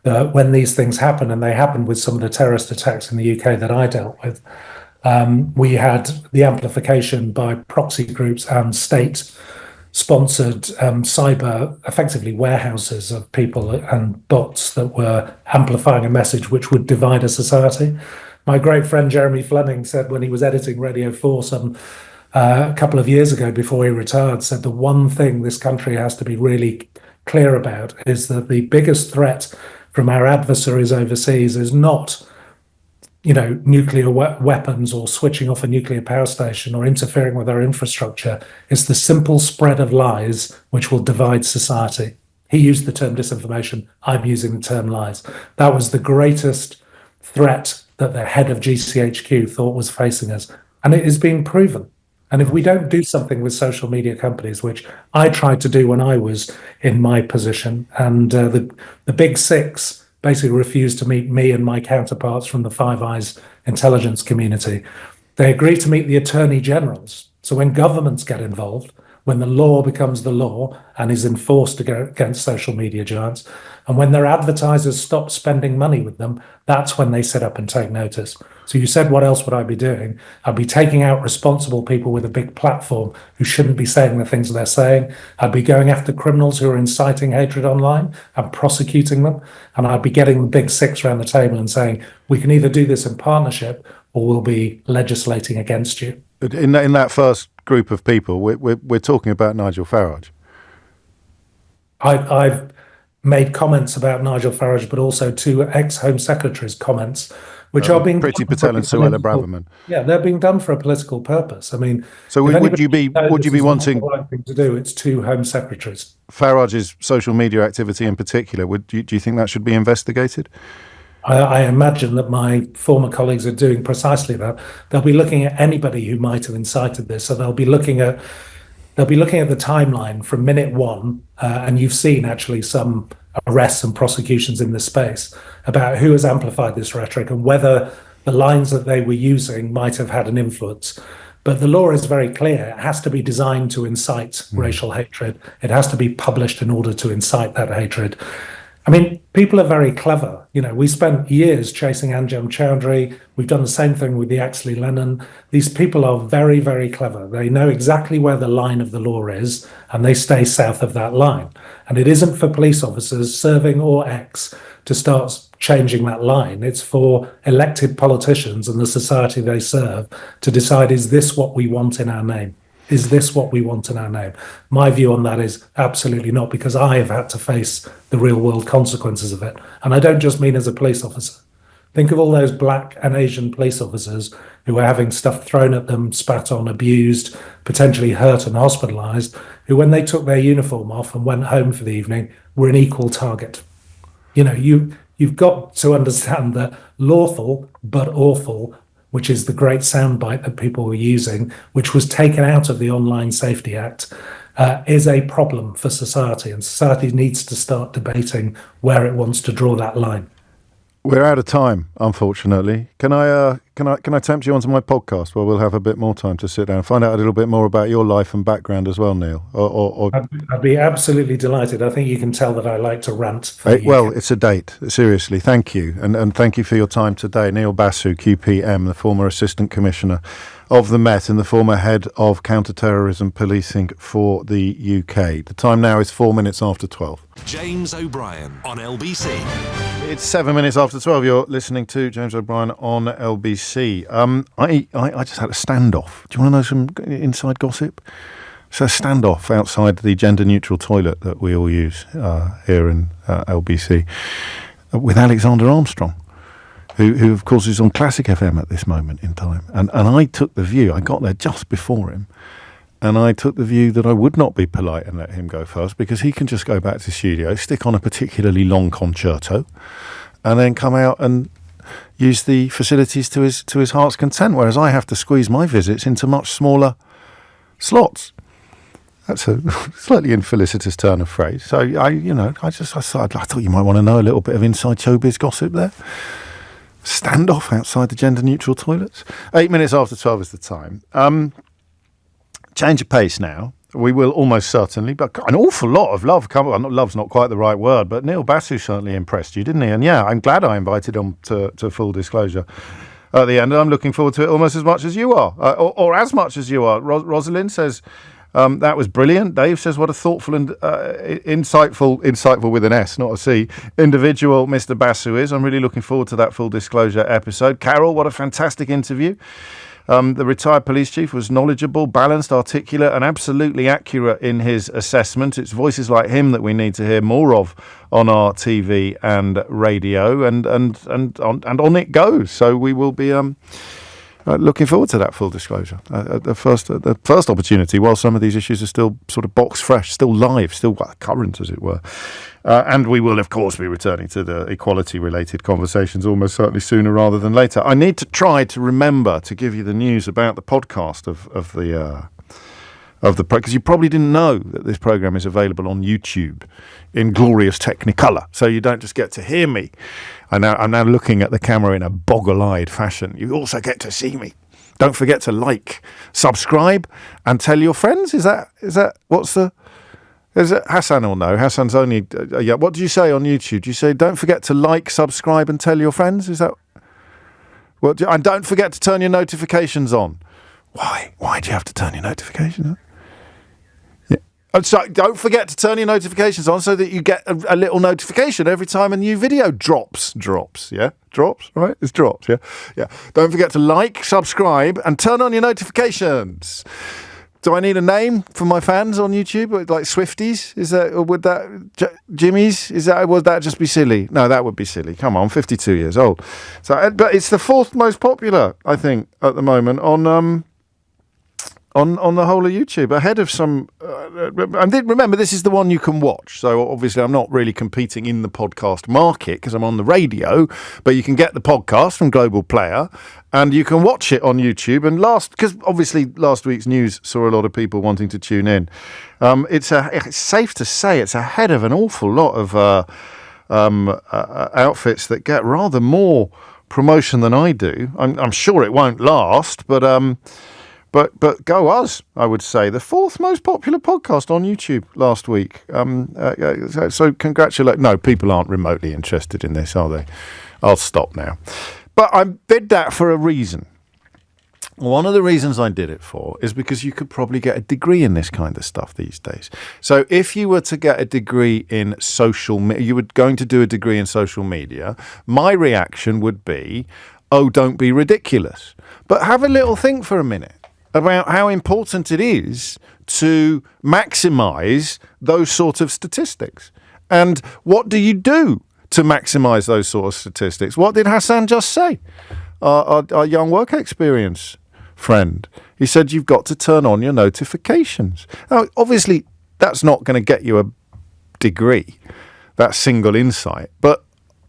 when these things happen, and they happened with some of the terrorist attacks in the UK that I dealt with, we had the amplification by proxy groups and state-sponsored cyber, effectively warehouses of people and bots that were amplifying a message which would divide a society. My great friend Jeremy Fleming said when he was editing Radio 4 a couple of years ago before he retired, said the one thing this country has to be really clear about is that the biggest threat from our adversaries overseas is not nuclear weapons or switching off a nuclear power station or interfering with our infrastructure. It's the simple spread of lies which will divide society. He used the term disinformation. I'm using the term lies. That was the greatest threat that the head of GCHQ thought was facing us. And it is being proven. And if we don't do something with social media companies, which I tried to do when I was in my position, and the big six basically refused to meet me and my counterparts from the Five Eyes intelligence community. They agreed to meet the attorney generals. So when governments get involved, when the law becomes the law and is enforced against social media giants, and when their advertisers stop spending money with them, that's when they sit up and take notice. So you said, what else would I be doing? I'd be taking out responsible people with a big platform who shouldn't be saying the things they're saying. I'd be going after criminals who are inciting hatred online and prosecuting them. And I'd be getting the big six around the table and saying, we can either do this in partnership or we'll be legislating against you. In that first group of people, we're talking about Nigel Farage. I've made comments about Nigel Farage, but also two ex-Home Secretaries' comments, which are being Priti Patel and Suella Braverman. Yeah, they're being done for a political purpose. I mean, so would you be wanting the right thing to do? It's two Home Secretaries. Farage's social media activity in particular. Do you think that should be investigated? I imagine that my former colleagues are doing precisely that. They'll be looking at anybody who might have incited this, so they'll be looking at the timeline from minute one, and you've seen actually some arrests and prosecutions in this space about who has amplified this rhetoric and whether the lines that they were using might have had an influence. But the law is very clear. It has to be designed to incite racial hatred. It has to be published in order to incite that hatred. I mean, people are very clever. We spent years chasing Anjem Choudhury. We've done the same thing with the Axley Lennon. These people are very, very clever. They know exactly where the line of the law is, and they stay south of that line. And it isn't for police officers, serving or ex, to start changing that line. It's for elected politicians and the society they serve to decide, is this what we want in our name? Is this what we want in our name? My view on that is absolutely not, because I have had to face the real world consequences of it. And I don't just mean as a police officer. Think of all those black and Asian police officers who are having stuff thrown at them, spat on, abused, potentially hurt and hospitalised, who when they took their uniform off and went home for the evening were an equal target. You've got to understand that lawful but awful, which is the great soundbite that people were using, which was taken out of the Online Safety Act, is a problem for society, and society needs to start debating where it wants to draw that line. We're out of time, unfortunately. Can I tempt you onto my podcast where we'll have a bit more time to sit down and find out a little bit more about your life and background as well, Neil? Or I'd be absolutely delighted. I think you can tell that I like to rant. Well, it's a date. Seriously, thank you. And thank you for your time today. Neil Basu, QPM, the former Assistant Commissioner of the Met and the former Head of Counter-Terrorism Policing for the UK. The time now is 4 minutes after 12. James O'Brien on LBC. It's 7 minutes after 12. You're listening to James O'Brien on LBC. I just had a standoff. Do you want to know some inside gossip? It's a standoff outside the gender-neutral toilet that we all use here in LBC with Alexander Armstrong, who of course is on Classic FM at this moment in time. And I took the view, I got there just before him, and I took the view that I would not be polite and let him go first, because he can just go back to the studio, stick on a particularly long concerto, and then come out and use the facilities to his heart's content, whereas I have to squeeze my visits into much smaller slots. That's a slightly infelicitous turn of phrase. So I thought you might want to know a little bit of inside showbiz gossip there. Standoff outside the gender-neutral toilets. 8 minutes after 12 is the time. Change of pace now. we will almost certainly, but an awful lot of love come. Well, love's not quite the right word, but Neil Basu certainly impressed you, didn't he? And yeah, I'm glad I invited him to Full Disclosure at the end. I'm looking forward to it almost as much as you are, or as much as you are. Rosalind says that was brilliant. Dave says what a thoughtful and insightful with an S, not a C, individual Mr. Basu is. I'm really looking forward to that Full Disclosure episode. Carol, what a fantastic interview. The retired police chief was knowledgeable, balanced, articulate, and absolutely accurate in his assessment. It's voices like him that we need to hear more of on our TV and radio, and on it goes. So we will be looking forward to that Full Disclosure. The first opportunity, while some of these issues are still sort of box fresh, still live, still current, as it were. And we will, of course, be returning to the equality-related conversations almost certainly sooner rather than later. I need to try to remember to give you the news about the podcast of the because you probably didn't know that this program is available on YouTube in glorious Technicolor, so you don't just get to hear me. I'm now looking at the camera in a boggle-eyed fashion. You also get to see me. Don't forget to like, subscribe, and tell your friends. Is that what's the? Is it Hassan will know? Hassan's only yeah. What do you say on YouTube? Do you say don't forget to like, subscribe, and tell your friends? Is that what? And don't forget to turn your notifications on. Why? Why do you have to turn your notifications on? Yeah. So don't forget to turn your notifications on so that you get a little notification every time a new video drops. Yeah, drops. Right? It's drops. Yeah. Don't forget to like, subscribe, and turn on your notifications. Do I need a name for my fans on YouTube, like Swifties? Is that, or would that Jimmy's? Would that just be silly? No, that would be silly. Come on, 52 years old. So, but it's the fourth most popular, I think, at the moment on the whole of YouTube, ahead of some. Remember, this is the one you can watch. So obviously, I'm not really competing in the podcast market because I'm on the radio. But you can get the podcast from Global Player, and you can watch it on YouTube. And because obviously last week's news saw a lot of people wanting to tune in. It's safe to say it's ahead of an awful lot of outfits that get rather more promotion than I do. I'm sure it won't last, but go us, I would say. The fourth most popular podcast on YouTube last week. So congratulate. No, people aren't remotely interested in this, are they? I'll stop now. But I did that for a reason. One of the reasons I did it for is because you could probably get a degree in this kind of stuff these days. So if you were to get a degree in social media, you were going to do a degree in social media, my reaction would be, oh, don't be ridiculous. But have a little think for a minute about how important it is to maximise those sort of statistics. And what do you do to maximise those sort of statistics? What did Hassan just say? Our young work experience friend. He said you've got to turn on your notifications. Now, obviously, that's not going to get you a degree, that single insight, but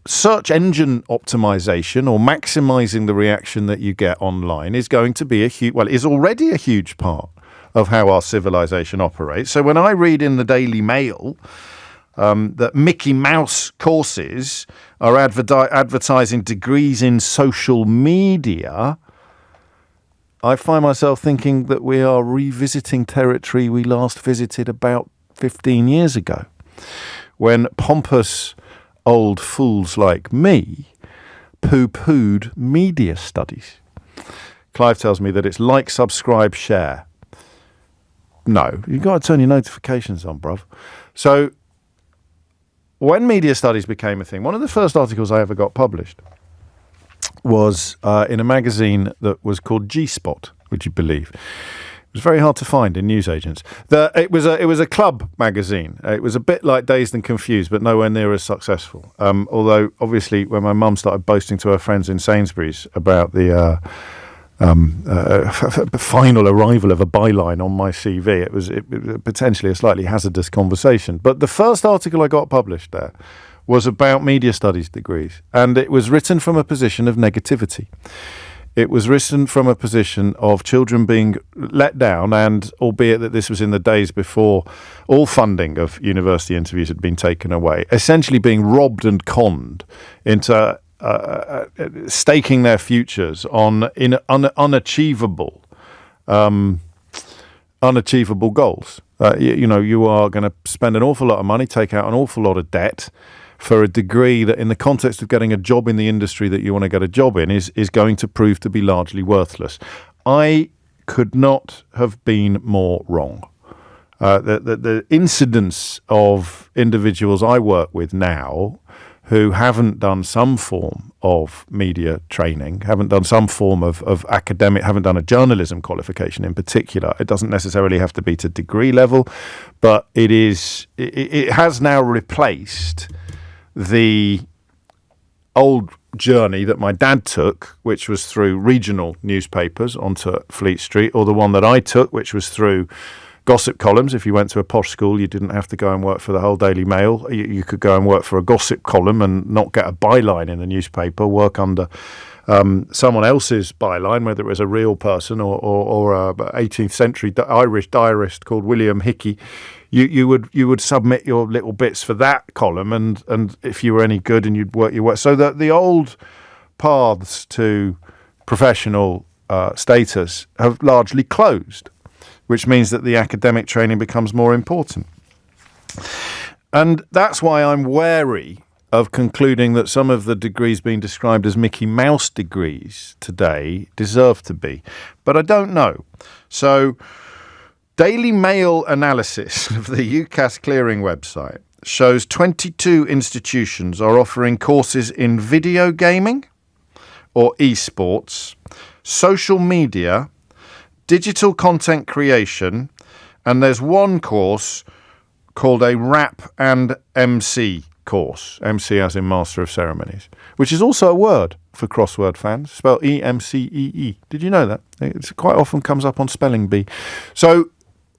search engine optimization or maximizing the reaction that you get online is going to be is already a huge part of how our civilization operates. So when I read in the Daily Mail that Mickey Mouse courses are advertising degrees in social media, I find myself thinking that we are revisiting territory we last visited about 15 years ago, when pompous old fools like me poo-pooed media studies. Clive tells me that it's like, subscribe, share. No, you've got to turn your notifications on, bruv. So when media studies became a thing, one of the first articles I ever got published was in a magazine that was called G-Spot, would you believe? It was very hard to find in newsagents. It was a club magazine. It was a bit like Dazed and Confused, but nowhere near as successful. Although, obviously, when my mum started boasting to her friends in Sainsbury's about the final arrival of a byline on my CV, it was potentially a slightly hazardous conversation. But the first article I got published there was about media studies degrees, and it was written from a position of negativity. It was written from a position of children being let down, and albeit that this was in the days before all funding of university interviews had been taken away, essentially being robbed and conned into staking their futures on unachievable goals. You are going to spend an awful lot of money, take out an awful lot of debt for a degree that, in the context of getting a job in the industry that you want to get a job in, is going to prove to be largely worthless. I could not have been more wrong. The incidence of individuals I work with now who haven't done some form of media training, haven't done some form of academic, haven't done a journalism qualification in particular. It doesn't necessarily have to be to degree level, but it has now replaced the old journey that my dad took, which was through regional newspapers onto Fleet Street, or the one that I took, which was through gossip columns. If you went to a posh school, you didn't have to go and work for the whole Daily Mail. You could go and work for a gossip column and not get a byline in the newspaper, work under someone else's byline, whether it was a real person or a 18th century Irish diarist called William Hickey. You would submit your little bits for that column, and if you were any good, and you'd work your way. So that the old paths to professional status have largely closed, which means that the academic training becomes more important. And that's why I'm wary of concluding that some of the degrees being described as Mickey Mouse degrees today deserve to be. But I don't know. So, Daily Mail analysis of the UCAS clearing website shows 22 institutions are offering courses in video gaming or esports, social media, digital content creation, and there's one course called a Rap and MC course. MC as in Master of Ceremonies, which is also a word for crossword fans, spelled E-M-C-E-E. Did you know that? It quite often comes up on Spelling Bee. So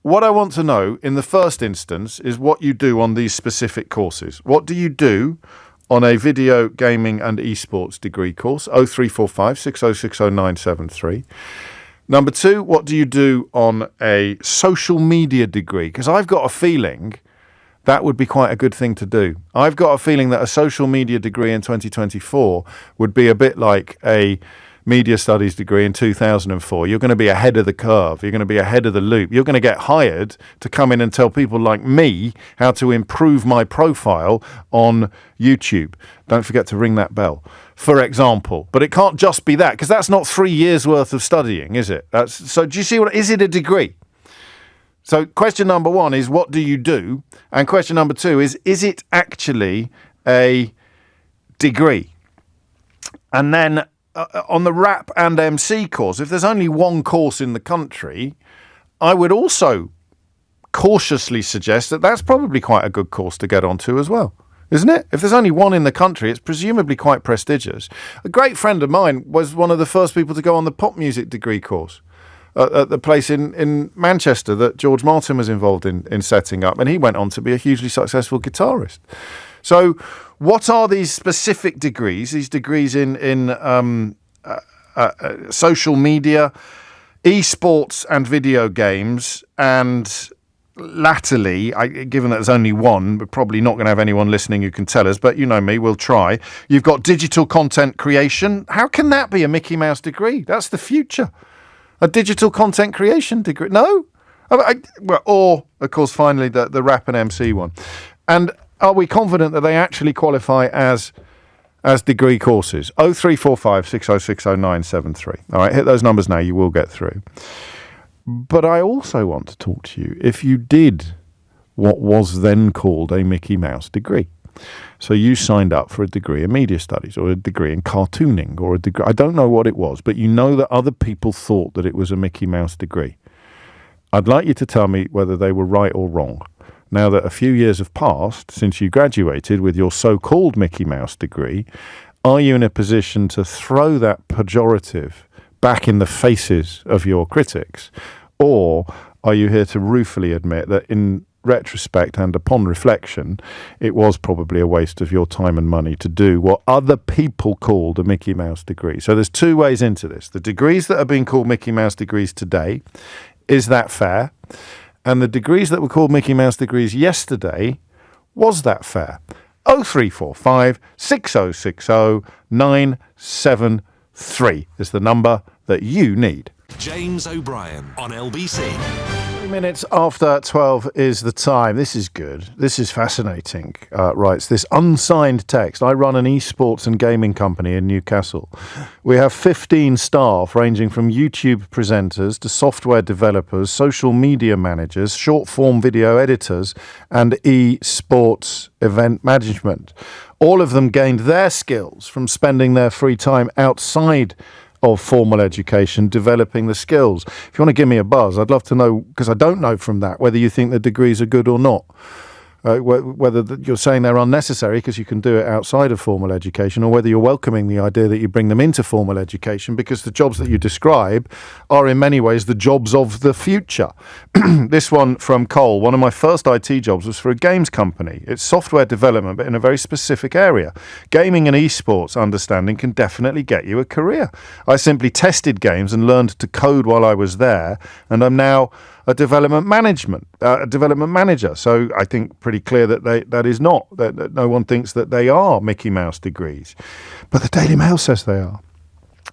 what I want to know in the first instance is what you do on these specific courses. What do you do on a video gaming and esports degree course? 0345 6060 973. Number two, what do you do on a social media degree? Because I've got a feeling that would be quite a good thing to do. I've got a feeling that a social media degree in 2024 would be a bit like a media studies degree in 2004. You're going to be ahead of the curve. You're going to be ahead of the loop. You're going to get hired to come in and tell people like me how to improve my profile on YouTube. Don't forget to ring that bell, for example. But it can't just be that, because that's not 3 years worth of studying, is it? So do you see is it a degree? So question number one is, what do you do? And question number two is it actually a degree? And then on the Rap and MC course, if there's only one course in the country, I would also cautiously suggest that that's probably quite a good course to get onto as well, isn't it? If there's only one in the country, it's presumably quite prestigious. A great friend of mine was one of the first people to go on the pop music degree course at the place in Manchester that George Martin was involved in setting up, and he went on to be a hugely successful guitarist. So what are these specific degrees, these degrees in social media, esports and video games, and latterly, given that there's only one, we're probably not going to have anyone listening who can tell us, but you know me, we'll try. You've got digital content creation. How can that be a Mickey Mouse degree? That's the future. A digital content creation degree? No? Or, of course, finally, the Rap and MC one. And are we confident that they actually qualify as degree courses? 0345 6060 973. All right, hit those numbers now. You will get through. But I also want to talk to you if you did what was then called a Mickey Mouse degree. So you signed up for a degree in media studies or a degree in cartooning or a degree, I don't know what it was, but you know that other people thought that it was a Mickey Mouse degree. I'd like you to tell me whether they were right or wrong. Now that a few years have passed since you graduated with your so-called Mickey Mouse degree, are you in a position to throw that pejorative back in the faces of your critics? Or are you here to ruefully admit that in retrospect and upon reflection, it was probably a waste of your time and money to do what other people called a Mickey Mouse degree? So there's two ways into this. The degrees that are being called Mickey Mouse degrees today, is that fair? And the degrees that were called Mickey Mouse degrees yesterday, was that fair? 0345 6060 973 is the number that you need. James O'Brien on LBC. minutes after 12 is the time. This is good. This is fascinating. Writes this unsigned text. I run an esports and gaming company in Newcastle. We have 15 staff ranging from YouTube presenters to software developers, social media managers, short-form video editors, and esports event management. All of them gained their skills from spending their free time outside of formal education, developing the skills. If you want to give me a buzz, I'd love to know, because I don't know from that whether you think the degrees are good or not. Whether you're saying they're unnecessary because you can do it outside of formal education, or whether you're welcoming the idea that you bring them into formal education because the jobs that you describe are in many ways the jobs of the future. This one from Cole. One of my first IT jobs was for a games company. It's software development, but in a very specific area. Gaming and esports understanding can definitely get you a career. I simply tested games and learned to code while I was there, and I'm now a development manager. So I think pretty clear that that is not, that no one thinks that they are Mickey Mouse degrees. But the Daily Mail says they are.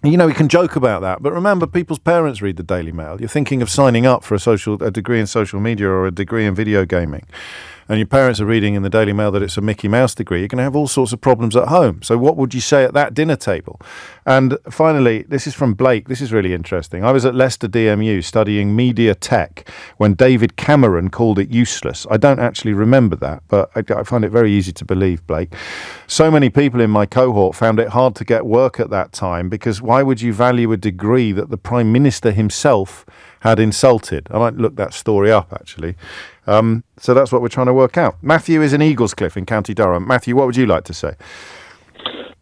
You know, we can joke about that, but remember, people's parents read the Daily Mail. You're thinking of signing up for a degree in social media or a degree in video gaming, and your parents are reading in the Daily Mail that it's a Mickey Mouse degree, you're going to have all sorts of problems at home. So what would you say at that dinner table? And finally, this is from Blake. This is really interesting. I was at Leicester DMU studying media tech when David Cameron called it useless. I don't actually remember that, but I find it very easy to believe, Blake. So many people in my cohort found it hard to get work at that time, because why would you value a degree that the Prime Minister himself had insulted? I might look that story up, actually. So that's what we're trying to work out. Matthew is in Eaglescliff in County Durham. Matthew, what would you like to say?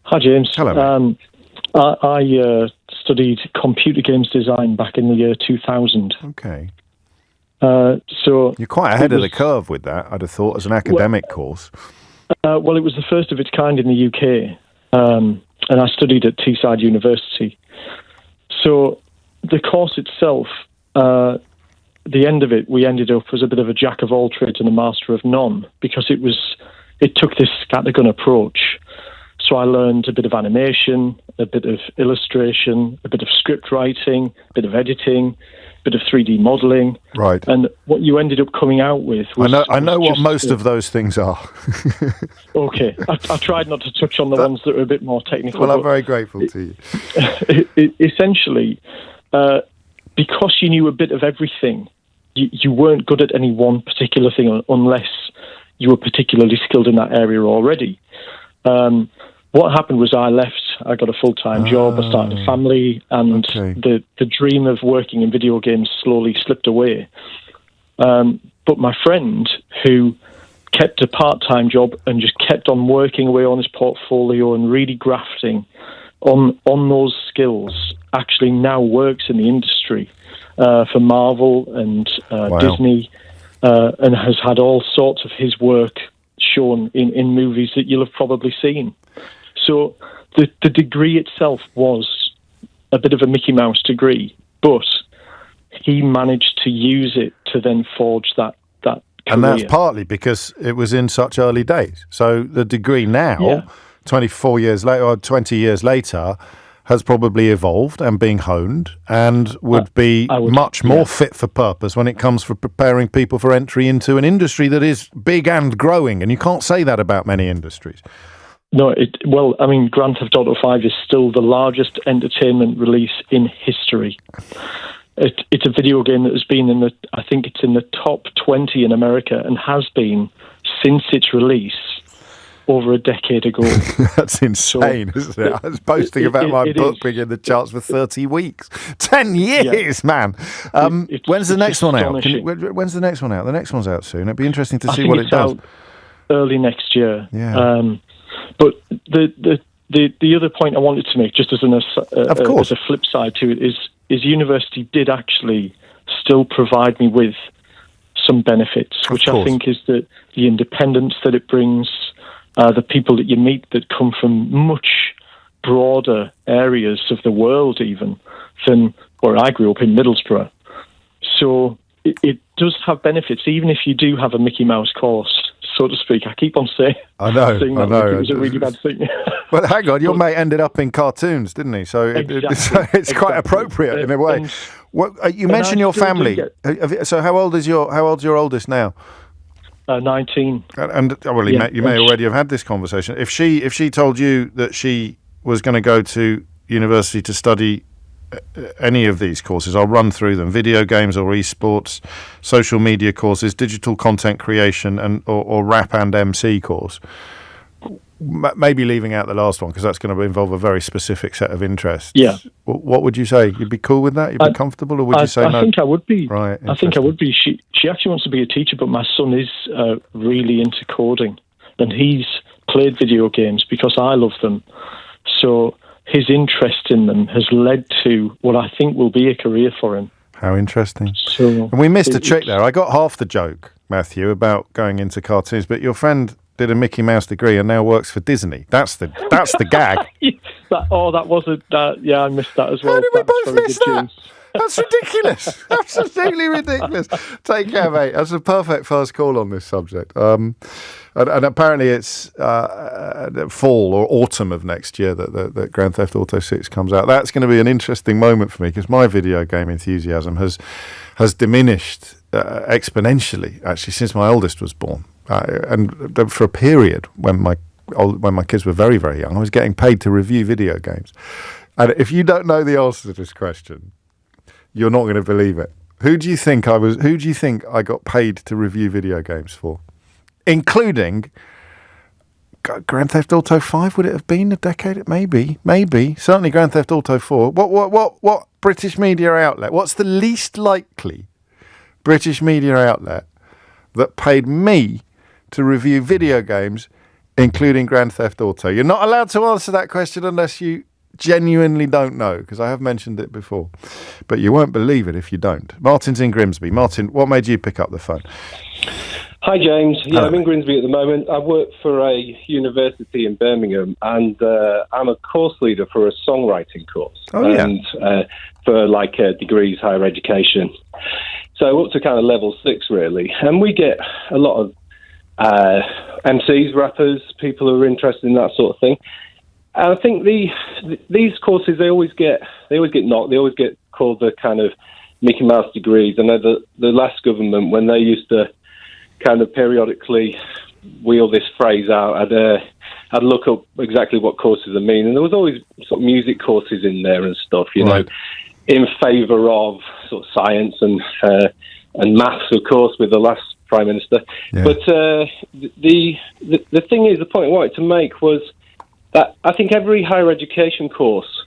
Hi, James. Hello. I studied computer games design back in the year 2000. Okay. So you're quite ahead of the curve with that, I'd have thought, as an academic course. Well, it was the first of its kind in the UK, and I studied at Teesside University. So the course itself, the end of it, we ended up as a bit of a jack of all trades and a master of none, because it took this scattergun approach. So I learned a bit of animation, a bit of illustration, a bit of script writing, a bit of editing, a bit of 3D modelling. Right. And what you ended up coming out with was... I know what most of those things are. Okay. I tried not to touch on the ones that are a bit more technical. Well, I'm very grateful to you. Essentially, because you knew a bit of everything, you weren't good at any one particular thing unless you were particularly skilled in that area already. What happened was I left, I got a full-time job, I started a family, and the dream of working in video games slowly slipped away. But my friend, who kept a part-time job and just kept on working away on his portfolio and really grafting on those skills, actually now works in the industry for Marvel and Disney, and has had all sorts of his work shown in movies that you'll have probably seen. So the degree itself was a bit of a Mickey Mouse degree, but he managed to use it to then forge that career. And that's partly because it was in such early days. So the degree now, 24 years later, or 20 years later, has probably evolved and being honed, and would be much more fit for purpose when it comes for preparing people for entry into an industry that is big and growing. And you can't say that about many industries. No, Grand Theft Auto 5 is still the largest entertainment release in history. It's a video game that has been in the top 20 in America, and has been since its release over a decade ago. That's insane, isn't it? I was boasting about my book being in the charts for 30 weeks. 10 years, man. When's the next one out? When's the next one out? The next one's out soon. It'd be interesting to see what it does. Early next year. Yeah. But the other point I wanted to make, just as a flip side to it, is university did actually still provide me with some benefits, which I think is the independence that it brings, the people that you meet that come from much broader areas of the world even than where I grew up in Middlesbrough. So it does have benefits, even if you do have a Mickey Mouse course so to speak. I keep on saying I know. it was a really bad thing. Well, hang on, your mate ended up in cartoons, didn't he? So it's quite appropriate in a way. You mentioned your family. So how old's your oldest now? 19. And you may already have had this conversation. If she told you that she was going to go to university to study any of these courses, I'll run through them: video games or esports, social media courses, digital content creation, or rap and MC course. Maybe leaving out the last one because that's going to involve a very specific set of interests. Yeah. What would you say? You'd be cool with that? You'd be comfortable, or would you say no? I think I would be. Right. I think I would be. She actually wants to be a teacher, but my son is really into coding, and he's played video games because I love them. So his interest in them has led to what I think will be a career for him. How interesting. So, and we missed a trick there. I got half the joke, Matthew, about going into cartoons, but your friend did a Mickey Mouse degree and now works for Disney. That's the gag. Yeah, I missed that as well. How did we both miss that? That's ridiculous. Absolutely ridiculous. Take care, mate. That's a perfect first call on this subject. And apparently it's fall or autumn of next year that Grand Theft Auto 6 comes out. That's going to be an interesting moment for me because my video game enthusiasm has diminished exponentially, actually, since my oldest was born. And for a period when my kids were very, very young, I was getting paid to review video games. And if you don't know the answer to this question, you're not going to believe it. Who do you think I got paid to review video games for? Including Grand Theft Auto 5, would it have been a decade? Maybe. Certainly Grand Theft Auto 4. What British media outlet? What's the least likely British media outlet that paid me to review video games, including Grand Theft Auto? You're not allowed to answer that question unless you genuinely don't know, because I have mentioned it before. But you won't believe it if you don't. Martin's in Grimsby. Martin, what made you pick up the phone? Hi, James. Yeah, I'm in Grimsby at the moment. I work for a university in Birmingham, and I'm a course leader for a songwriting course. For degrees, higher education. So up to kind of level 6, really. And we get a lot of MCs, rappers, people who are interested in that sort of thing. And I think these courses, they always get knocked. They always get called the kind of Mickey Mouse degrees. I know the last government, when they used to kind of periodically wheel this phrase out, I'd look up exactly what courses I mean. And there was always sort of music courses in there and stuff, you know, in favour of sort of science and maths, of course, with the last Prime Minister. Yeah. But the thing is, the point I wanted to make was that I think every higher education course,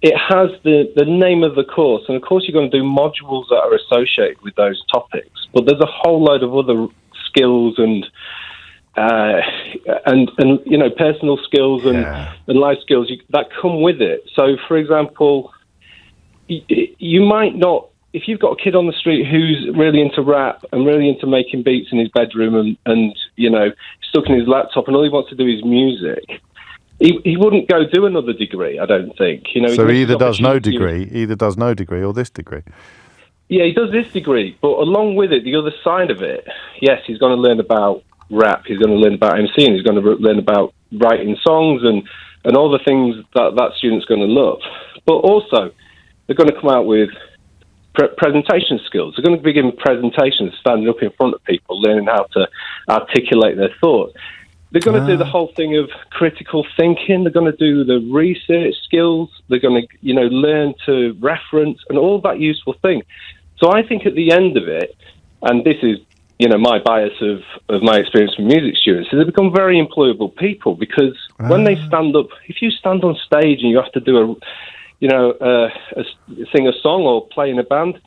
it has the name of the course, and of course you're going to do modules that are associated with those topics. But there's a whole load of other skills and you know, personal skills and life skills that come with it. So, for example, you might not, if you've got a kid on the street who's really into rap and really into making beats in his bedroom and you know, stuck in his laptop and all he wants to do is music, he wouldn't go do another degree, I don't think. You know, so he either does no degree or this degree. Yeah, he does this degree, but along with it, the other side of it, yes, he's going to learn about rap, he's going to learn about MCing, he's going to learn about writing songs and all the things that student's going to love. But also, they're going to come out with presentation skills. They're going to be given presentations, standing up in front of people, learning how to articulate their thoughts. They're going to do the whole thing of critical thinking. They're going to do the research skills. They're going to, you know, learn to reference and all that useful thing. So I think at the end of it, and this is, you know, my bias of my experience with music students, is they become very employable people because when they stand up, if you stand on stage and you have to do sing a song or play in a band,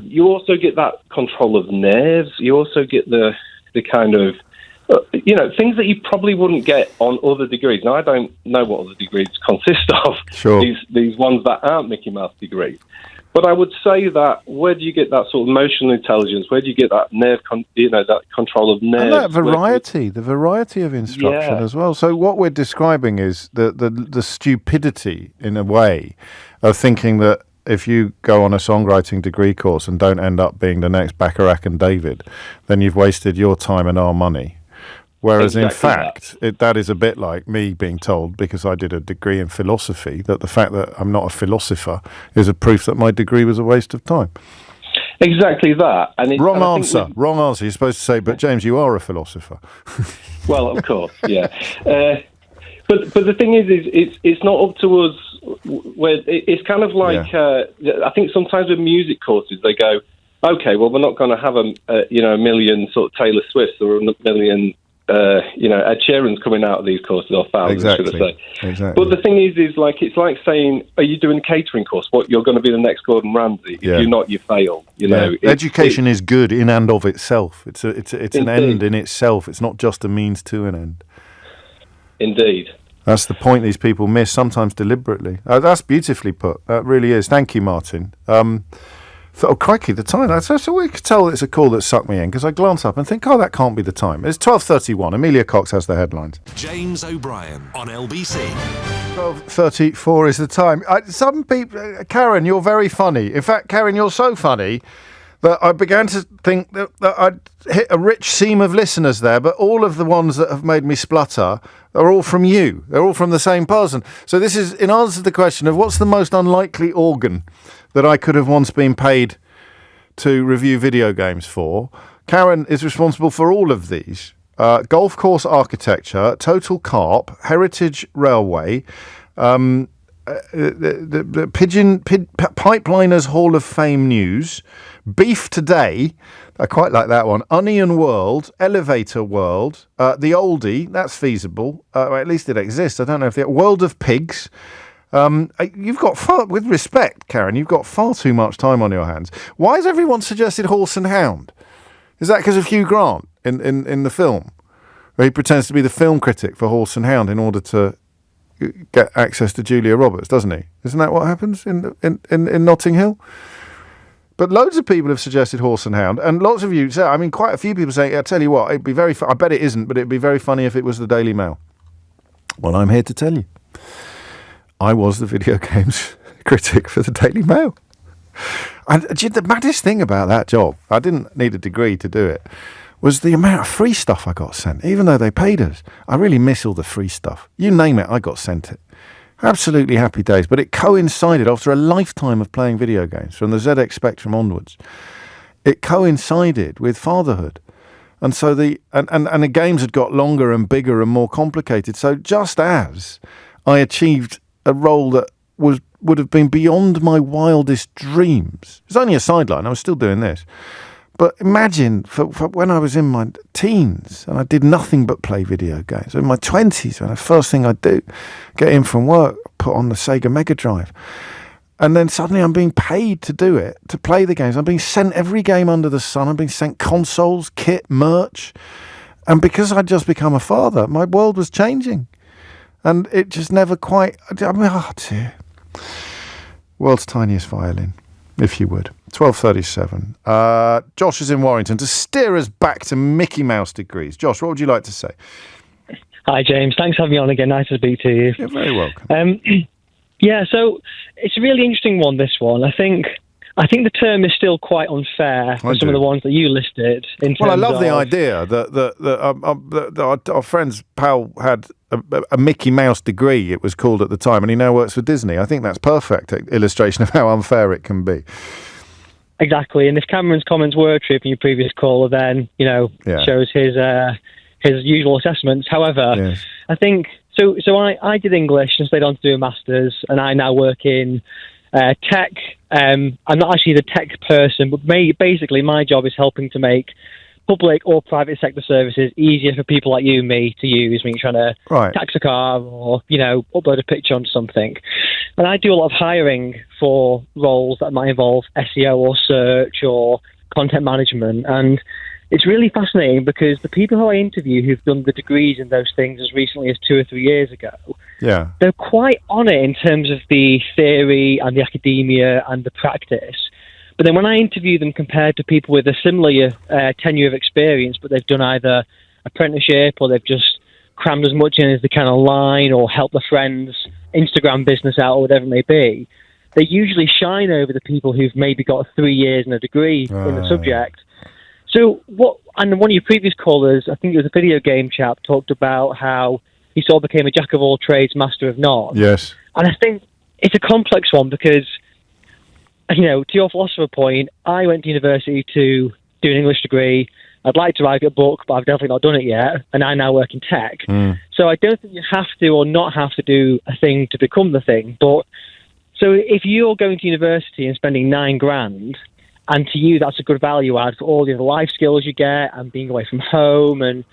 you also get that control of nerves. You also get the kind of, you know, things that you probably wouldn't get on other degrees. Now, I don't know what other degrees consist of, these ones that aren't Mickey Mouse degrees. But I would say that where do you get that sort of emotional intelligence? Where do you get that that control of nerves? And that variety, the variety of instruction as well. So what we're describing is the stupidity, in a way, of thinking that if you go on a songwriting degree course and don't end up being the next Bacharach and David, then you've wasted your time and our money. Whereas in Exactly fact, that is a bit like me being told, because I did a degree in philosophy, that the fact that I'm not a philosopher is a proof that my degree was a waste of time. Exactly that. And wrong answer. Wrong answer. You're supposed to say, but James, you are a philosopher. Well, of course, yeah. But the thing is it's not up to us. Where it's kind of like I think sometimes with music courses they go, okay, well we're not going to have a million sort of Taylor Swifts or a million Ed Sheeran's coming out of these courses, or thousands, should I say. Exactly. But the thing is like it's like saying, are you doing a catering course? What, you're going to be the next Gordon Ramsay? If you're not, you fail. You know, education is good in and of itself. It's an end in itself. It's not just a means to an end. Indeed. That's the point these people miss, sometimes deliberately. That's beautifully put. That really is. Thank you, Martin. Crikey, the time. So we could tell it's a call that sucked me in, because I glance up and think, that can't be the time. It's 12:31. Amelia Cox has the headlines. James O'Brien on LBC. 12:34 is the time. Some people... Karen, you're very funny. In fact, Karen, you're so funny that I began to think that I'd hit a rich seam of listeners there, but all of the ones that have made me splutter are all from you. They're all from the same person. So this is in answer to the question of what's the most unlikely organ that I could have once been paid to review video games for. Karen is responsible for all of these. Golf course architecture, Total Carp, Heritage Railway, the Pipeliners Hall of Fame news, Beef Today, I quite like that one, Onion World, Elevator World, The Oldie, that's feasible, or at least it exists, I don't know if the World of Pigs. You've got with respect, Karen, you've got far too much time on your hands. Why has everyone suggested Horse and Hound? Is that because of Hugh Grant in the film, where he pretends to be the film critic for Horse and Hound in order to get access to Julia Roberts, doesn't he? Isn't that what happens in Notting Hill? But loads of people have suggested Horse and Hound, and lots of you say, I mean, quite a few people say, I tell you what, it'd be very I bet it isn't, but it'd be very funny if it was the Daily Mail. Well, I'm here to tell you. I was the video games critic for the Daily Mail. And the maddest thing about that job, I didn't need a degree to do it, was the amount of free stuff I got sent, even though they paid us. I really miss all the free stuff. You name it, I got sent it. Absolutely happy days. But it coincided, after a lifetime of playing video games, from the ZX Spectrum onwards, it coincided with fatherhood. And so the games had got longer and bigger and more complicated. So just as I achieved a role that would have been beyond my wildest dreams. It was only a sideline. I was still doing this. But imagine for when I was in my teens and I did nothing but play video games. In my 20s, when the first thing I'd do, get in from work, put on the Sega Mega Drive. And then suddenly I'm being paid to do it, to play the games. I'm being sent every game under the sun. I'm being sent consoles, kit, merch. And because I'd just become a father, my world was changing. And it just never quite... dear. World's tiniest violin, if you would. 12:37. Josh is in Warrington to steer us back to Mickey Mouse degrees. Josh, what would you like to say? Hi, James. Thanks for having me on again. Nice to speak to you. You're very welcome. So it's a really interesting one, this one. I think the term is still quite unfair for some of the ones that you listed. Well, I love the idea that our friend's pal had a Mickey Mouse degree, it was called at the time, and he now works for Disney. I think that's perfect illustration of how unfair it can be. Exactly, and if Cameron's comments were true from your previous caller, then shows his usual assessments. However, I think so. I did English and stayed on to do a master's, and I now work in tech. I'm not actually the tech person, but basically my job is helping to make public or private sector services easier for people like you and me to use when you're trying to tax a car or, upload a picture onto something. And I do a lot of hiring for roles that might involve SEO or search or content management. And it's really fascinating because the people who I interview who've done the degrees in those things as recently as 2 or 3 years ago, they're quite on it in terms of the theory and the academia and the practice. But then when I interview them compared to people with a similar tenure of experience, but they've done either apprenticeship or they've just crammed as much in as they can online or helped their friends' Instagram business out or whatever it may be, they usually shine over the people who've maybe got 3 years and a degree in the subject. So and one of your previous callers, I think it was a video game chap, talked about how he sort of became a jack of all trades, master of none. Yes. And I think it's a complex one because, to your philosopher point, I went to university to do an English degree. I'd like to write a book, but I've definitely not done it yet. And I now work in tech. So I don't think you have to or not have to do a thing to become the thing. But so if you're going to university and spending $9,000, and to you that's a good value add for all the other life skills you get and being away from home and,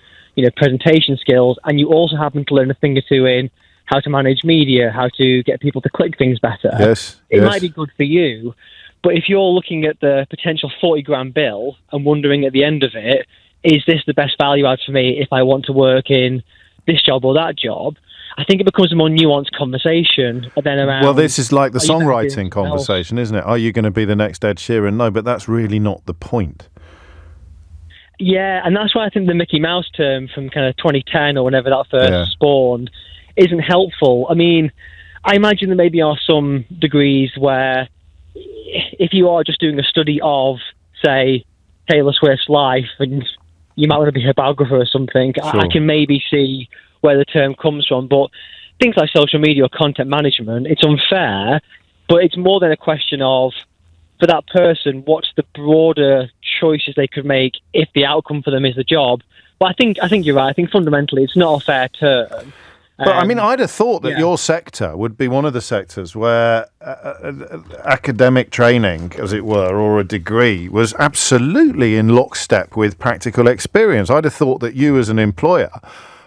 presentation skills, and you also happen to learn a thing or two in how to manage media, how to get people to click things better. It might be good for you. But if you're looking at the potential $40,000 bill and wondering at the end of it, is this the best value add for me if I want to work in this job or that job? I think it becomes a more nuanced conversation then around... Well, this is like the songwriting conversation, isn't it? Are you going to be the next Ed Sheeran? No, but that's really not the point. Yeah, and that's why I think the Mickey Mouse term from kind of 2010 or whenever that first spawned isn't helpful. I mean, I imagine there maybe are some degrees where if you are just doing a study of, say, Taylor Swift's life and you might want to be her biographer or something, I can maybe see where the term comes from. But things like social media or content management, it's unfair, but it's more than a question of, for that person, what's the broader choices they could make if the outcome for them is the job. But I think you're right. I think fundamentally it's not a fair term. But I mean, I'd have thought that your sector would be one of the sectors where academic training, as it were, or a degree was absolutely in lockstep with practical experience. I'd have thought that you as an employer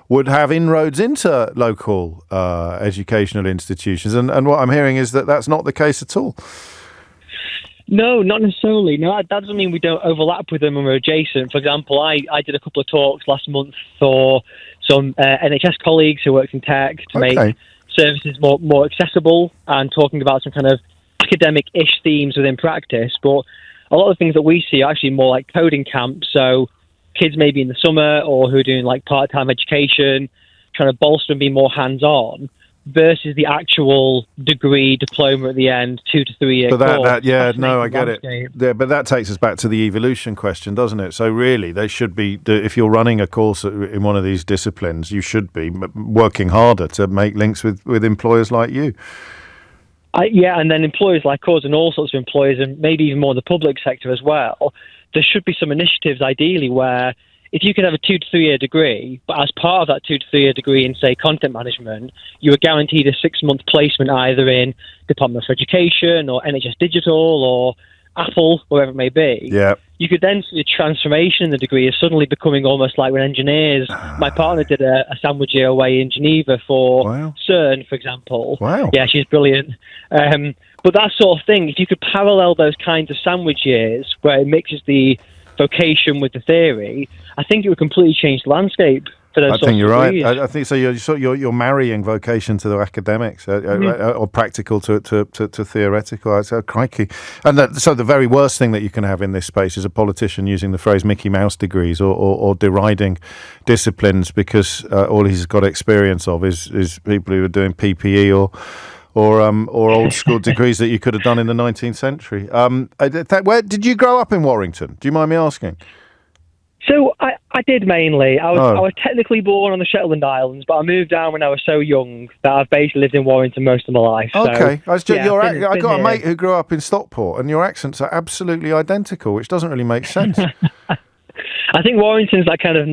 would have inroads into local educational institutions. And what I'm hearing is that that's not the case at all. No, not necessarily. No, that doesn't mean we don't overlap with them and we're adjacent. For example, I did a couple of talks last month for some NHS colleagues who worked in tech to make services more accessible and talking about some kind of academic-ish themes within practice. But a lot of the things that we see are actually more like coding camps. So kids maybe in the summer or who are doing like part-time education, trying to bolster and be more hands-on, versus the actual degree diploma at the end, 2 to 3 year course. I get it. Yeah, but that takes us back to the evolution question, doesn't it? So really, they should be, if you're running a course in one of these disciplines, you should be working harder to make links with employers like you. And then employers like us and all sorts of employers, and maybe even more in the public sector as well, there should be some initiatives ideally where if you could have a 2 to 3 year degree, but as part of that 2 to 3 year degree in, say, content management, you were guaranteed a 6-month placement either in Department for Education or NHS Digital or Apple, wherever it may be. Yeah. You could then see a transformation in the degree of suddenly becoming almost like when engineers... My partner did a sandwich year away in Geneva for CERN, for example. Wow. Yeah, she's brilliant. But that sort of thing, if you could parallel those kinds of sandwich years where it mixes the vocation with the theory, I think it would completely change the landscape for those. I think you're right. I think so. You're marrying vocation to the academics, or practical to theoretical. So crikey! And so the very worst thing that you can have in this space is a politician using the phrase Mickey Mouse degrees or deriding disciplines because all he's got experience of is people who are doing PPE or old school degrees that you could have done in the 19th century. Where did you grow up in Warrington? Do you mind me asking? So I did mainly. I was technically born on the Shetland Islands, but I moved down when I was so young that I've basically lived in Warrington most of my life. Okay. I got a mate who grew up in Stockport, and your accents are absolutely identical, which doesn't really make sense. I think Warrington's that kind of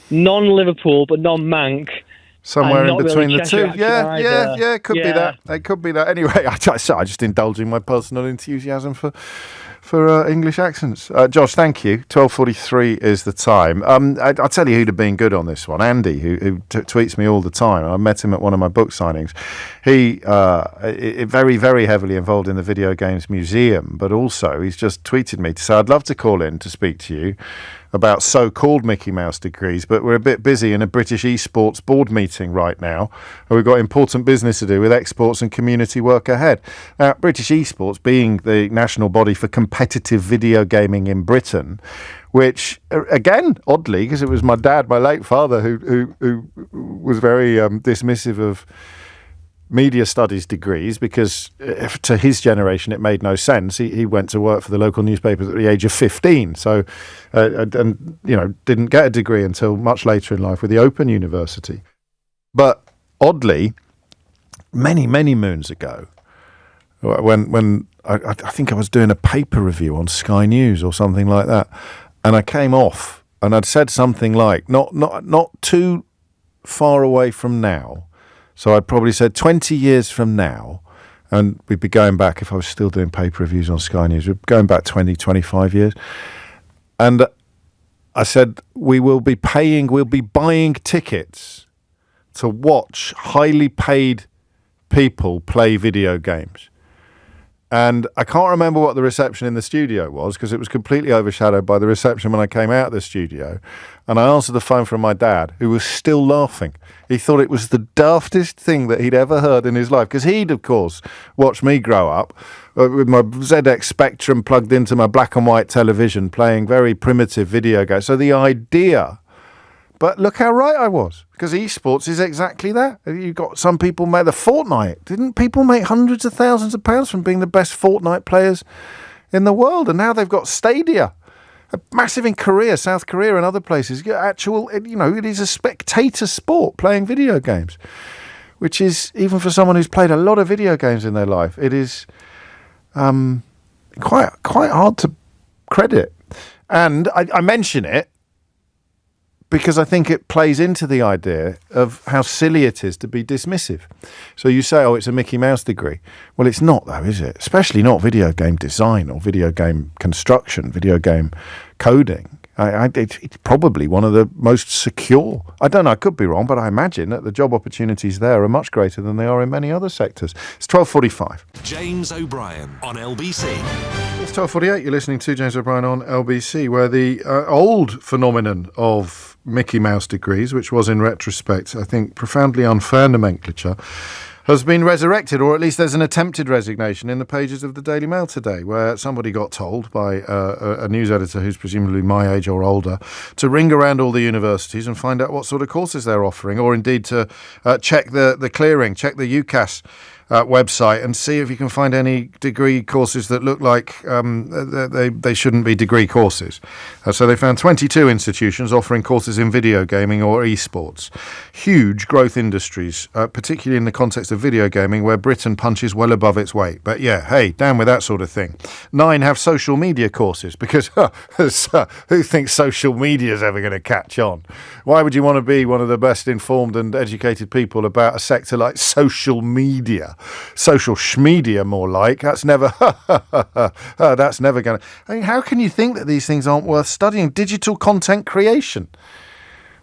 non-Liverpool, but non-Manc. Somewhere in between really the two. Yeah, it could be that. It could be that. Anyway, I just indulging my personal enthusiasm for English accents. Josh, thank you. 12:43 is the time. I'll tell you who'd have been good on this one. Andy, who tweets me all the time. I met him at one of my book signings. He very, very heavily involved in the Video Games Museum, but also he's just tweeted me to say, I'd love to call in to speak to you about so-called Mickey Mouse degrees, but we're a bit busy in a British esports board meeting right now, and we've got important business to do with exports and community work ahead. Now, British esports being the national body for competitive video gaming in Britain, which, again, oddly, because it was my dad, my late father, who was very dismissive of media studies degrees because to his generation it made no sense. He went to work for the local newspapers at the age of 15, so and didn't get a degree until much later in life with the Open University. But oddly, many moons ago, when I think I was doing a paper review on Sky News or something like that, and I came off and I'd said something like not too far away from now. So I'd probably said 20 years from now, and we'd be going back, if I was still doing paper reviews on Sky News, we'd be going back 20, 25 years. And I said, we'll be buying tickets to watch highly paid people play video games. And I can't remember what the reception in the studio was because it was completely overshadowed by the reception when I came out of the studio. And I answered the phone from my dad, who was still laughing. He thought it was the daftest thing that he'd ever heard in his life because he'd, of course, watched me grow up with my ZX Spectrum plugged into my black and white television playing very primitive video games. So the idea... But look how right I was, because esports is exactly that. You've got some people make the Fortnite. Didn't people make hundreds of thousands of pounds from being the best Fortnite players in the world? And now they've got Stadia, massive in Korea, South Korea and other places. It is a spectator sport playing video games, which is, even for someone who's played a lot of video games in their life, it is quite hard to credit. And I mention it because I think it plays into the idea of how silly it is to be dismissive. So you say, it's a Mickey Mouse degree. Well, it's not, though, is it? Especially not video game design or video game construction, video game coding. It's probably one of the most secure. I don't know, I could be wrong, but I imagine that the job opportunities there are much greater than they are in many other sectors. It's 12:45. James O'Brien on LBC. It's 12:48. You're listening to James O'Brien on LBC, where the old phenomenon of Mickey Mouse degrees, which was in retrospect, I think, profoundly unfair nomenclature, has been resurrected, or at least there's an attempted resignation in the pages of the Daily Mail today, where somebody got told by a news editor who's presumably my age or older to ring around all the universities and find out what sort of courses they're offering, or indeed to check the clearing, check the UCAS website and see if you can find any degree courses that look like they shouldn't be degree courses. So they found 22 institutions offering courses in video gaming or esports. Huge growth industries, particularly in the context of video gaming, where Britain punches well above its weight. But yeah, hey, down with that sort of thing. 9 have social media courses because who thinks social media is ever going to catch on? Why would you want to be one of the best informed and educated people about a sector like social media? Social schmedia, more like. That's never that's never going to... I mean, how can you think that these things aren't worth studying? Digital content creation.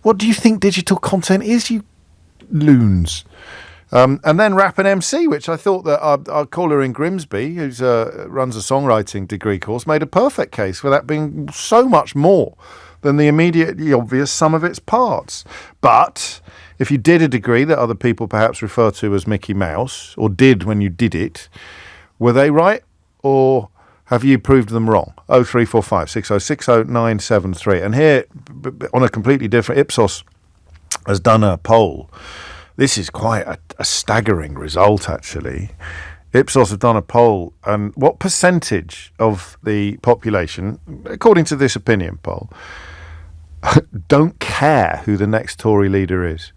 What do you think digital content is, you loons? And then rap and MC, which I thought that our caller in Grimsby, who runs a songwriting degree course, made a perfect case for that being so much more than the immediately obvious sum of its parts. But if you did a degree that other people perhaps refer to as Mickey Mouse, or did when you did it, were they right, or have you proved them wrong? 0345 6060 973. And here, on a completely different, Ipsos has done a poll. This is quite a staggering result, actually. Ipsos have done a poll, and what percentage of the population, according to this opinion poll, don't care who the next Tory leader is?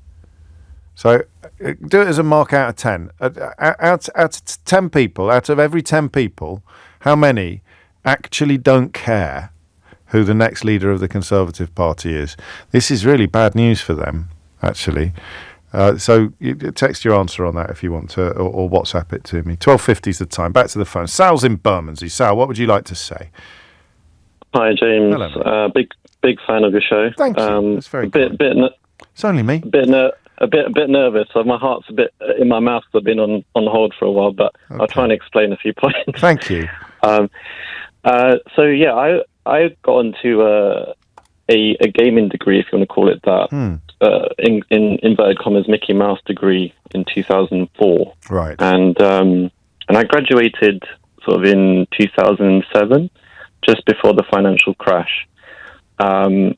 So do it as a mark out of 10. Out of 10 people, out of every 10 people, how many actually don't care who the next leader of the Conservative Party is? This is really bad news for them, actually. So you text your answer on that if you want to, or WhatsApp it to me. 12:50 is the time. Back to the phone. Sal's in Bermondsey. Sal, what would you like to say? Hi, James. Hello, big fan of your show. Thank you. That's very good. It's only me. A bit nervous. So my heart's a bit in my mouth. I've been on hold for a while, but okay. I'll try and explain a few points. Thank you. So yeah, I got into a gaming degree, if you want to call it that. In inverted commas, Mickey Mouse degree in 2004. Right. And I graduated sort of in 2007, just before the financial crash. And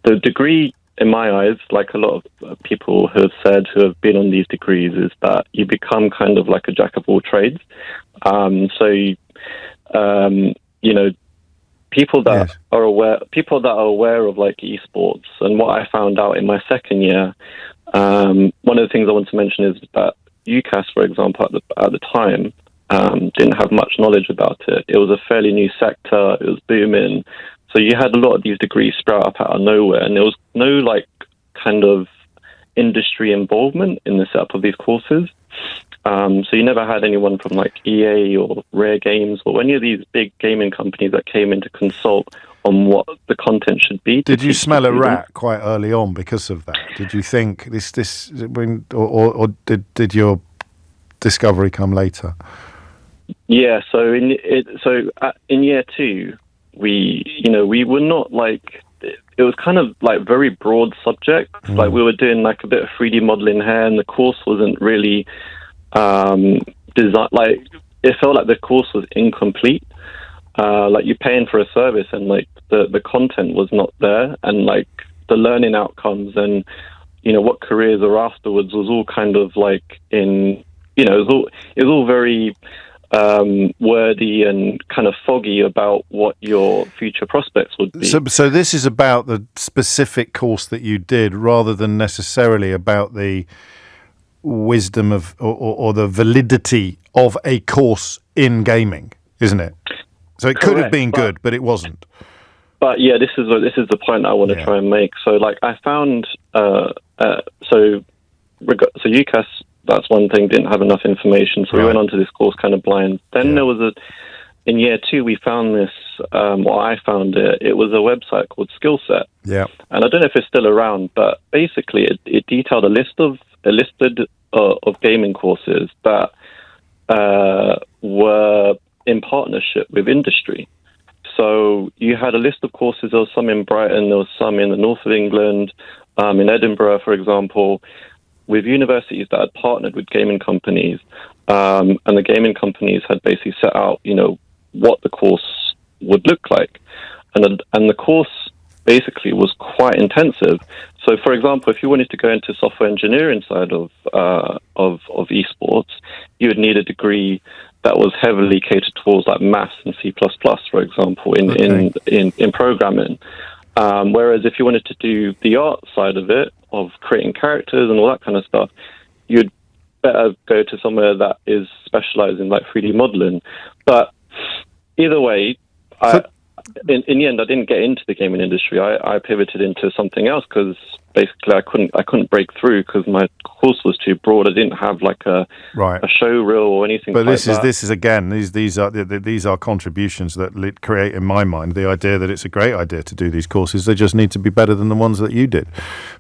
the degree in my eyes, like a lot of people who have said, who have been on these degrees, is that you become kind of like a jack of all trades. People that are aware of like esports, and what I found out in my second year, one of the things I want to mention is that UCAS, for example, at the time, didn't have much knowledge about it. It was a fairly new sector. It was booming. So you had a lot of these degrees sprout up out of nowhere, and there was no like kind of industry involvement in the setup of these courses. So you never had anyone from like EA or Rare Games or any of these big gaming companies that came in to consult on what the content should be. Did you smell a rat quite early on because of that? Did you think or did your discovery come later? Yeah. So in year 2, we were not like, it was kind of like very broad subjects. Like we were doing like a bit of 3D modeling here, and the course wasn't really like it felt like the course was incomplete. Like you're paying for a service, and like the content was not there, and like the learning outcomes and what careers are afterwards was all kind of like it was all very wordy and kind of foggy about what your future prospects would be. So this is about the specific course that you did, rather than necessarily about the wisdom of or the validity of a course in gaming, isn't it? So it could have been good, but it wasn't. But yeah, this is the point I want to try and make. So like I found so UCAS, that's one thing, didn't have enough information, so we went on to this course kind of blind. Then there was in year 2 we found this, I found it was a website called Skillset. Yeah. And I don't know if it's still around, but basically it detailed a list of gaming courses that were in partnership with industry. So you had a list of courses. There was some in Brighton, there was some in the north of England, in Edinburgh, for example, with universities that had partnered with gaming companies, and the gaming companies had basically set out, what the course would look like, and the course basically was quite intensive. So, for example, if you wanted to go into software engineering side of esports, you would need a degree that was heavily catered towards like maths and C++, for example, in programming. Whereas if you wanted to do the art side of it, of creating characters and all that kind of stuff, you'd better go to somewhere that is specialized in like 3D modeling. But either way, in the end, I didn't get into the gaming industry. I pivoted into something else because basically I couldn't break through because my course was too broad. I didn't have like a show reel or anything. But this is again these are contributions that create in my mind the idea that it's a great idea to do these courses. They just need to be better than the ones that you did,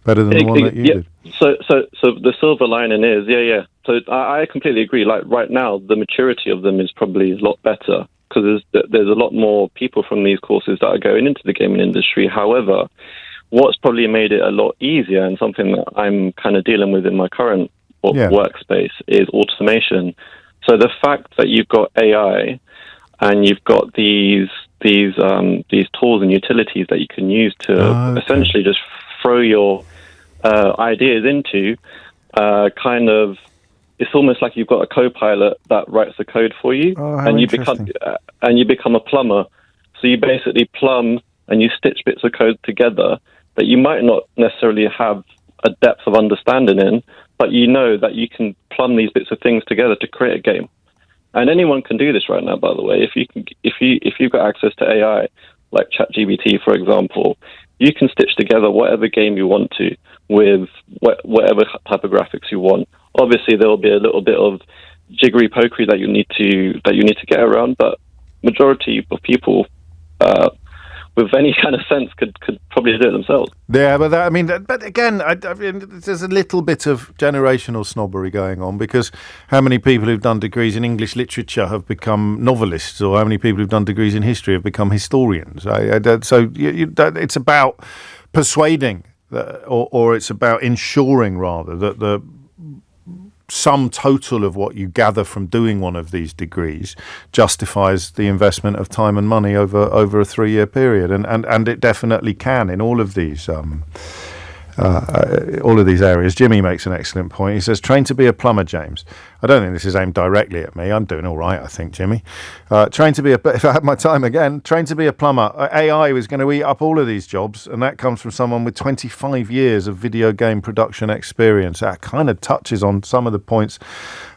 better than the one that you did. So the silver lining is So I completely agree. Like right now, the maturity of them is probably a lot better, because there's a lot more people from these courses that are going into the gaming industry. However, what's probably made it a lot easier, and something that I'm kind of dealing with in my current workspace, is automation. So the fact that you've got AI and you've got these tools and utilities that you can use to essentially just throw your ideas into, it's almost like you've got a co-pilot that writes the code for you, and you become a plumber. So you basically plumb and you stitch bits of code together that you might not necessarily have a depth of understanding in, but you know that you can plumb these bits of things together to create a game. And anyone can do this right now, by the way. If you've got access to AI, like ChatGPT, for example, you can stitch together whatever game you want to with whatever type of graphics you want. Obviously, there will be a little bit of jiggery pokery that you need to get around, but majority of people with any kind of sense could probably do it themselves. Yeah, but again, there's a little bit of generational snobbery going on, because how many people who've done degrees in English literature have become novelists, or how many people who've done degrees in history have become historians? So it's about persuading, or it's about ensuring rather that the sum total of what you gather from doing one of these degrees justifies the investment of time and money over a 3-year period, and it definitely can in all of these all of these areas. Jimmy makes an excellent point. He says, train to be a plumber, James. I don't think this is aimed directly at me. I'm doing all right, I think, Jimmy. If I had my time again, train to be a plumber. AI was going to eat up all of these jobs, and that comes from someone with 25 years of video game production experience. That kind of touches on some of the points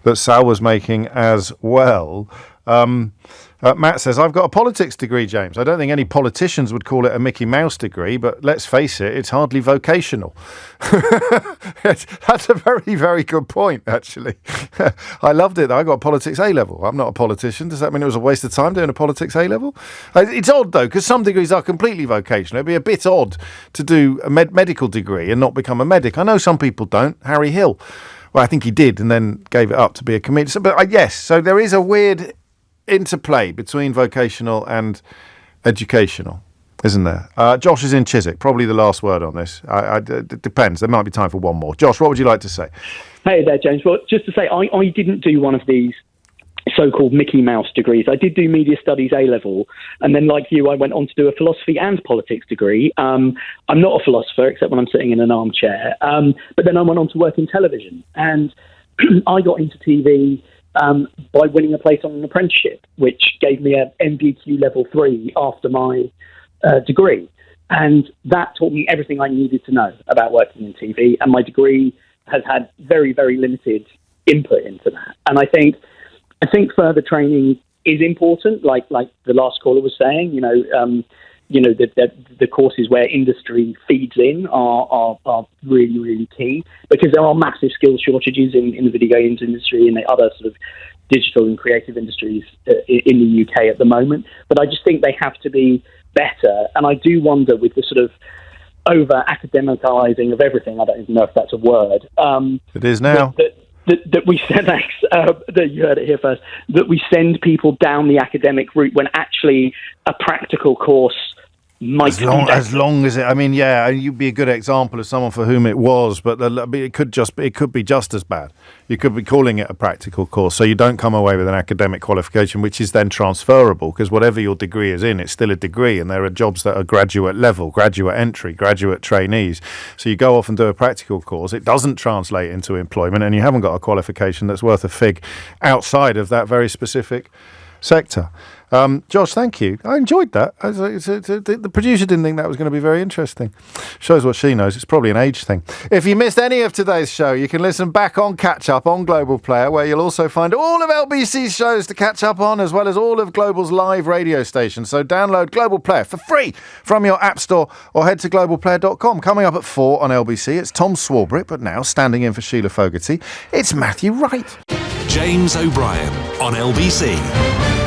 that Sal was making as well. Matt says, I've got a politics degree, James. I don't think any politicians would call it a Mickey Mouse degree, but let's face it, it's hardly vocational. That's a very, very good point, actually. I loved it. I got a politics A-level. I'm not a politician. Does that mean it was a waste of time doing a politics A-level? It's odd, though, because some degrees are completely vocational. It'd be a bit odd to do a medical degree and not become a medic. I know some people don't. Harry Hill. Well, I think he did and then gave it up to be a comedian. But yes, so there is a weird interplay between vocational and educational, isn't there? Josh is in Chiswick. Probably the last word on this. It depends. There might be time for one more. Josh, what would you like to say? Hey there, James. Well, just to say, I didn't do one of these so-called Mickey Mouse degrees. I did do media studies A-level, and then like you, I went on to do a philosophy and politics degree. I'm not a philosopher, except when I'm sitting in an armchair. But then I went on to work in television, and I got into TV by winning a place on an apprenticeship, which gave me an MBQ level 3 after my degree. And that taught me everything I needed to know about working in TV. And my degree has had very, very limited input into that. And I think further training is important, like the last caller was saying. The courses where industry feeds in are really, really key, because there are massive skills shortages in the video games industry and the other sort of digital and creative industries in the UK at the moment. But I just think they have to be better. And I do wonder, with the sort of over-academicalising of everything, I don't even know if that's a word. It is now. That we send, that you heard it here first, that we send people down the academic route when actually a practical course might as long as it. I mean, yeah, you'd be a good example of someone for whom it was, but it could be just as bad. You could be calling it a practical course, so you don't come away with an academic qualification, which is then transferable, because whatever your degree is in, it's still a degree, and there are jobs that are graduate level, graduate entry, graduate trainees. So you go off and do a practical course, it doesn't translate into employment, and you haven't got a qualification that's worth a fig outside of that very specific sector. Josh, thank you. I enjoyed that. The producer didn't think that was going to be very interesting. Shows what she knows. It's probably an age thing. If you missed any of today's show, you can listen back on Catch Up on Global Player, where you'll also find all of LBC's shows to catch up on, as well as all of Global's live radio stations. So download Global Player for free from your app store or head to globalplayer.com. Coming up at 4 on LBC, it's Tom Swarbrick, but now standing in for Sheila Fogarty, it's Matthew Wright. James O'Brien on LBC.